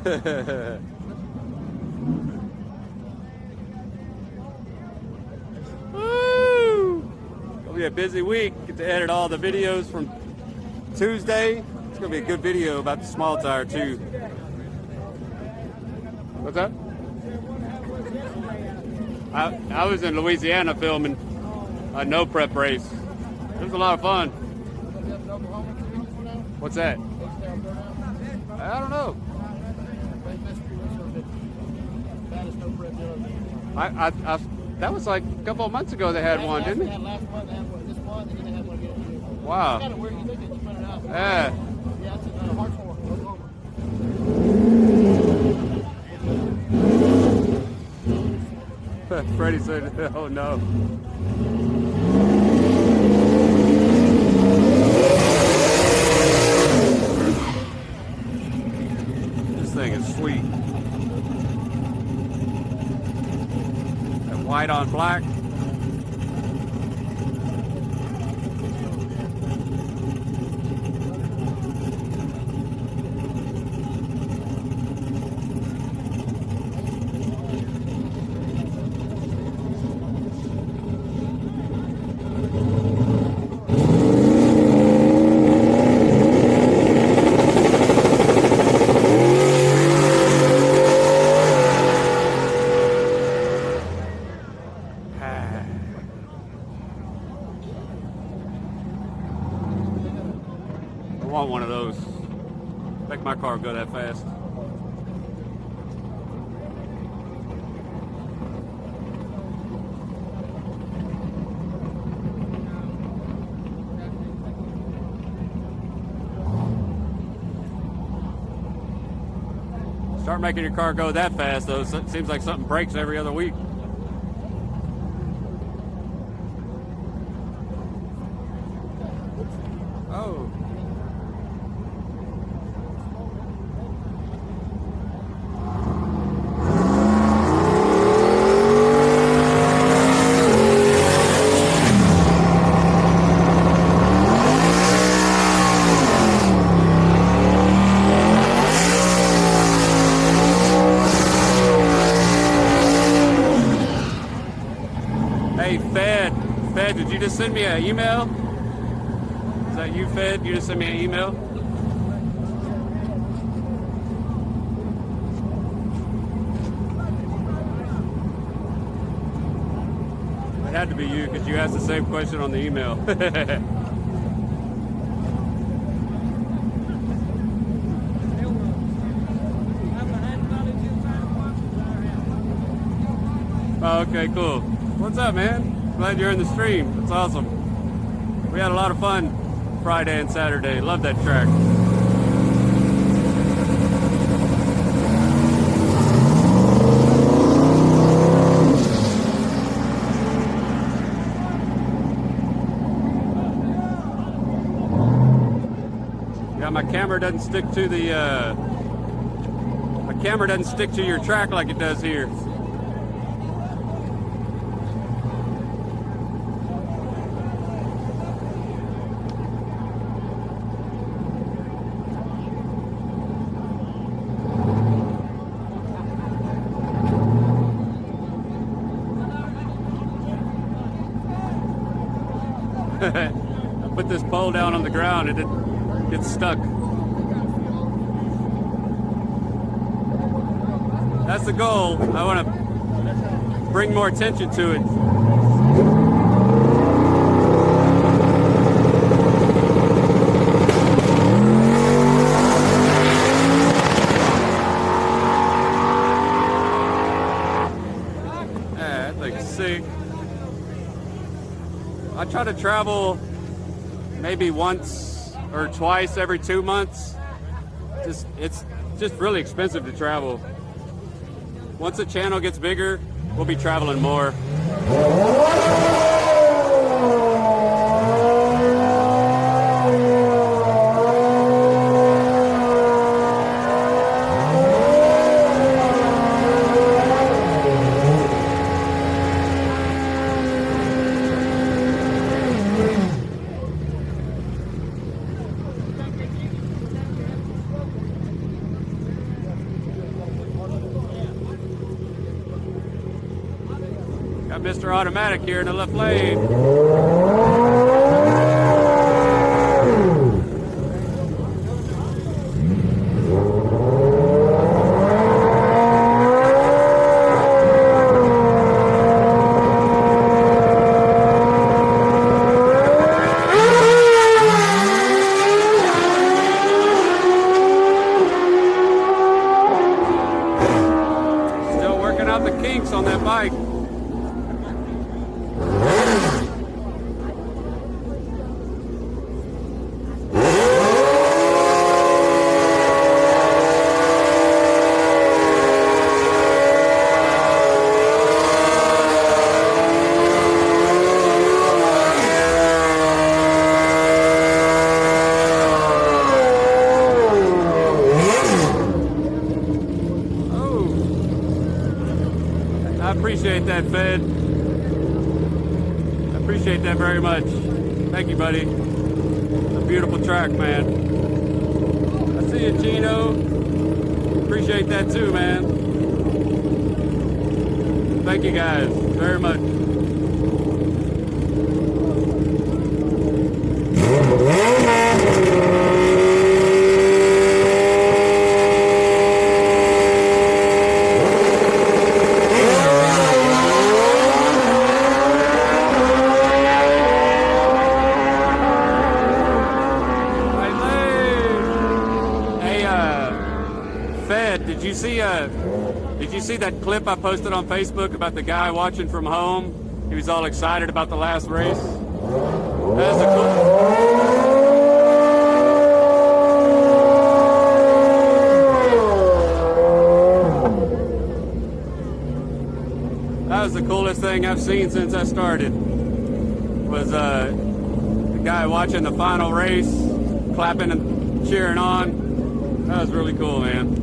Speaker 11: wood.
Speaker 1: Woo! Gonna be a busy week. Get to edit all the videos from Tuesday. It's gonna be a good video about the small tire too. What's that? I was in Louisiana filming a no prep race. It was a lot of fun. What's that? I don't know. That was like a couple of months ago they had one, didn't it?
Speaker 2: Last month they had one, this month, and then they had one again.
Speaker 1: Wow.
Speaker 2: Kind of weird. You think they just printed out.
Speaker 1: Yeah.
Speaker 2: Yeah, it's in Hartford, Oklahoma.
Speaker 1: Freddie said, oh no. This thing is sweet. That white on black. I want one of those. Make my car go that fast. Start making your car go that fast, though. It seems like something breaks every other week. Oh. Hey, Fed, did you just send me an email? Is that you, Fed? You just sent me an email? It had to be you because you asked the same question on the email. Oh, okay, cool. What's up, man? Glad you're in the stream. That's awesome. We had a lot of fun Friday and Saturday. Love that track. Yeah, my camera doesn't stick to the your track like it does here. I put this pole down on the ground and it gets stuck. That's the goal. I want to bring more attention to it. Yeah, that thing's sick. I try to travel maybe once or twice every 2 months. It's just really expensive to travel. Once the channel gets bigger, we'll be traveling more. Got Mr. Automatic here in the left lane. Still working out the kinks on that bike. I appreciate that, Fed. I appreciate that very much. Thank you, buddy. It's a beautiful track, man. I see you, Gino. Appreciate that too, man. Thank you guys very much. Fed, did you see that clip I posted on Facebook about the guy watching from home? He was all excited about the last race. That was the coolest thing I've seen since I started. Was the guy watching the final race, clapping and cheering on. That was really cool, man.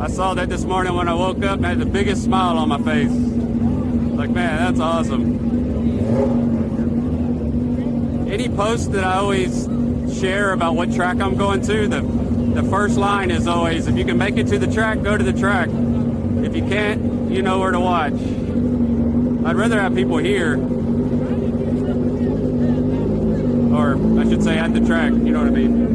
Speaker 1: I saw that this morning when I woke up and I had the biggest smile on my face. Like, man, that's awesome. Any post that I always share about what track I'm going to, the first line is always, if you can make it to the track, go to the track. If you can't, you know where to watch. I'd rather have people here, or I should say at the track, you know what I mean?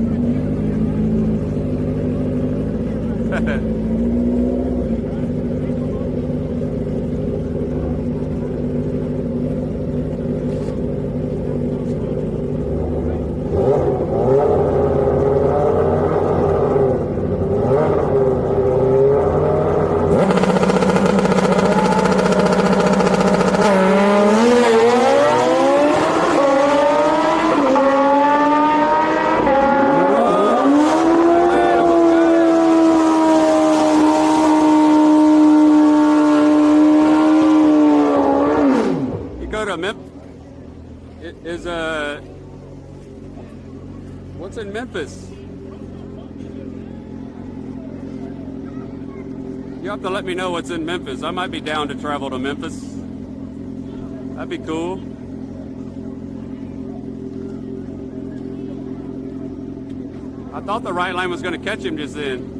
Speaker 1: What's in Memphis? You have to let me know what's in Memphis. I might be down to travel to Memphis. That'd be cool. I thought the right line was going to catch him just then.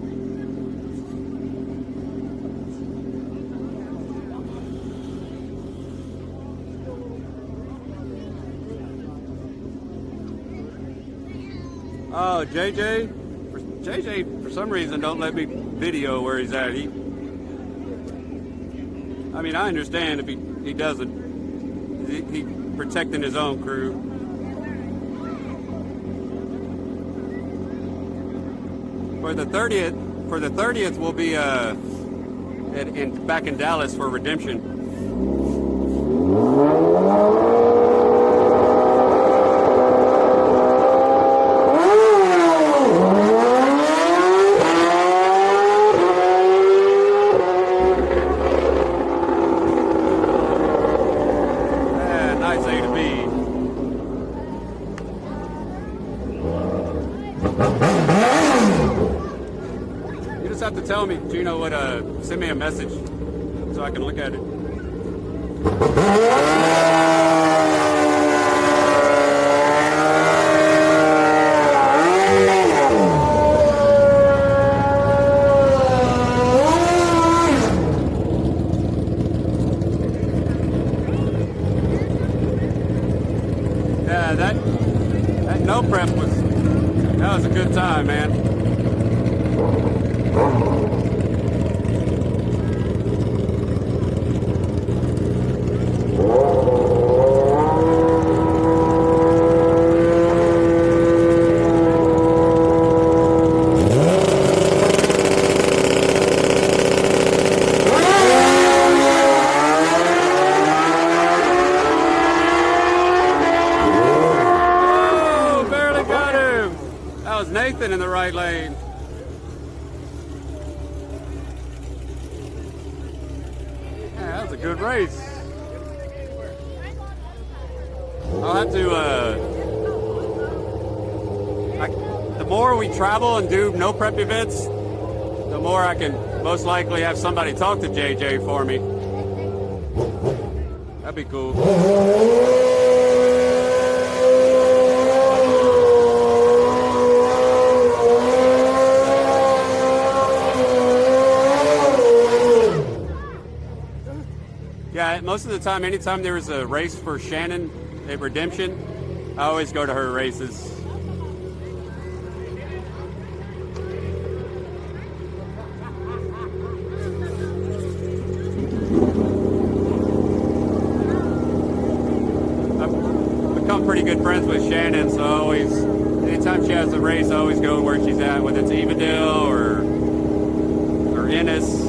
Speaker 1: Oh, JJ for some reason don't let me video where he's at. I mean, I understand if he doesn't. He protecting his own crew. For the 30th we'll be back in Dallas for Redemption. Have to tell me, Gino would send me a message so I can look at it. Yeah, that no prep was a good time, man. Nathan in the right lane. Yeah, that was a good race. I'll have to, the more we travel and do no prep events, the more I can most likely have somebody talk to JJ for me. That'd be cool. Yeah, most of the time, anytime there was a race for Shannon at Redemption, I always go to her races. I've become pretty good friends with Shannon, so I always, anytime she has a race, I always go where she's at, whether it's Evadale or Ennis.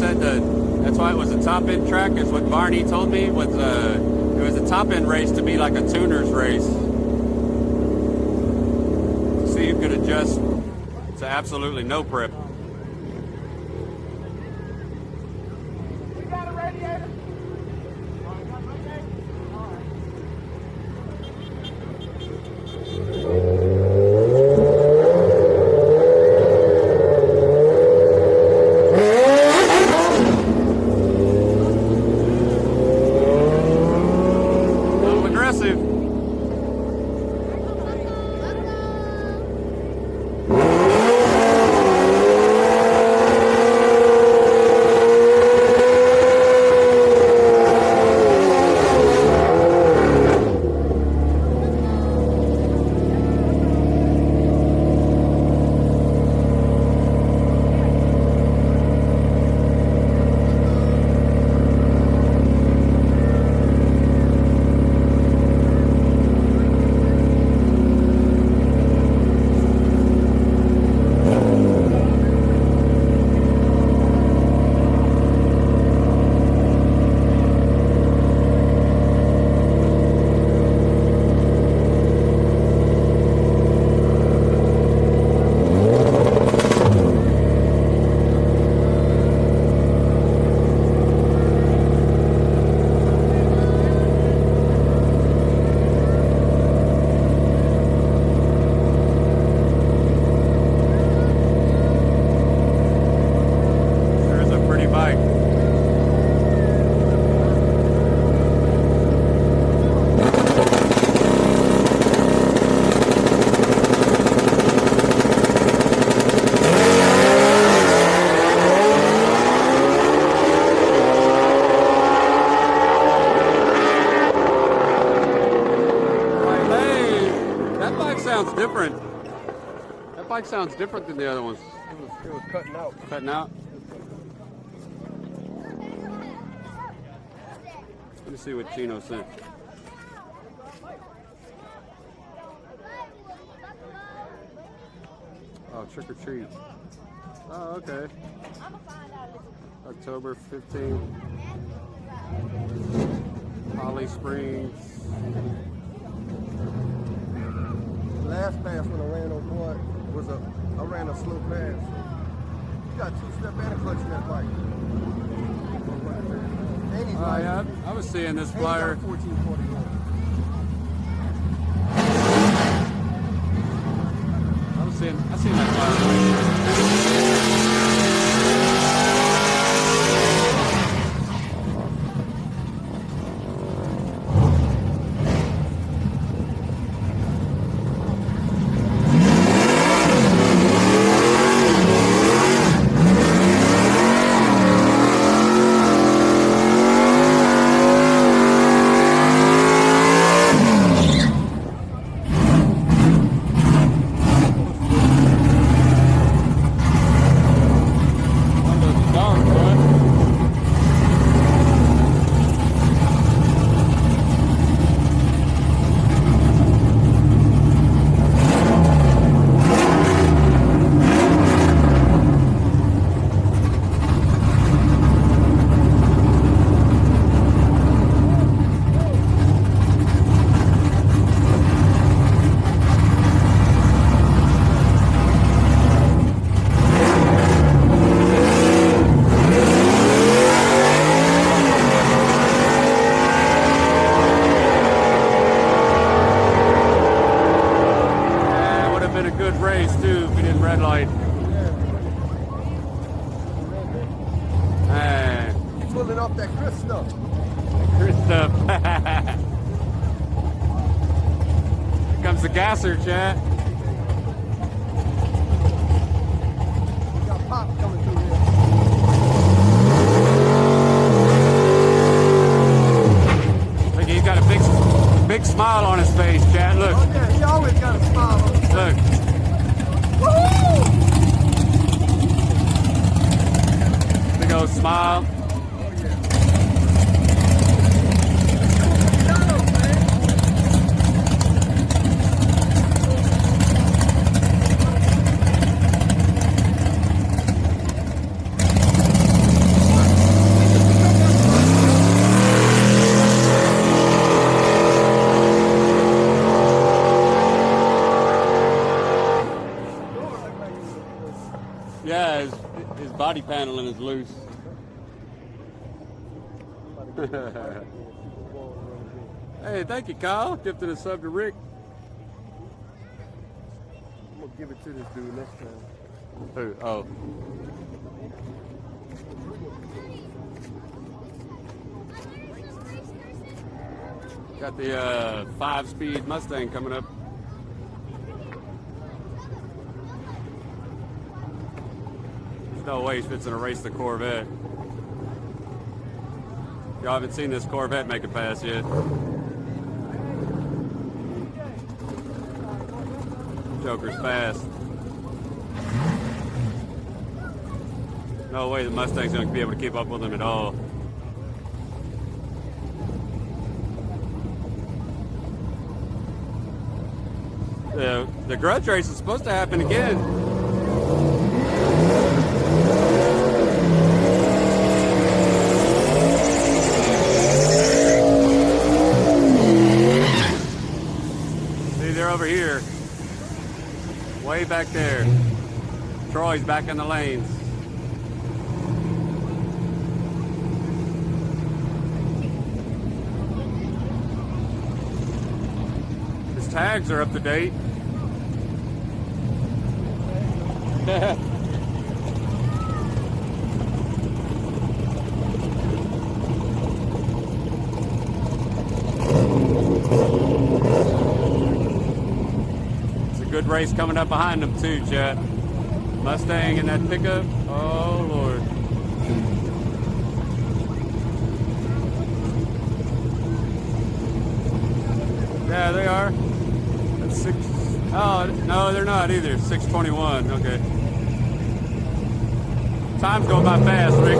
Speaker 1: That's why it was a top-end track, is what Barney told me. It was a top-end race to be like a tuner's race. To see who could adjust to absolutely no prep.
Speaker 2: You got a radiator?
Speaker 1: Different. That bike sounds different than the other ones.
Speaker 5: It was cutting out.
Speaker 1: Cutting out? Let me see what Chino sent. Oh, trick or treat. Oh, okay. October 15th. Holly Springs.
Speaker 5: Last pass when I ran on board was I ran a slow pass. You got two-step and a clutch in that bike.
Speaker 1: Oh, yeah, I was seeing this flyer.
Speaker 5: 1441.
Speaker 1: I seen that flyer.
Speaker 5: Pulling off that Chris stuff.
Speaker 1: Chris stuff. Here comes the gasser, chat.
Speaker 5: We got Pop coming through here.
Speaker 1: Look, he's got a big smile on his face, chat. Look.
Speaker 5: Oh yeah, he always got a smile on his face.
Speaker 1: Look.
Speaker 5: Woohoo!
Speaker 1: Big old smile. Yeah, his body paneling is loose. Hey, thank you, Kyle. Gifted a sub to Rick.
Speaker 5: I'm gonna give it to this dude next time.
Speaker 1: Who? Oh. Got the 5-speed Mustang coming up. There's no way he's fixing to race the Corvette. Y'all haven't seen this Corvette make a pass yet. Joker's fast. No way the Mustang's going to be able to keep up with him at all. The grudge race is supposed to happen again. See, they're over here. Way back there. Troy's back in the lanes. His tags are up to date. Good race coming up behind them too, chat. Mustang and that pickup. Oh Lord. Yeah, they are. That's 6. Oh no, they're not either. 6:21. Okay. Time's going by fast, Rick.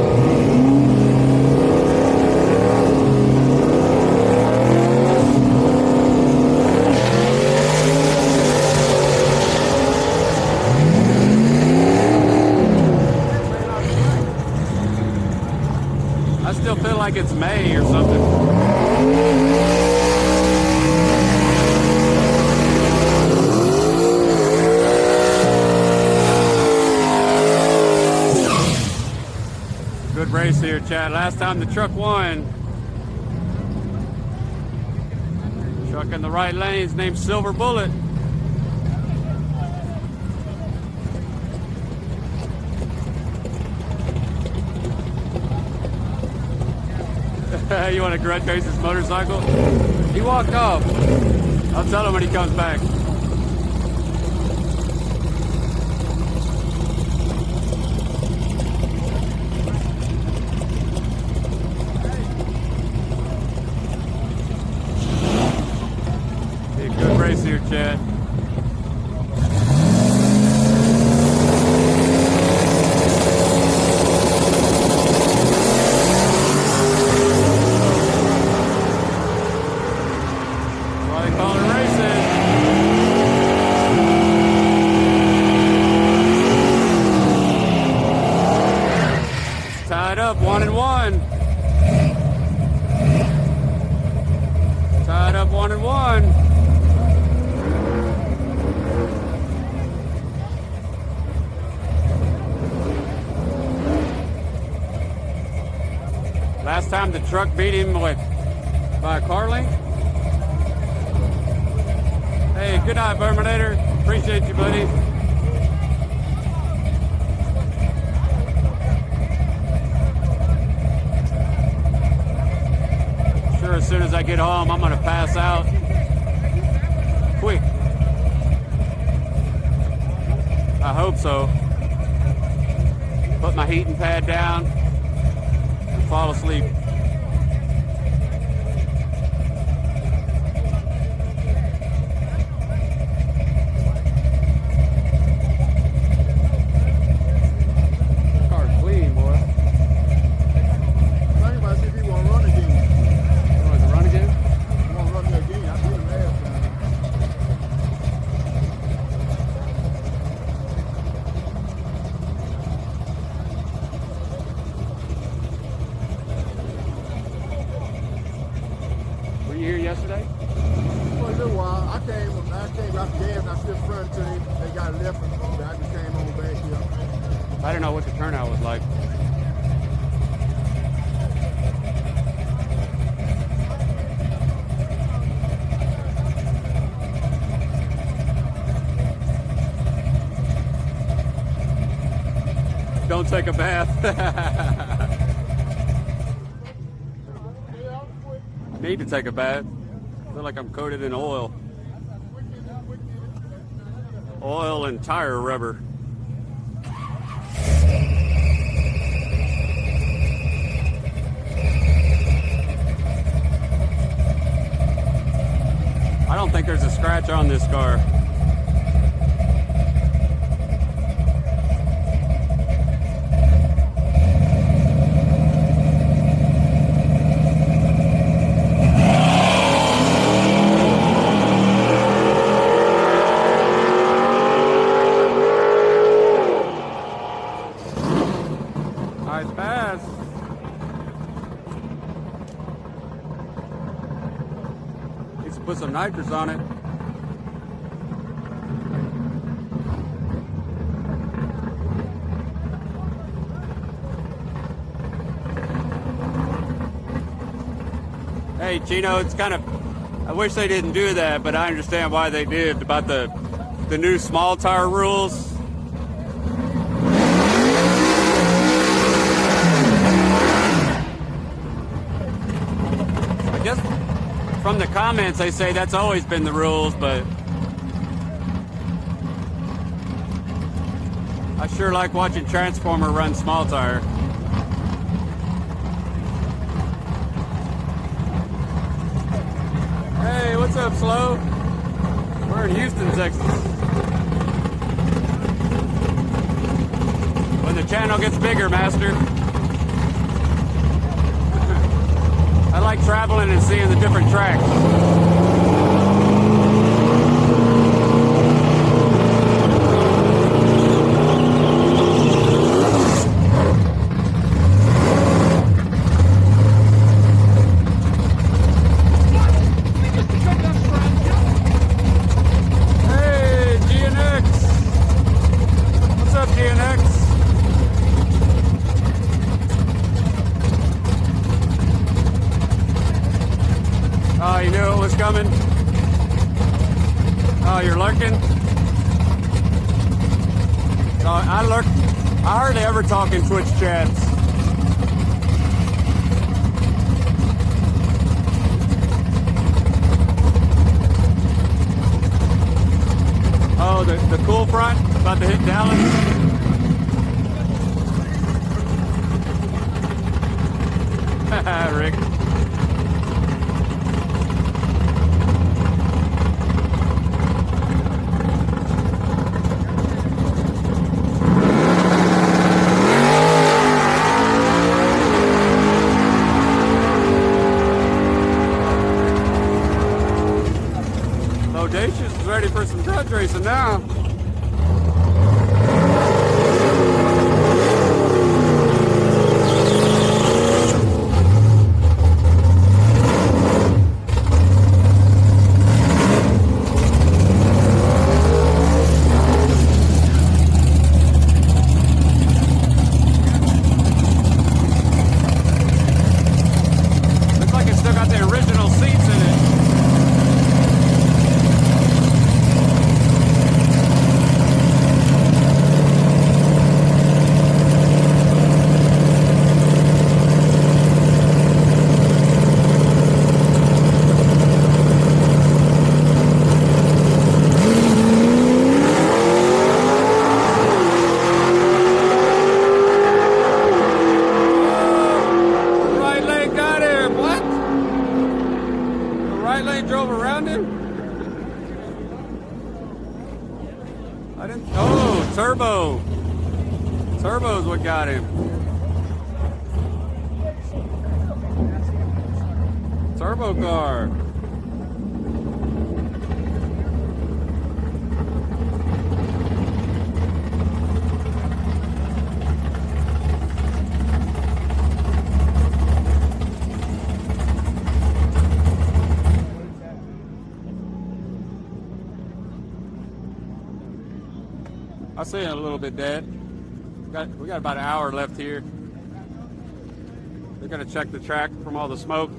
Speaker 1: I still feel like it's May or something. Good race here, Chad. Last time the truck won. Truck in the right lane's named Silver Bullet. You want to grudge race his motorcycle? He walked off. I'll tell him when he comes back. Hey, good race here, Chad. Tied up 1-1. Tied up 1-1. Last time the truck beat him by a car length. Hey, good night, Verminator. Appreciate you, buddy. As soon as I get home, I'm gonna pass out quick. I hope so. Put my heating pad down and fall asleep. Car's clean, boy.
Speaker 2: Think about see if he won't run again.
Speaker 1: Run again?
Speaker 2: He won't run me again. I beat him last time.
Speaker 1: Were you here yesterday?
Speaker 2: For a little while. I came out the gas and I stood front to him. They got left and I just came on back here.
Speaker 1: I don't know what the turnout was like. Don't take a bath. Need to take a bath. I feel like I'm coated in oil. Oil and tire rubber. I don't think there's a scratch on this car. Nice pass. Needs to put some nitrous on it. Hey, Chino, it's kind of, I wish they didn't do that, but I understand why they did about the new small tire rules. I guess from the comments they say that's always been the rules, but I sure like watching Transformer run small tire. Hey, what's up, Slow? We're in Houston, Texas. When the channel gets bigger, Master. I like traveling and seeing the different tracks. Hey, GNX. What's up, GNX? coming. Oh, you're lurking? So I lurk. I hardly ever talk in Twitch chats. Oh, the cool front about to hit Dallas. Rick. Audacious is ready for some grudge racing now. Looks like it's still got the original seats in it. Right lane got him. What? The right lane drove around him? I didn't. Oh, turbo. Turbo's what got him. Turbo car. I'll see you in a little bit, Dad. We got about an hour left here. They're gonna check the track from all the smoke.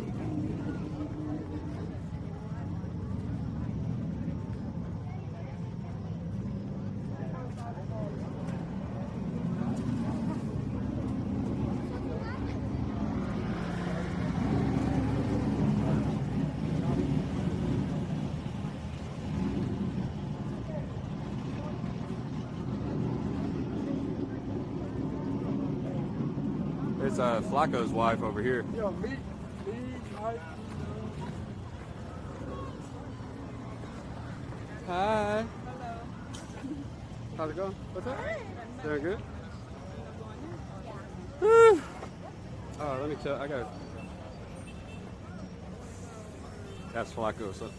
Speaker 1: There's Flacco's wife over here.
Speaker 11: Yo, meet, Mike.
Speaker 1: Hi. How's it going? What's up? Very good. Oh, let me tell. I got. That's Flacco. So.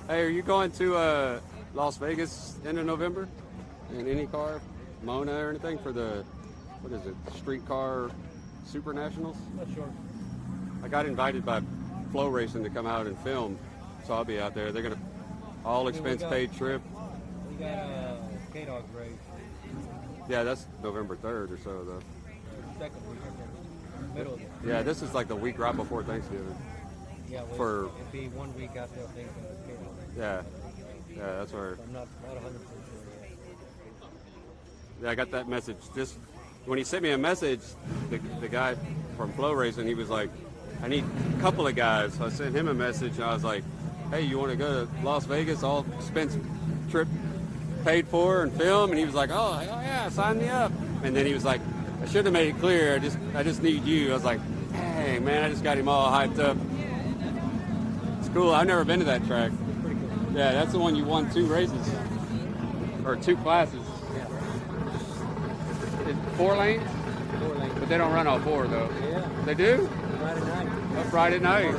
Speaker 1: Hey, are you going to Las Vegas end of November? In any car, Mona or anything for the? What is it? Streetcar Super Nationals?
Speaker 12: Not sure.
Speaker 1: I got invited by Flow Racing to come out and film, so I'll be out there. They're gonna all expense paid trip.
Speaker 12: We got K-Dog race.
Speaker 1: Yeah, that's November 3rd or so though.
Speaker 12: Second week, middle of it.
Speaker 1: Yeah, this is like the week right before Thanksgiving.
Speaker 12: Yeah, well,
Speaker 1: for
Speaker 12: it'd be 1 week after Thanksgiving.
Speaker 1: yeah, that's where.
Speaker 12: I'm not 100% sure yet.
Speaker 1: Yeah, I got that message. Just when he sent me a message, the guy from Flow Racing, he was like, I need a couple of guys. So I sent him a message, and I was like, hey, you want to go to Las Vegas, all expense trip paid for and film? And he was like, oh yeah, sign me up. And then he was like, I should have made it clear. I just need you. I was like, dang, man, I just got him all hyped up. It's cool. I've never been to that track.
Speaker 12: Pretty cool.
Speaker 1: Yeah, that's the one you won 2 races or 2 classes.
Speaker 12: Yeah.
Speaker 1: It's 4 lanes?
Speaker 12: 4 lanes.
Speaker 1: But they don't run all 4 though.
Speaker 12: Yeah.
Speaker 1: They do?
Speaker 12: Friday night.
Speaker 1: Oh, Friday night.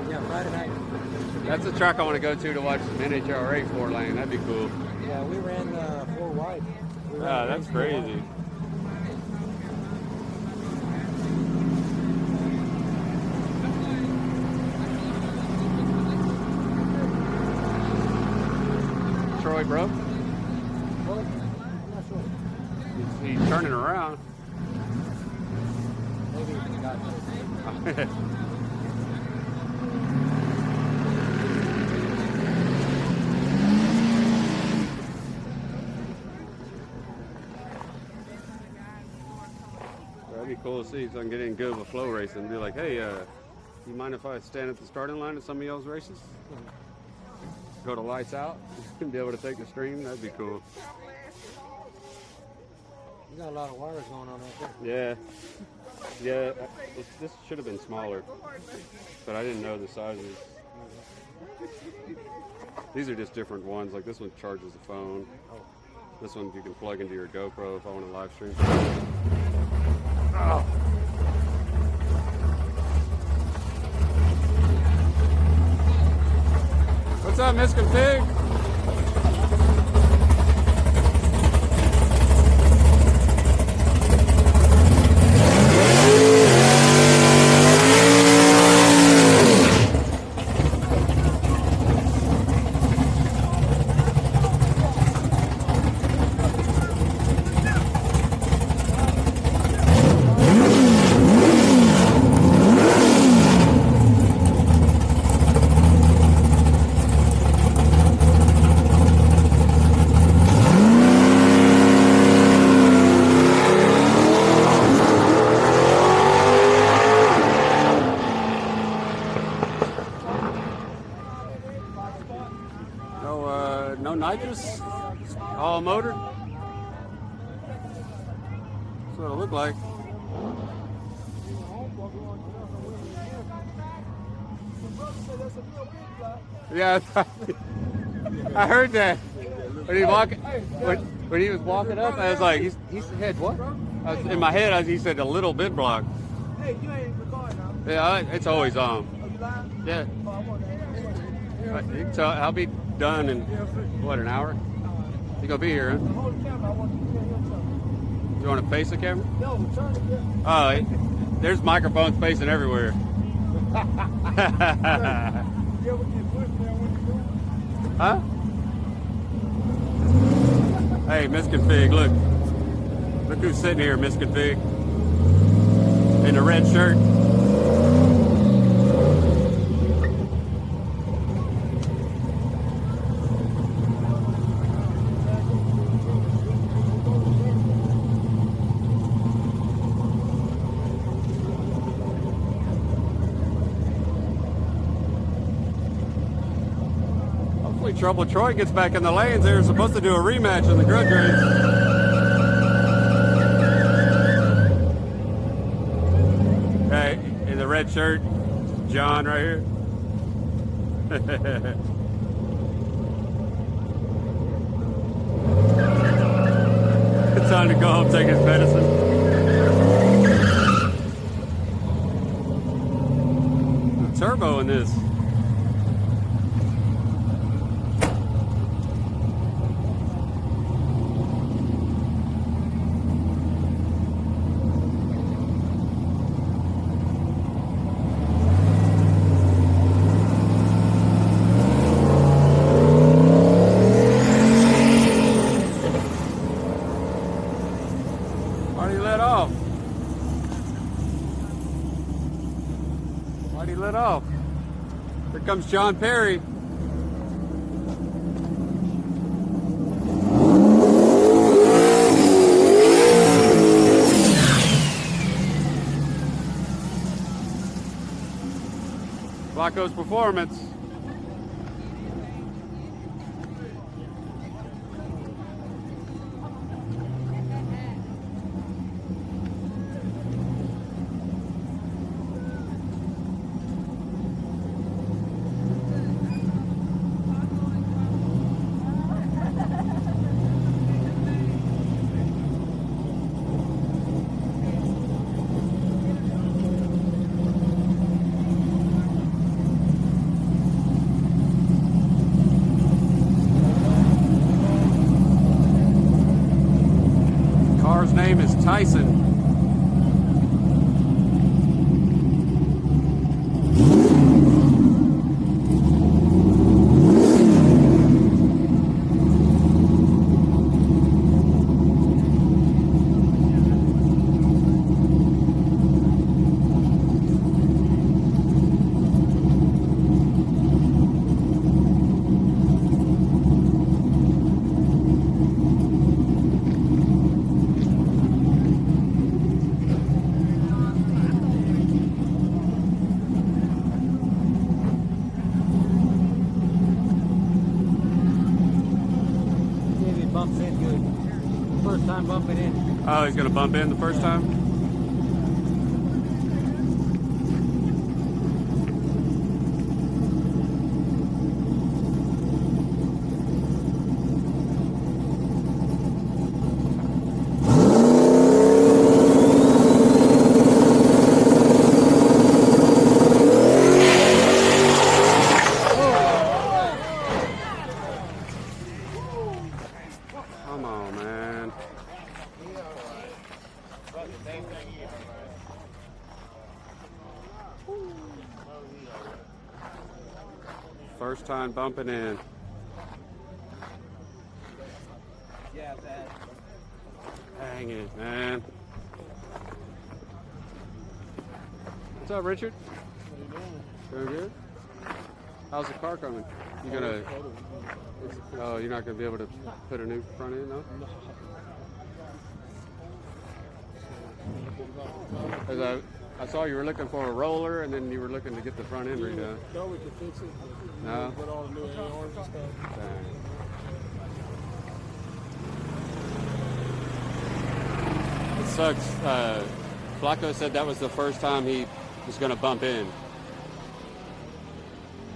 Speaker 12: Yeah, Friday night.
Speaker 1: That's a track I want to go to watch some NHRA 4 lane. That'd be cool.
Speaker 12: Yeah, we ran 4 wide. We ran
Speaker 1: Ah, that's crazy. Troy, bro?
Speaker 12: Well, I'm not sure.
Speaker 1: He's turning around.
Speaker 12: Maybe he got
Speaker 1: That'd be cool to see, so I can get in good with flow racing and be like, hey, you mind if I stand at the starting line of some of y'all's races? Go to lights out and be able to take the stream. That'd be cool.
Speaker 12: You got a lot of wires going on out there.
Speaker 1: Yeah. This should have been smaller, but I didn't know the sizes. These are just different ones. Like this one charges the phone. This one you can plug into your GoPro if I want to live stream. Oh. What's up, Miss Config? No nitrous, all motor. That's what it looked like. Yeah, I heard that. When he was walking up, I was like, he said what? In my head, he said a little bit block.
Speaker 2: Hey, you ain't recording now.
Speaker 1: Yeah, it's always on.
Speaker 2: Are you live?
Speaker 1: Yeah.
Speaker 2: Oh, I want that.
Speaker 1: So I'll be done in, what, an hour? You gonna be here, huh?
Speaker 2: Hold the camera. I want you to hear him something.
Speaker 1: You want to face the camera?
Speaker 2: No, turn it.
Speaker 1: Oh, there's microphones facing everywhere.
Speaker 2: You ever get pushed there when you do it?
Speaker 1: Huh? Hey, Miss Config, look. Look who's sitting here, Miss Config. In the red shirt. Hopefully Trouble Troy gets back in the lanes. They were supposed to do a rematch in the grudge race. Hey, in the red shirt, John right here. It's time to go home, take his medicine. The turbo in this. Why'd he let off? Here comes John Perry. Flacco's Performance. Car's name is Tyson. Oh, he's gonna bump in the first time? Come on, man. First time bumping in.
Speaker 10: Yeah, that.
Speaker 1: Dang it, man. What's up, Richard? Doing good? How's the car coming? You gonna? Oh, you're not gonna be able to put a new front end, no? 'Cause I saw you were looking for a roller, and then you were looking to get the front end redone.
Speaker 2: No, we can fix it.
Speaker 1: No.
Speaker 2: Put all the new ARs and stuff.
Speaker 1: Dang. It sucks. Flacco said that was the first time he was going to bump in. It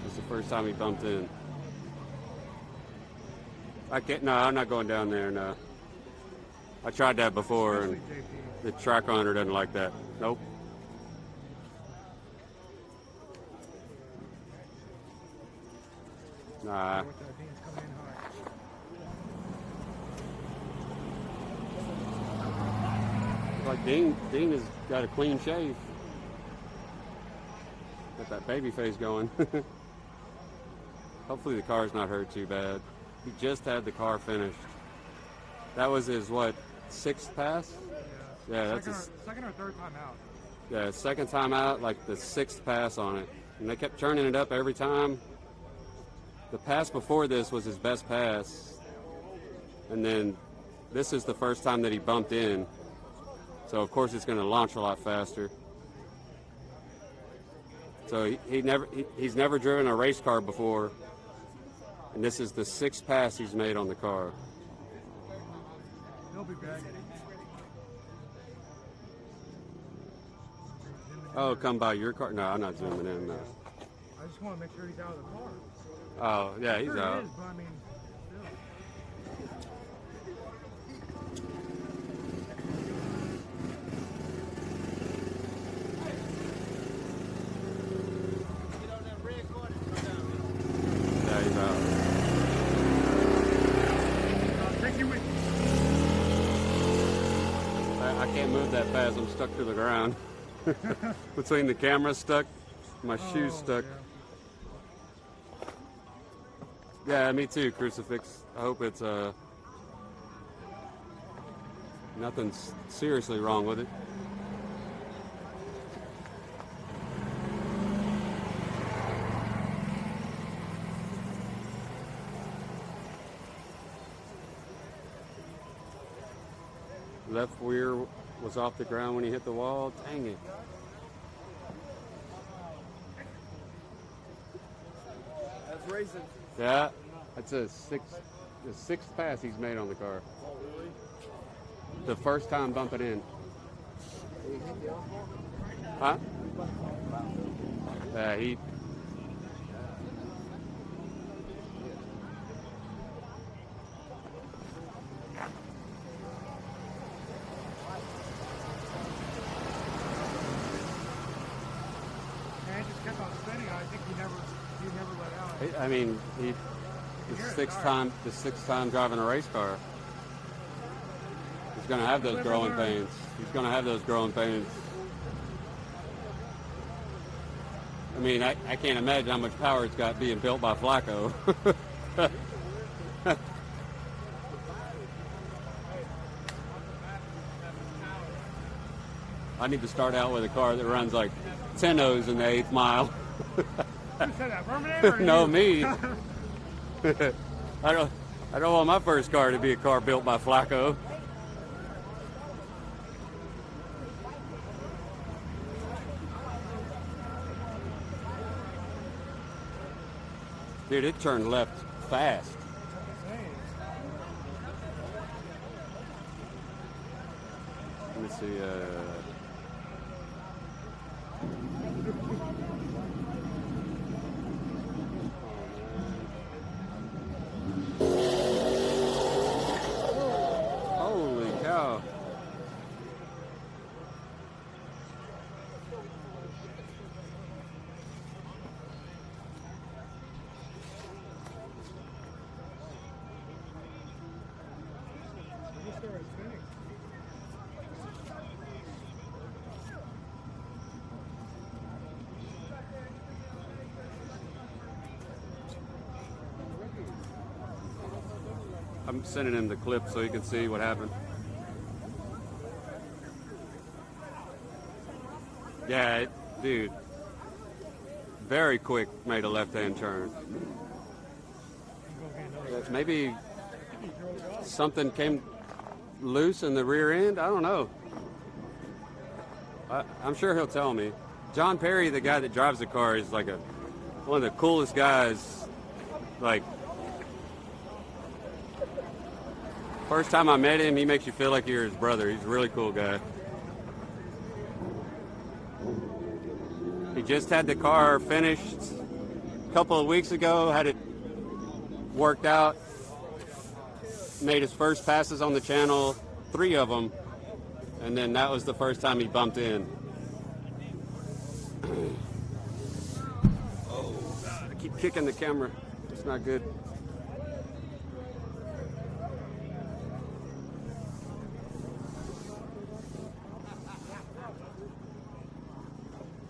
Speaker 1: was the first time he bumped in. I can't. No, I'm not going down there. No. I tried that before, and the track owner doesn't like that. Nope. Nah. Like Dean has got a clean shave. Got that baby face going. Hopefully the car's not hurt too bad. He just had the car finished. That was his, what, 6th pass? Yeah, that's his
Speaker 13: second or third time out.
Speaker 1: Yeah, second time out, like the 6th pass on it. And they kept turning it up every time. The pass before this was his best pass. And then this is the first time that he bumped in. So of course it's going to launch a lot faster. So he's never driven a race car before. And this is the 6th pass he's made on the car.
Speaker 13: He'll be back.
Speaker 1: Oh, come by your car? No, I'm not zooming in. No.
Speaker 13: I just want to make sure he's out of the car.
Speaker 1: Oh, yeah, he's
Speaker 13: sure
Speaker 1: out.
Speaker 13: He is, but I mean,
Speaker 1: Yeah, he's out.
Speaker 13: take you with you.
Speaker 1: I can't move that fast. I'm stuck to the ground. Between the camera stuck, my shoes stuck. Yeah, me too, Crucifix. I hope it's nothing seriously wrong with it. Left rear was off the ground when he hit the wall. Dang it.
Speaker 5: That's racing.
Speaker 1: Yeah, that's the 6th pass he's made on the car. The first time bumping in. Huh? Yeah, he.
Speaker 13: Man, just kept on spinning. I think he never let out.
Speaker 1: I mean, the sixth time driving a race car. He's going to have those growing pains. He's going to have those growing pains. I mean, I can't imagine how much power it's got being built by Flacco. I need to start out with a car that runs like 10 O's in the 8th mile.
Speaker 13: Who said that, Verminator?
Speaker 1: No, me. I don't want my first car to be a car built by Flacco. Dude, it turned left fast. see. Holy cow. I'm sending him the clip so he can see what happened. Yeah, dude. Very quick, made a left-hand turn. Maybe something came loose in the rear end. I don't know. I'm sure he'll tell me. John Perry, the guy that drives the car, is like one of the coolest guys. Like, first time I met him, he makes you feel like you're his brother. He's a really cool guy. He just had the car finished a couple of weeks ago, had it worked out, made his first passes on the channel, 3 of them, and then that was the first time he bumped in. Oh, God, I keep kicking the camera. It's not good.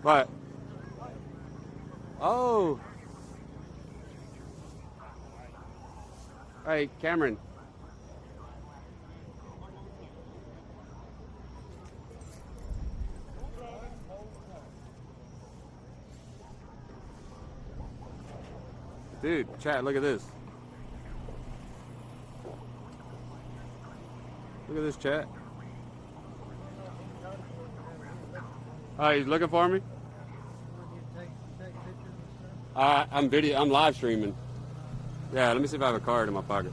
Speaker 1: What? Oh. Hey, Cameron. Dude, chat, look at this. Look at this, chat. Oh, he's looking for me? I'm live streaming. Yeah, let me see if I have a card in my pocket.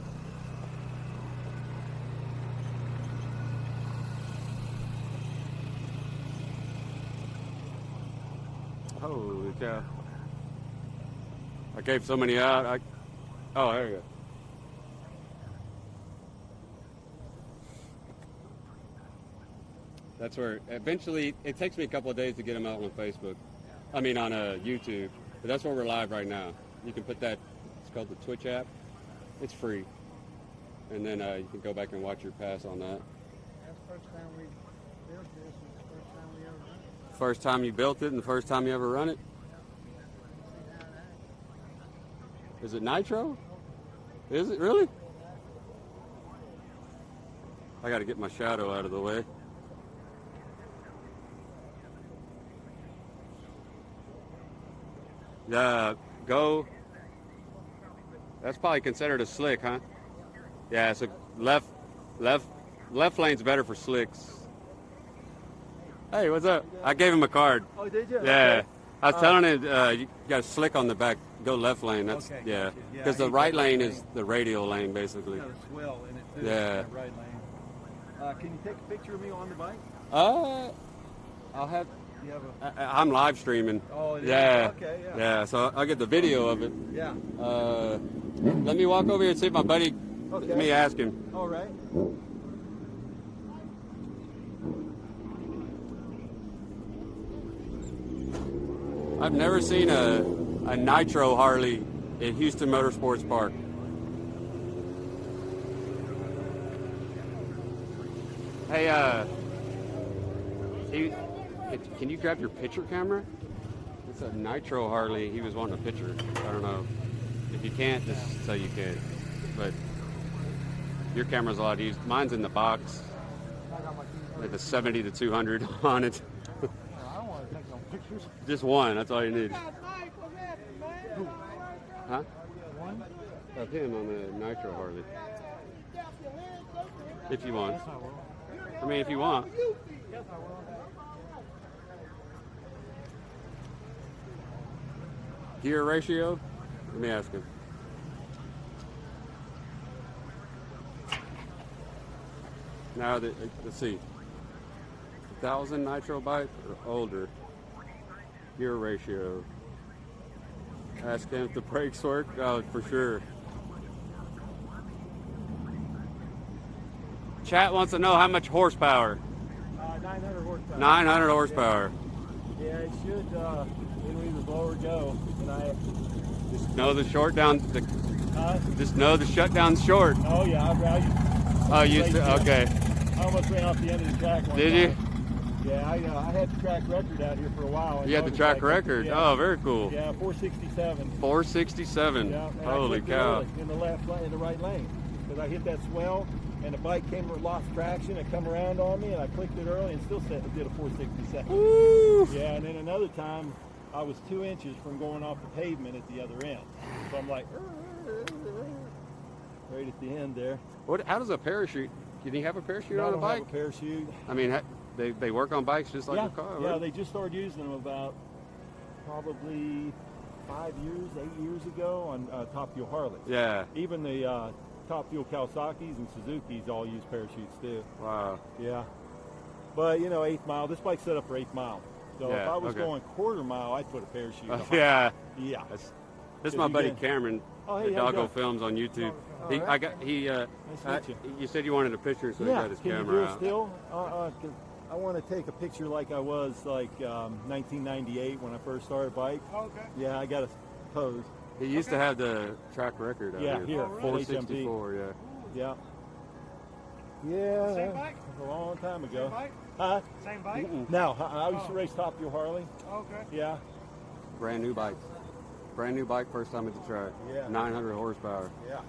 Speaker 1: Holy cow. I gave so many out. Oh, there you go. That's where eventually it takes me a couple of days to get them out on Facebook. I mean on YouTube. But that's where we're live right now. You can put that. It's called the Twitch app. It's free, and then you can go back and watch your pass on that.
Speaker 13: That's the first time we built this, and the first time we ever run it.
Speaker 1: First time you built it, and the first time you ever run it. Is it nitro? Is it really? I got to get my shadow out of the way. Go. That's probably considered a slick, huh? Yeah, so left lane's better for slicks. Hey, what's up? I gave him a card.
Speaker 14: Oh, did you?
Speaker 1: Yeah.
Speaker 14: Okay.
Speaker 1: I was telling him you got a slick on the back. Go left lane. That's
Speaker 14: okay,
Speaker 1: yeah.
Speaker 14: gotcha. Yeah,
Speaker 1: Because the right lane is the radial lane, basically.
Speaker 14: Got a swell in it too.
Speaker 1: Yeah.
Speaker 14: Right lane. Can you take a picture of me on the bike?
Speaker 1: I'll have.
Speaker 14: You have a...
Speaker 1: I'm live streaming.
Speaker 14: Oh, it is?
Speaker 1: Yeah.
Speaker 14: Okay, yeah.
Speaker 1: Yeah, so I'll get the video of it.
Speaker 14: Yeah.
Speaker 1: Let me walk over here and see if my buddy.
Speaker 14: Okay.
Speaker 1: Let me ask him.
Speaker 14: All right.
Speaker 1: I've never seen a nitro Harley at Houston Motorsports Park. Hey, can you grab your picture camera? It's a nitro Harley. He was wanting a picture. I don't know. If you can't, just say you can. But your camera's a lot easier. Mine's in the box. Like the 70 to 200 on it.
Speaker 13: I don't want to take no pictures.
Speaker 1: Just one. That's all you need. Huh?
Speaker 13: One?
Speaker 1: Of him on the nitro Harley. If you want.
Speaker 13: Yes, I will.
Speaker 1: I mean, if you want.
Speaker 13: Yes, I will.
Speaker 1: Gear ratio? Let me ask him. Now, let's see. 2000 nitro bike or older. Gear ratio. Ask him if the brakes work. Oh, for sure. Chat wants to know how much horsepower.
Speaker 14: 900 horsepower.
Speaker 1: 900 horsepower.
Speaker 14: Yeah, it should. It'll either blow or go. And I
Speaker 1: just know the short down. Just know the shutdown's short.
Speaker 14: Oh yeah,
Speaker 1: you used to. Okay.
Speaker 14: I almost ran off the end of the track one
Speaker 1: Did
Speaker 14: time.
Speaker 1: you?
Speaker 14: Yeah, I had the track record out here for a while.
Speaker 1: You had the track record?
Speaker 14: Yeah.
Speaker 1: Oh, very cool.
Speaker 14: Yeah, 467.
Speaker 1: 467.
Speaker 14: Yeah,
Speaker 1: Holy cow.
Speaker 14: In the left lane, in the right lane. Because I hit that swell and the bike lost traction and come around on me and I clicked it early and still did a 467.
Speaker 1: Woo!
Speaker 14: Yeah, and then another time I was 2 inches from going off the pavement at the other end. So I'm like, right at the end there.
Speaker 1: How does a parachute? Can you have a parachute on a bike?
Speaker 14: I don't have a parachute.
Speaker 1: I mean, they work on bikes just like a car.
Speaker 14: Yeah, they just started using them about probably 8 years ago on Top Fuel Harleys.
Speaker 1: Yeah.
Speaker 14: Even the Top Fuel Kawasaki's and Suzuki's all use parachutes too.
Speaker 1: Wow.
Speaker 14: Yeah. But 8th mile, this bike's set up for 8th mile. So if I was going quarter mile, I'd put a parachute on.
Speaker 1: Yeah.
Speaker 14: Yeah.
Speaker 1: This is my buddy Cameron.
Speaker 14: Hey,
Speaker 1: the Doggo Films on YouTube. You said you wanted a picture, so he got his camera out.
Speaker 14: Still? I want to take a picture like I was 1998 when I first started bike.
Speaker 13: Okay.
Speaker 14: Yeah, I got a pose.
Speaker 1: He used to have the track record out here.
Speaker 14: Here,
Speaker 1: 464,
Speaker 14: HMP. Yeah. Yeah.
Speaker 13: Same bike?
Speaker 14: A long time ago.
Speaker 13: Same bike?
Speaker 14: Huh?
Speaker 13: Same bike?
Speaker 14: No, I used to race Top Fuel Harley.
Speaker 13: Okay.
Speaker 14: Yeah.
Speaker 1: Brand new bike. Brand new bike, first time at the track.
Speaker 14: Yeah.
Speaker 1: 900 horsepower.
Speaker 14: Yeah.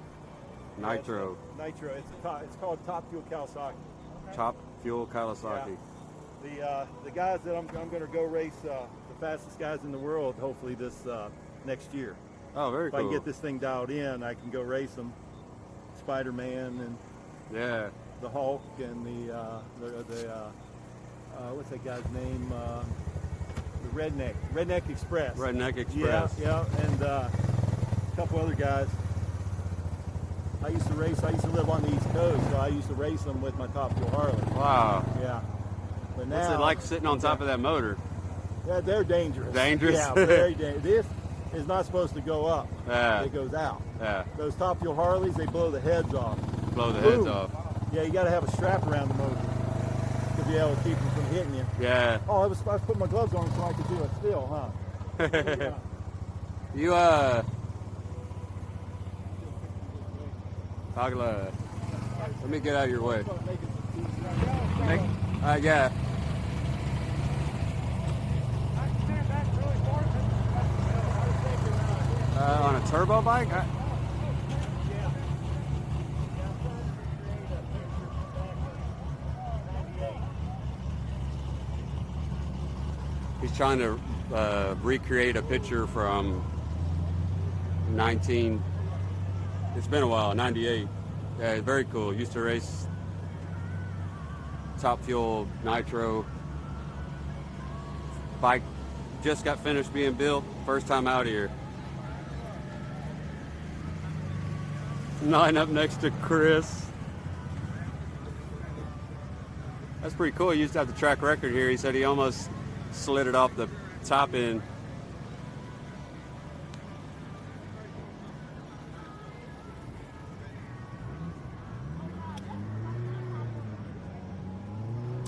Speaker 1: Nitro.
Speaker 14: Nitro. It's called Top Fuel Kawasaki.
Speaker 1: Top Fuel Kawasaki.
Speaker 14: Yeah. The guys that I'm going to go race the fastest guys in the world hopefully this next year.
Speaker 1: Oh, very
Speaker 14: if
Speaker 1: cool.
Speaker 14: If I can get this thing dialed in, I can go race them. Spider-Man and the Hulk and the what's that guy's name? The Redneck Express.
Speaker 1: Redneck Express.
Speaker 14: Yeah, and a couple other guys. I used to live on the East Coast, so I used to race them with my Top Fuel Harley.
Speaker 1: Wow.
Speaker 14: Yeah. But now,
Speaker 1: what's it like sitting on top of that motor?
Speaker 14: Yeah, they're dangerous.
Speaker 1: Dangerous?
Speaker 14: Yeah, very dangerous. This is not supposed to go up.
Speaker 1: Yeah.
Speaker 14: It goes out.
Speaker 1: Yeah.
Speaker 14: Those Top Fuel Harleys, they blow the heads off.
Speaker 1: Blow the heads off.
Speaker 14: Yeah, you got to have a strap around the motor to be able to keep them from hitting you.
Speaker 1: Yeah.
Speaker 14: Oh, I was putting my gloves on so I could do it still, huh? Yeah.
Speaker 1: You, Pagla, let me get out of your way. Yeah. On a turbo bike? He's trying to recreate a picture from it's been a while, 98. Yeah, very cool. Used to race Top Fuel Nitro. Bike just got finished being built. First time out here. Line up next to Chris. That's pretty cool. He used to have the track record here. He said he almost slid it off the top end.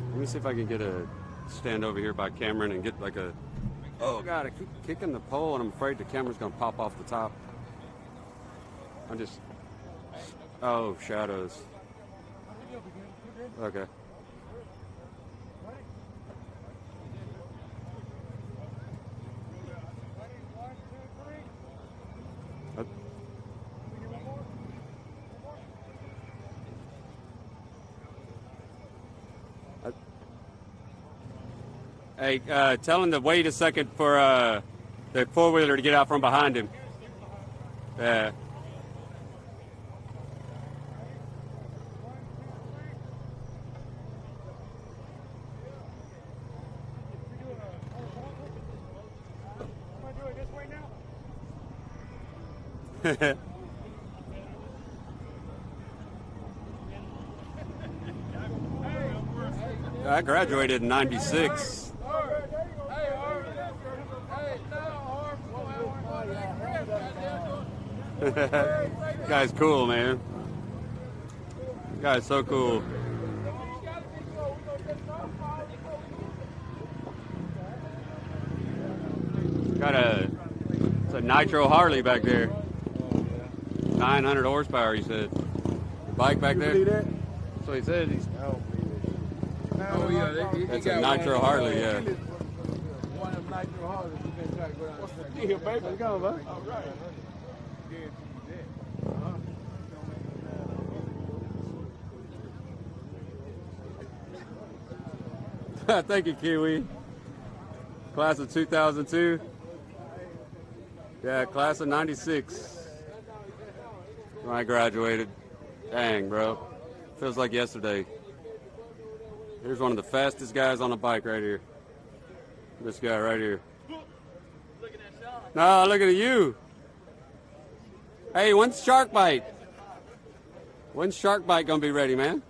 Speaker 1: Let me see if I can get a stand over here by Cameron and get like a... Oh God, I keep kicking the pole and I'm afraid the camera's gonna pop off the top. I'm just... Oh, shadows. Okay. Hey, tell him to wait a second for the four-wheeler to get out from behind him. Yeah. I graduated in 96. Guy's cool, man. Guy's so cool. It's a nitro Harley back there. 900 horsepower, he said. The bike back there. That's what he said.
Speaker 8: Oh yeah,
Speaker 1: That's a nitro Harley, yeah.
Speaker 8: One of them nitro Harleys. You been trying to go down the street. Baby. Let's go, bud. All right.
Speaker 1: Thank you, Kiwi. Class of 2002. Yeah, class of 96. When I graduated. Dang, bro. Feels like yesterday. Here's one of the fastest guys on a bike right here. This guy right here. No, looking at you. Hey, when's Shark Bite? When's Shark Bite gonna be ready, man?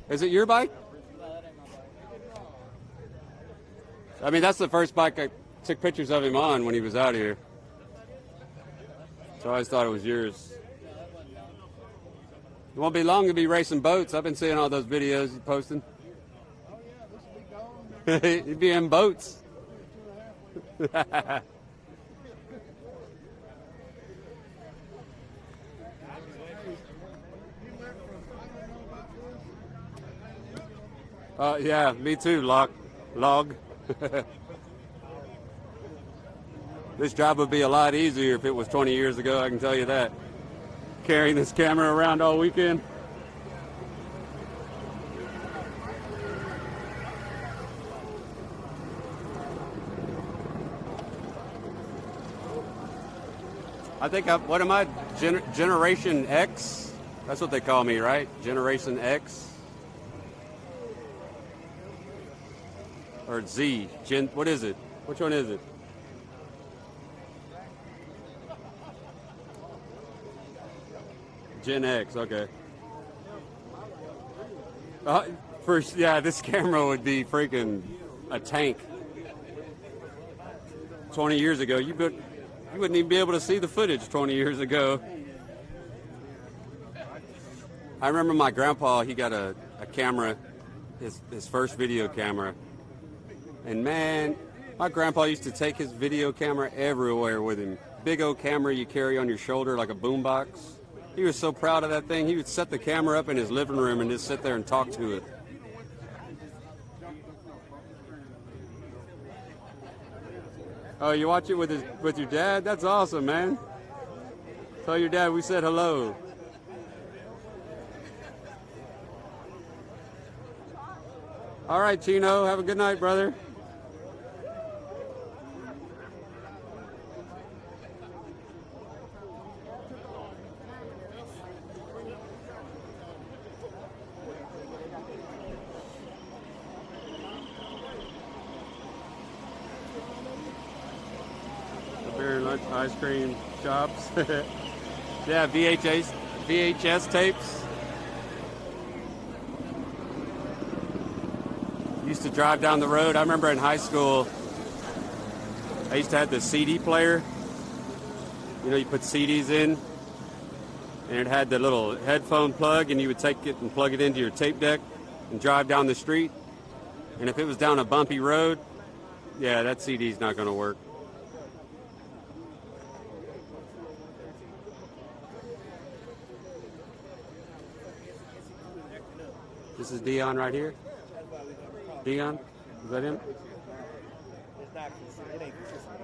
Speaker 1: Is it your bike? I mean, that's the first bike I took pictures of him on when he was out here. So I always thought it was yours. It won't be long to be racing boats. I've been seeing all those videos he's posting. He'd be in boats. Yeah, me too, Log. This job would be a lot easier if it was 20 years ago, I can tell you that. Carrying this camera around all weekend. I think what am I? Generation X? That's what they call me, right? Generation X? Or Z? What is it? Which one is it? Gen X, okay. First, yeah, this camera would be freaking a tank. 20 years ago, you wouldn't even be able to see the footage 20 years ago. I remember my grandpa, he got a camera, his first video camera. And man, my grandpa used to take his video camera everywhere with him. Big old camera you carry on your shoulder like a boombox. He was so proud of that thing, he would set the camera up in his living room and just sit there and talk to it. Oh, you watch it with your dad? That's awesome, man. Tell your dad we said hello. All right, Chino, have a good night, brother. Ice cream shops. Yeah, VHS tapes. Used to drive down the road. I remember in high school, I used to have the CD player. You know, you put CDs in, and it had the little headphone plug, and you would take it and plug it into your tape deck and drive down the street. And if it was down a bumpy road, yeah, that CD's not going to work. This is Dion right here. Dion, is that him?
Speaker 5: It's not consistent. It ain't consistent.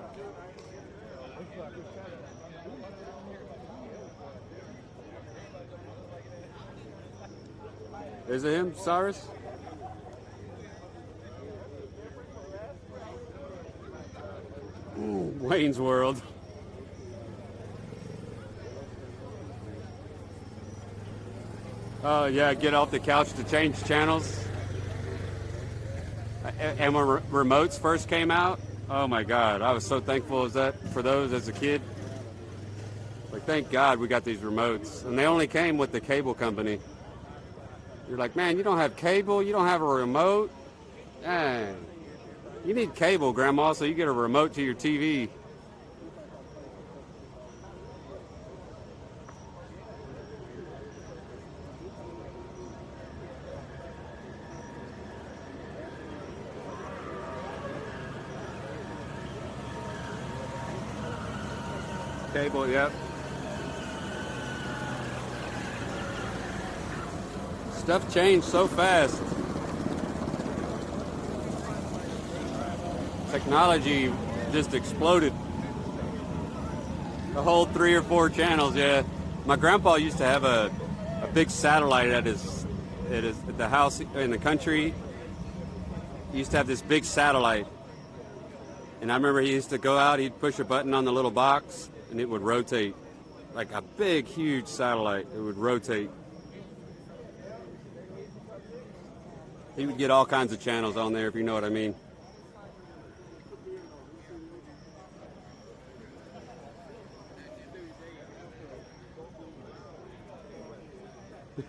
Speaker 1: Is it him, Cyrus? Ooh, Wayne's World. Oh, yeah, get off the couch to change channels. And when remotes first came out, oh my God, I was so thankful for those as a kid. Like, thank God we got these remotes. And they only came with the cable company. You're like, man, you don't have cable, you don't have a remote. Dang. You need cable, Grandma, so you get a remote to your TV. Cable, yep. Stuff changed so fast. Technology just exploded. The whole 3 or 4 channels, yeah. My grandpa used to have a big satellite at the house in the country. He used to have this big satellite. And I remember he used to go out, he'd push a button on the little box, and it would rotate. Like a big, huge satellite. It would rotate. He would get all kinds of channels on there, if you know what I mean.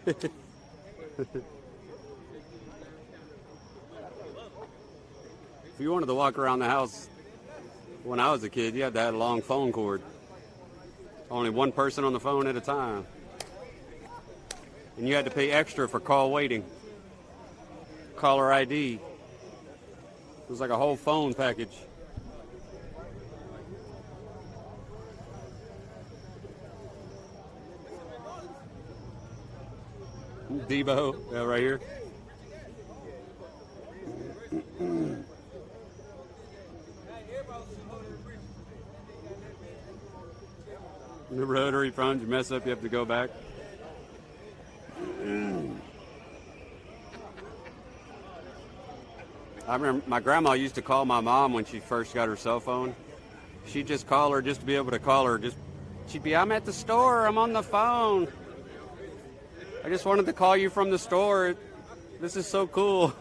Speaker 1: If you wanted to walk around the house when I was a kid, you had to have a long phone cord. Only one person on the phone at a time. And you had to pay extra for call waiting. Caller ID. It was like a whole phone package. Debo, yeah, right here. The rotary phones, you mess up, you have to go back. I remember my grandma used to call my mom when she first got her cell phone. She'd just call her just to be able to call her. She'd be, I'm at the store, I'm on the phone. I just wanted to call you from the store. This is so cool.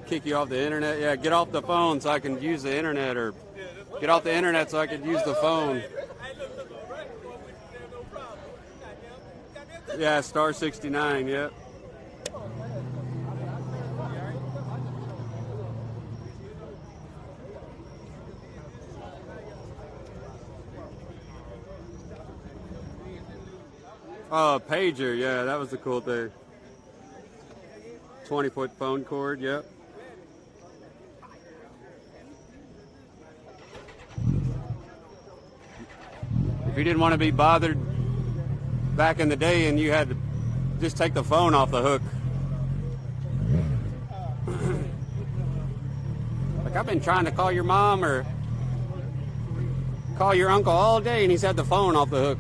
Speaker 1: Kick you off the internet? Yeah, get off the phone so I can use the internet, or get off the internet so I can use the phone. Yeah, star 69, yep. Oh, pager, yeah, that was the cool thing. 20-foot phone cord, yep. If you didn't want to be bothered back in the day and you had to just take the phone off the hook. Like, I've been trying to call your mom or call your uncle all day and he's had the phone off the hook.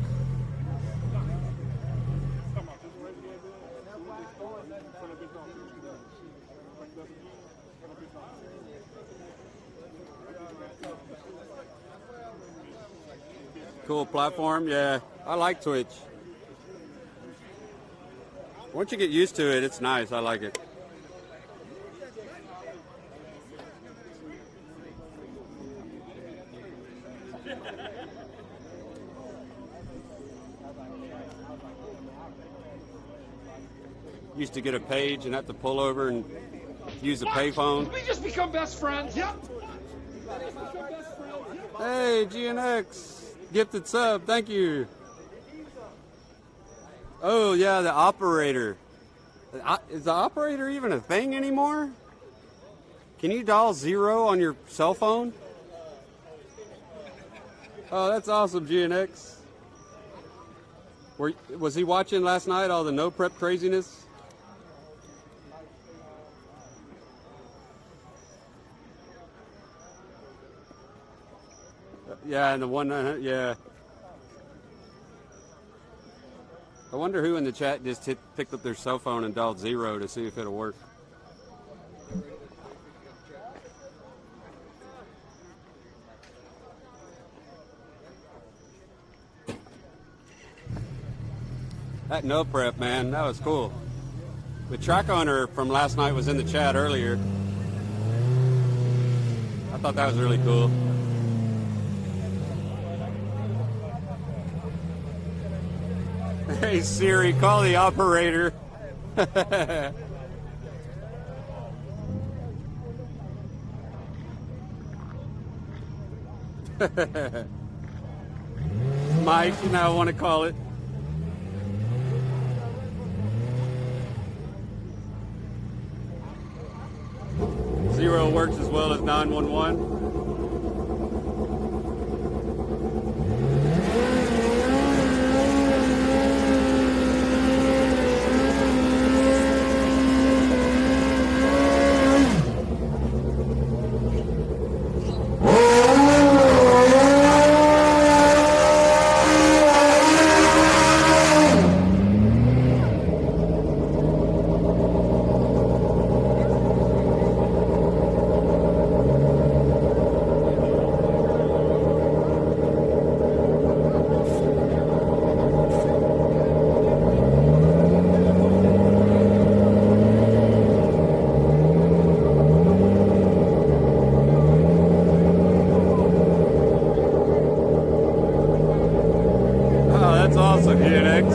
Speaker 1: Cool platform, yeah. I like Twitch. Once you get used to it, it's nice. I like it. Used to get a page and have to pull over and use a payphone.
Speaker 2: We just become best friends. Yep.
Speaker 1: Hey, GNX. Gifted sub, thank you. Oh, yeah, the operator. Is the operator even a thing anymore? Can you dial 0 on your cell phone? Oh, that's awesome, GNX. Was he watching last night, all the no prep craziness? Yeah, and the 1-900, yeah. I wonder who in the chat just picked up their cell phone and dialed 0 to see if it'll work. That no prep, man, that was cool. The track owner from last night was in the chat earlier. I thought that was really cool. Hey Siri, call the operator. Mike, you now want to call it. Zero works as well as 911. That's awesome, UNX.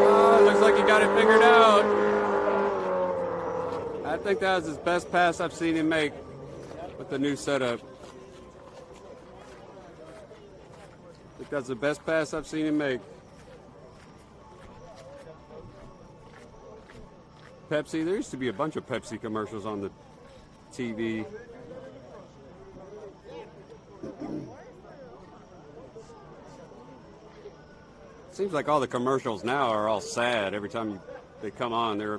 Speaker 1: Oh, looks like you got it figured out. I think that was his best pass I've seen him make with the new setup. I think that's the best pass I've seen him make. Pepsi, there used to be a bunch of Pepsi commercials on the TV. Seems like all the commercials now are all sad. Every time they come on, they're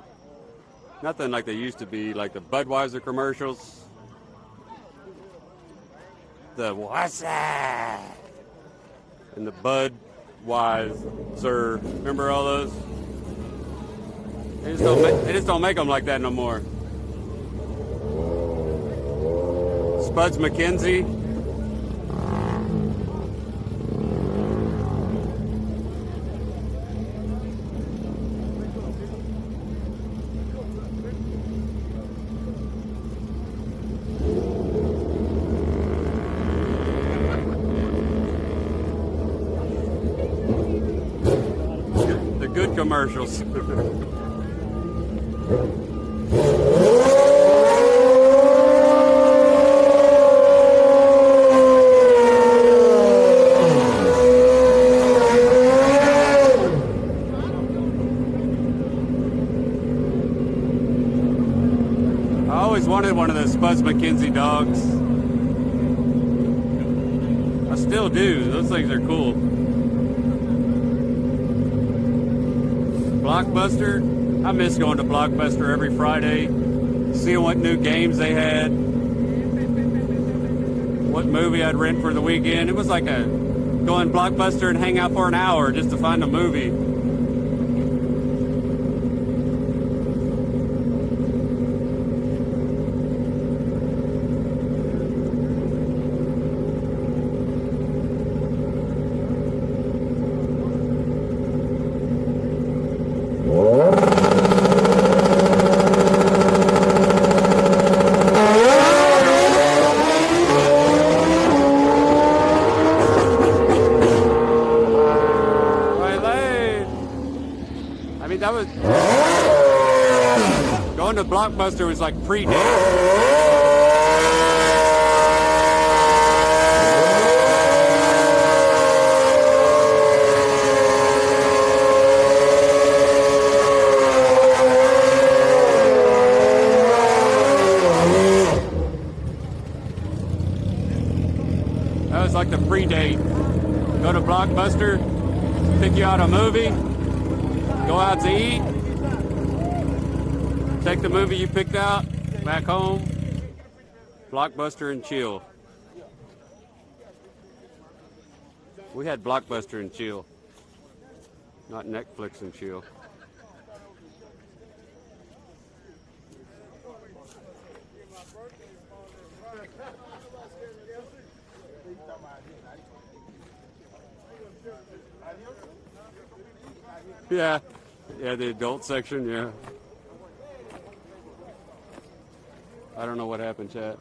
Speaker 1: nothing like they used to be, like the Budweiser commercials. The what's that? And the Budweiser. Remember all those? They just don't make them like that no more. Spuds McKenzie. The good commercials. I always wanted one of those Spuds McKenzie dogs. I still do. Those things are cool. Blockbuster. I miss going to Blockbuster every Friday, seeing what new games they had, what movie I'd rent for the weekend. It was like going Blockbuster and hang out for an hour just to find a movie. That was going to Blockbuster was like pre-date. That was like the pre-date. Go to Blockbuster, pick you out a movie. Go out to eat, take the movie you picked out, back home, Blockbuster and chill. We had Blockbuster and chill, not Netflix and chill. Yeah. Yeah, the adult section, yeah. I don't know what happened, chat.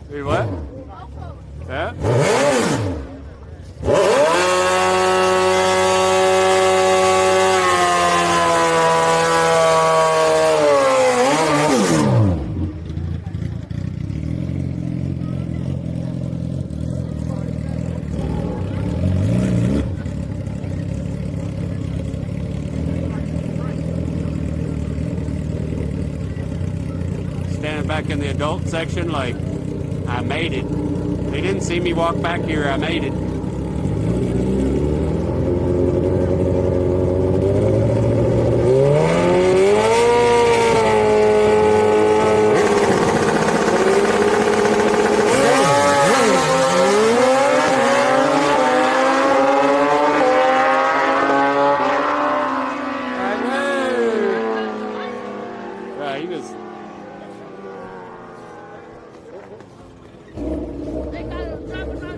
Speaker 1: Hey, what? Yeah? Standing back in the adult section like, I made it. They didn't see me walk back here, I made it.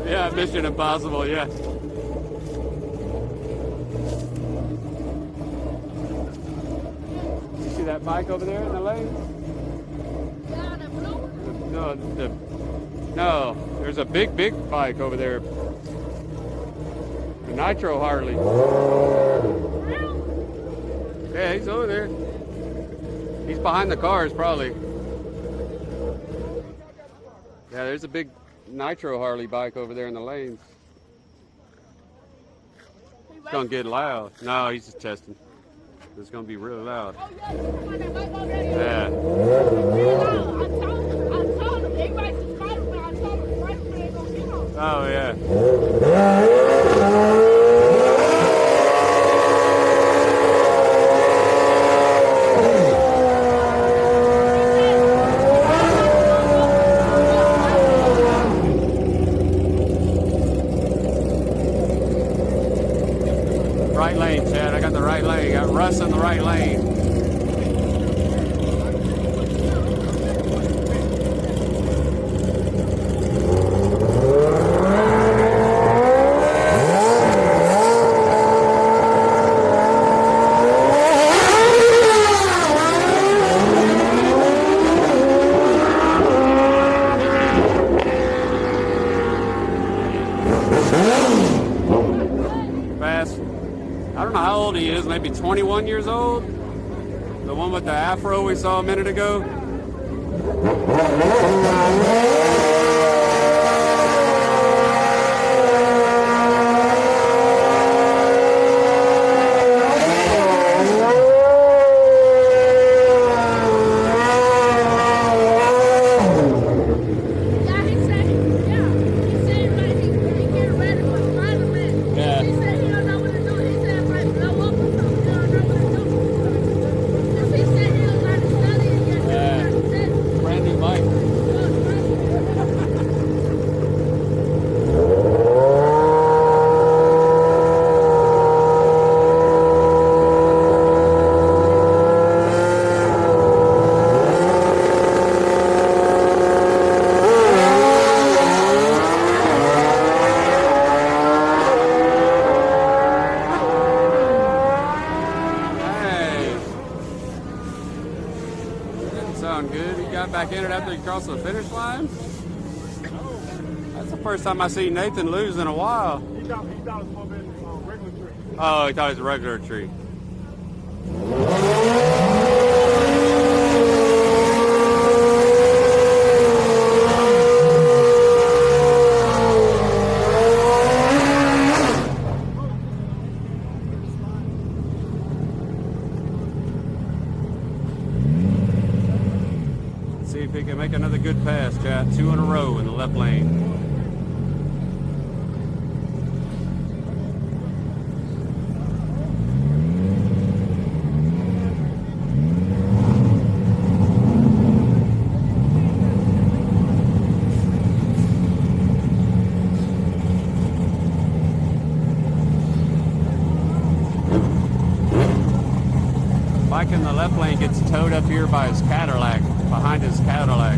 Speaker 1: Yeah, Mission Impossible, yeah. You see that bike over there in the lane? No, there's a big bike over there. The Nitro Harley. Yeah, he's over there. He's behind the cars, probably. Yeah, there's a big Nitro Harley bike over there in the lanes. It's gonna get loud. No, he's just testing. It's gonna be really loud. Yeah. Oh yeah. Right lane, Chad. I got the right lane. Got Russ in the right lane. Fast. I don't know how old he is, maybe 21 years old. The one with the afro we saw a minute ago. Sound good. He got back in it after he crossed the finish line. That's the first time I see Nathan lose in a while.
Speaker 11: He thought it was supposed to be a regular tree.
Speaker 1: Oh, he thought it was a regular tree. See if he can make another good pass, chat. 2 in a row in the left lane. Bike in the left lane gets towed up here by his Cadillac, behind his Cadillac.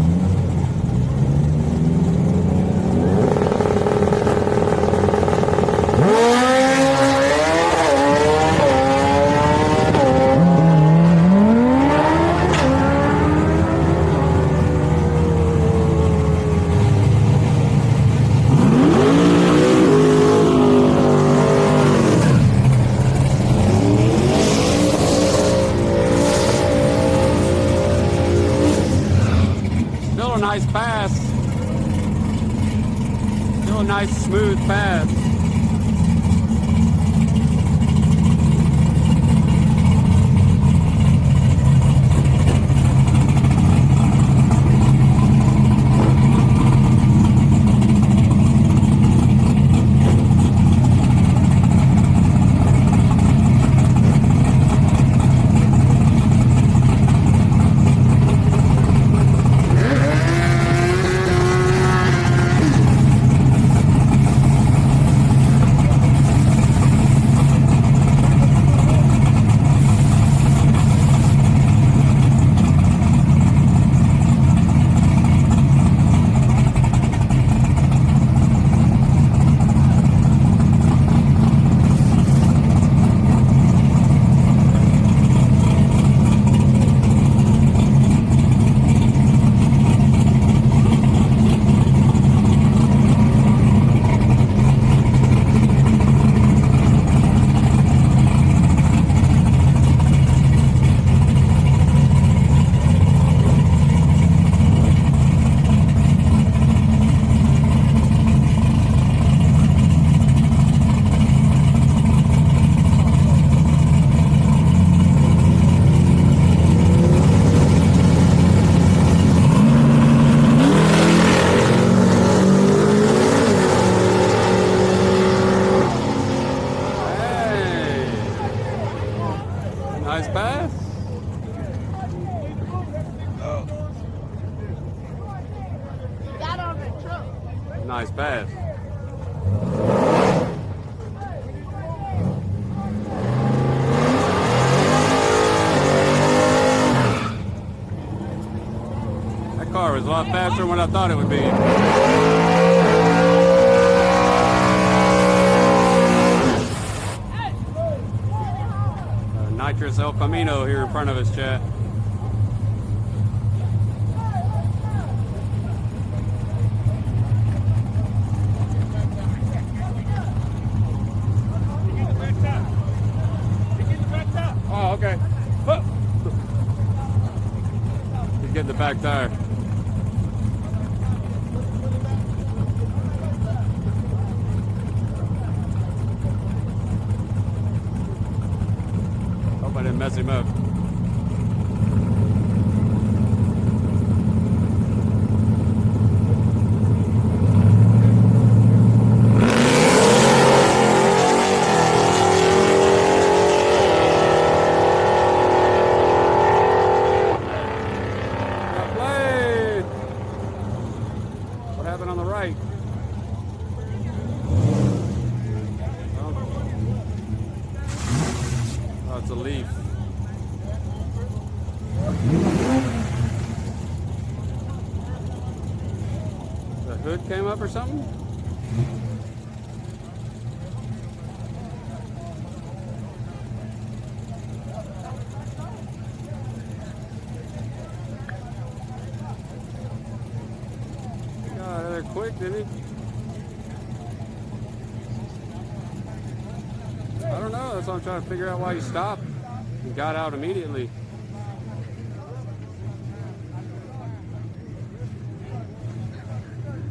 Speaker 1: Still a nice pass. Still a nice smooth pass. Nice pass.
Speaker 2: Got on the truck.
Speaker 1: Nice pass. That car was a lot faster than what I thought it would be. Nitrous El Camino here in front of us, chat. Oh, okay. He's getting the back tire. I didn't mess him up. Got played. What happened on the right? Oh, it's a leaf. The hood came up or something? He got out of there quick, didn't he? I don't know. That's what I'm trying to figure out why he stopped and got out immediately.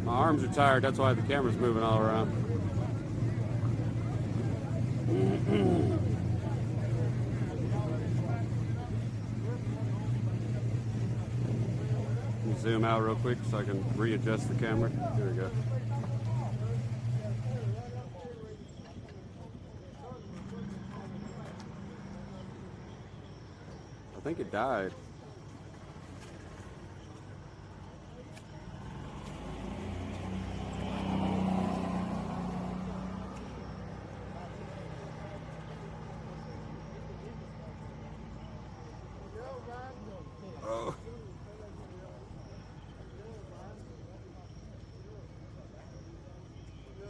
Speaker 1: My arms are tired. That's why the camera's moving all around. Zoom out real quick so I can readjust the camera. There we go. I think it died. Oh.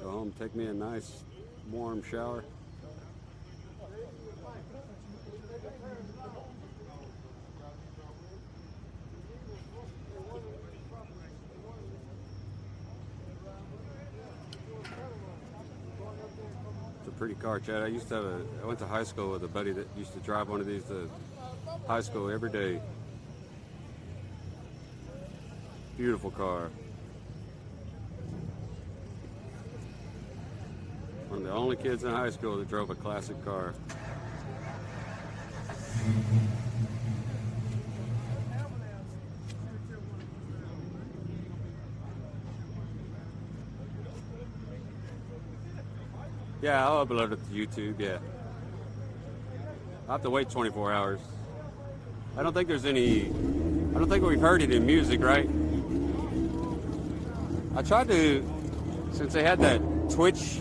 Speaker 1: Go home, take me a nice warm shower. It's a pretty car, Chad. I went to high school with a buddy that used to drive one of these to high school every day. Beautiful car. One of the only kids in high school that drove a classic car. Yeah, I'll upload it to YouTube, yeah. I'll have to wait 24 hours. I don't think we've heard it in music, right? I tried to, since they had that Twitch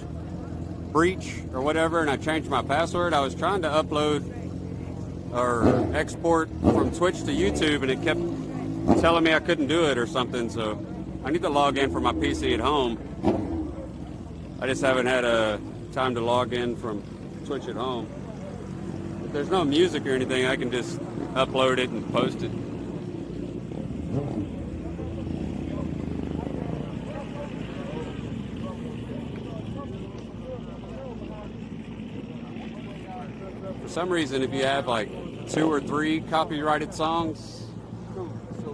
Speaker 1: breach or whatever, and I changed my password, I was trying to upload or export from Twitch to YouTube, and it kept telling me I couldn't do it or something, so I need to log in from my PC at home. I just haven't had time to log in from Twitch at home. If there's no music or anything, I can just upload it and post it. For some reason, if you have like 2 or 3 copyrighted songs,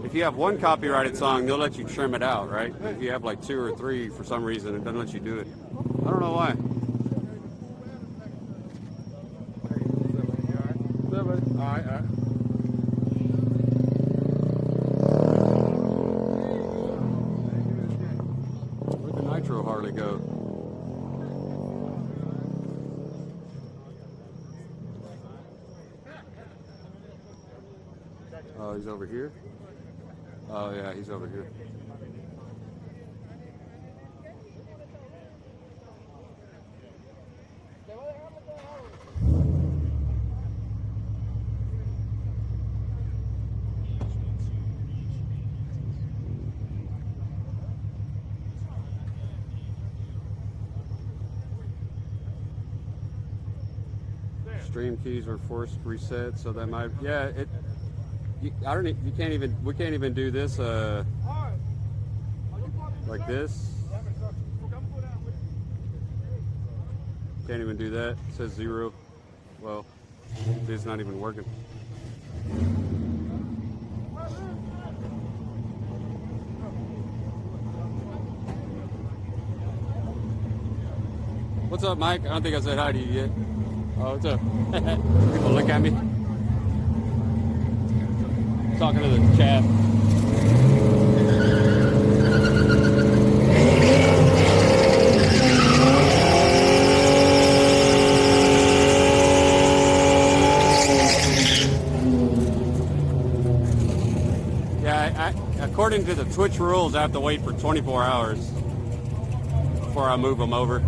Speaker 1: if you have 1 copyrighted song, they'll let you trim it out, right? If you have like 2 or 3, for some reason, it doesn't let you do it. I don't know why.
Speaker 2: All right.
Speaker 1: Where'd the Nitro Harley go? Oh, he's over here? Oh, yeah, he's over here. Stream keys were forced reset, so that might, yeah, it. We can't even do this like this. Can't even do that. It says 0. Well, it's not even working. What's up, Mike? I don't think I said hi to you yet. Oh, what's up? People look at me. Talking to the chat. Yeah, according to the Twitch rules, I have to wait for 24 hours before I move them over.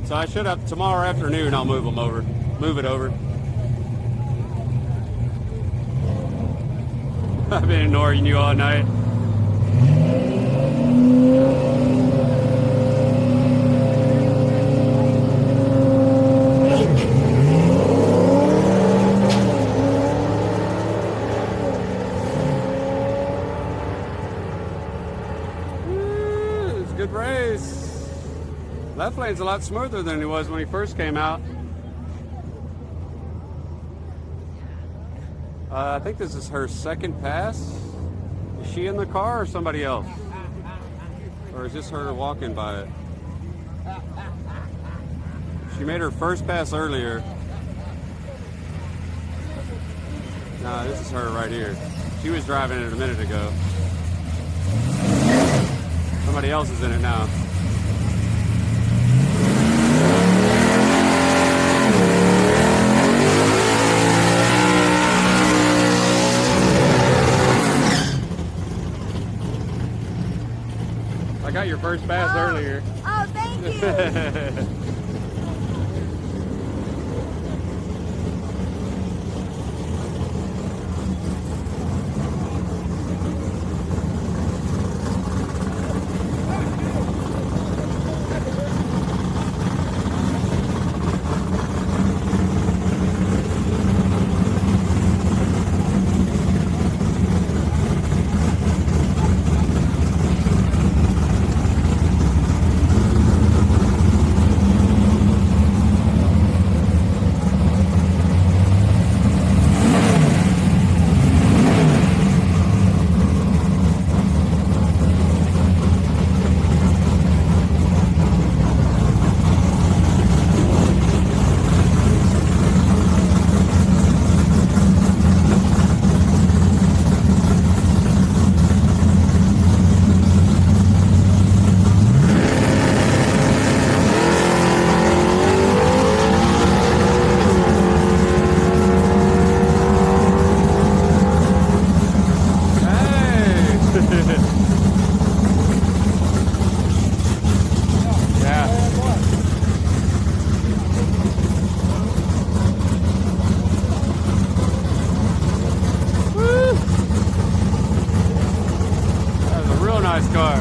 Speaker 1: So I should have, tomorrow afternoon, I'll move them over. Move it over. I've been ignoring you all night. It's a good race. Left lane's a lot smoother than it was when he first came out. I think this is her second pass. Is she in the car or somebody else? Or is this her walking by it? She made her first pass earlier. No, this is her right here. She was driving it a minute ago. Somebody else is in it now. I got your first pass earlier.
Speaker 7: Oh, thank you.
Speaker 1: Yeah. Woo! That was a real nice car.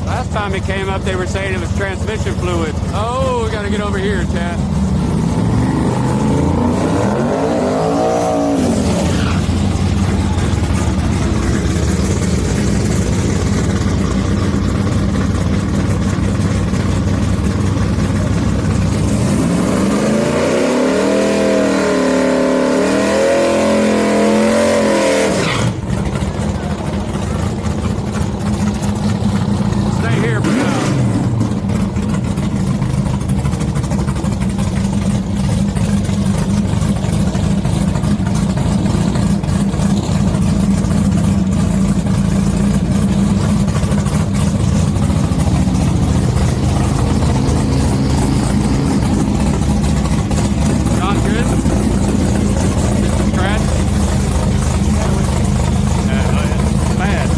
Speaker 1: Last time it came up, they were saying it was transmission fluid. Oh, we gotta get over here, chat. Stay here for now. John, good? Scratch? Bad.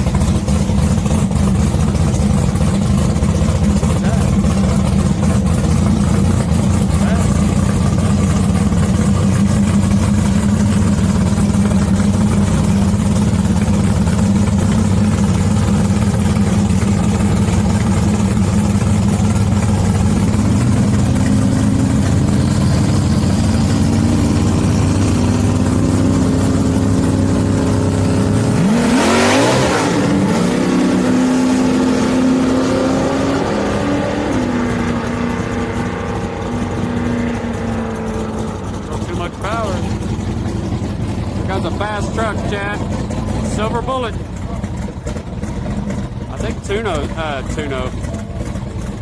Speaker 1: Too much power. Here comes a fast truck, Chad. Silver Bullet. I think Tuno.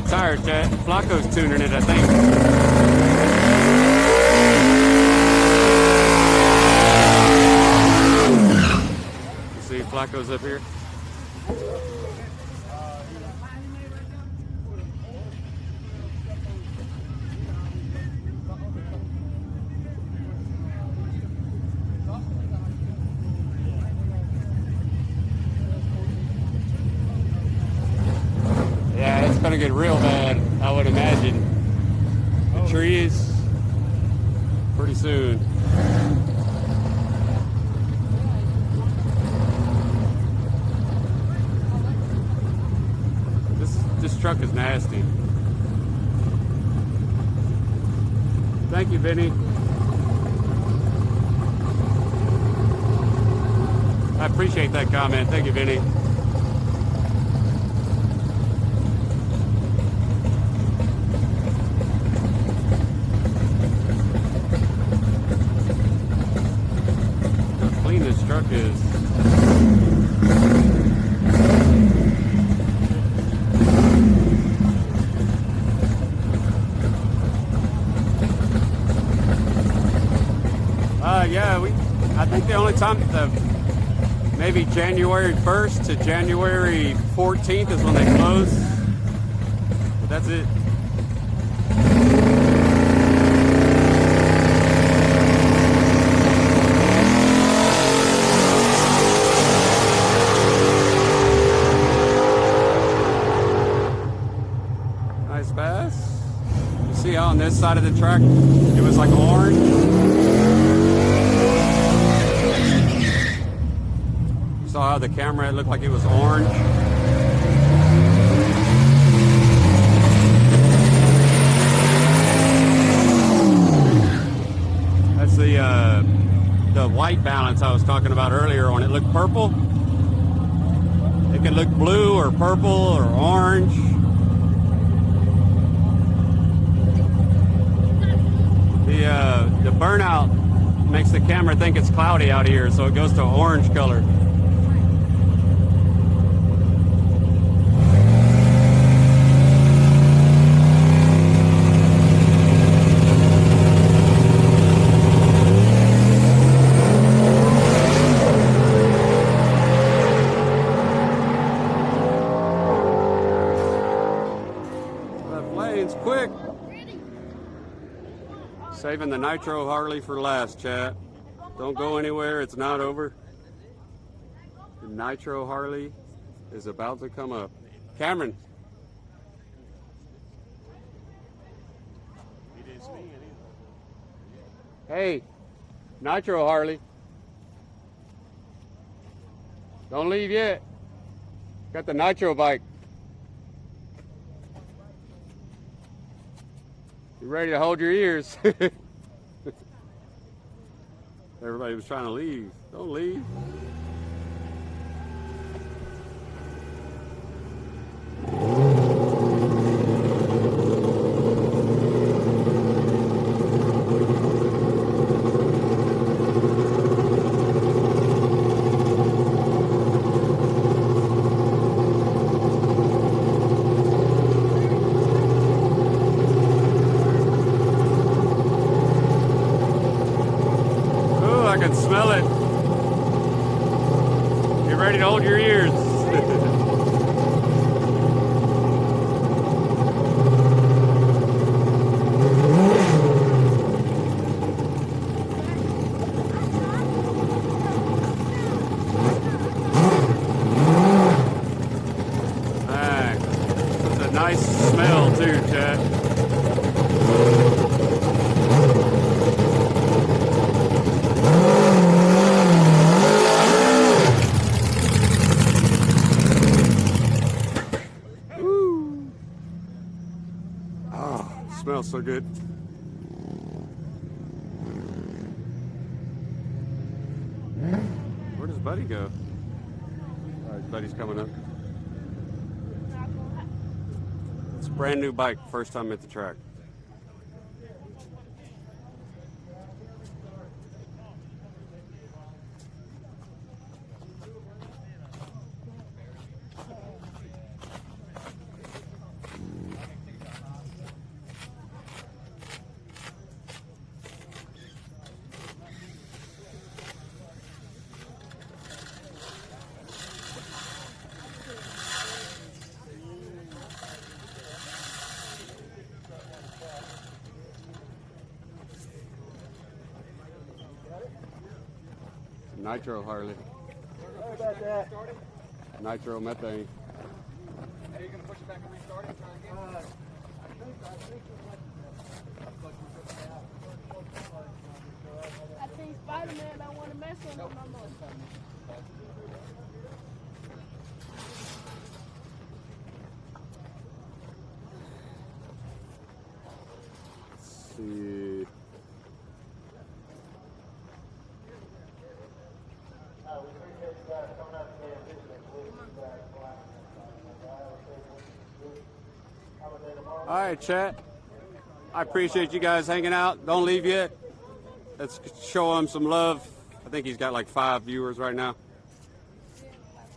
Speaker 1: Tired, Chad. Flacco's tuning it, I think. You see Flacco's up here? Yeah, it's gonna get real bad, I would imagine. The trees, pretty soon. This truck is nasty. Thank you, Vinny. I appreciate that comment. Thank you, Vinny. How clean this truck is. Yeah, I think the only time, maybe January 1st to January 14th is when they close. But that's it. Nice pass. You see how on this side of the track it was like orange? Saw how the camera, it looked like it was orange. That's the white balance I was talking about earlier. When it looked purple, it can look blue or purple or orange. The burnout makes the camera think it's cloudy out here, so it goes to orange color. Quick! Saving the Nitro Harley for last, chat. Don't go anywhere, it's not over. The Nitro Harley is about to come up. Cameron. Hey, Nitro Harley. Don't leave yet. Got the Nitro bike. You ready to hold your ears? Everybody was trying to leave. Don't leave. I can smell it. Get ready to hold your ears. Alright. It's a nice smell too, Chad. Smells so good. Where does Buddy go? All right, Buddy's coming up. It's a brand new bike, first time at the track. Nitro Harley.
Speaker 5: Sorry about that.
Speaker 1: Nitro methane.
Speaker 5: Are you going to push it back and restart it? Try again?
Speaker 2: I think Spider-Man don't want to mess with him no more.
Speaker 1: Let's see. All right, chat. I appreciate you guys hanging out. Don't leave yet. Let's show him some love. I think he's got like 5 viewers right now.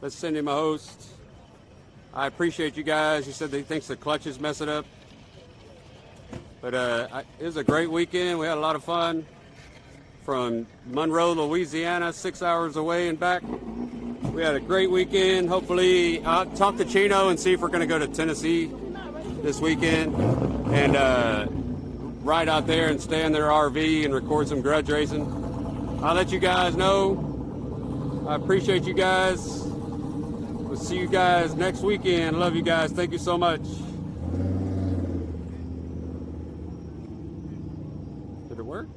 Speaker 1: Let's send him a host. I appreciate you guys. He said that he thinks the clutches mess it up. But it was a great weekend. We had a lot of fun. From Monroe, Louisiana, 6 hours away and back. We had a great weekend. Hopefully, I'll talk to Chino and see if we're going to go to Tennessee this weekend and ride out there and stay in their RV and record some grudge racing. I'll let you guys know. I appreciate you guys. We'll see you guys next weekend. Love you guys. Thank you so much. Did it work?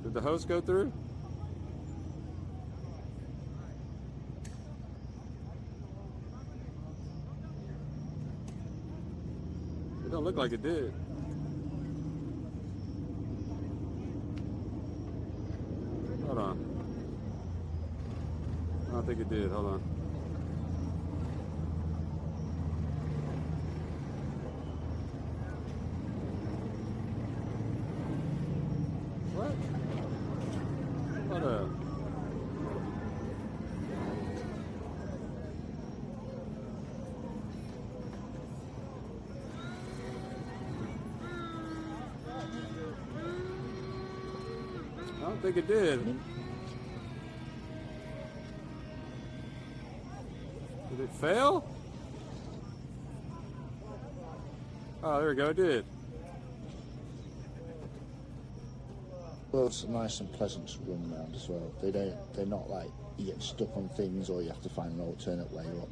Speaker 1: Did the host go through? It don't look like it did. Hold on. I don't think it did. Hold on. What? What a... I don't think it did. Did it fail? Oh, there we go, it did.
Speaker 15: Roads are nice and pleasant to run around as well. They're not like you get stuck on things or you have to find an alternate way up.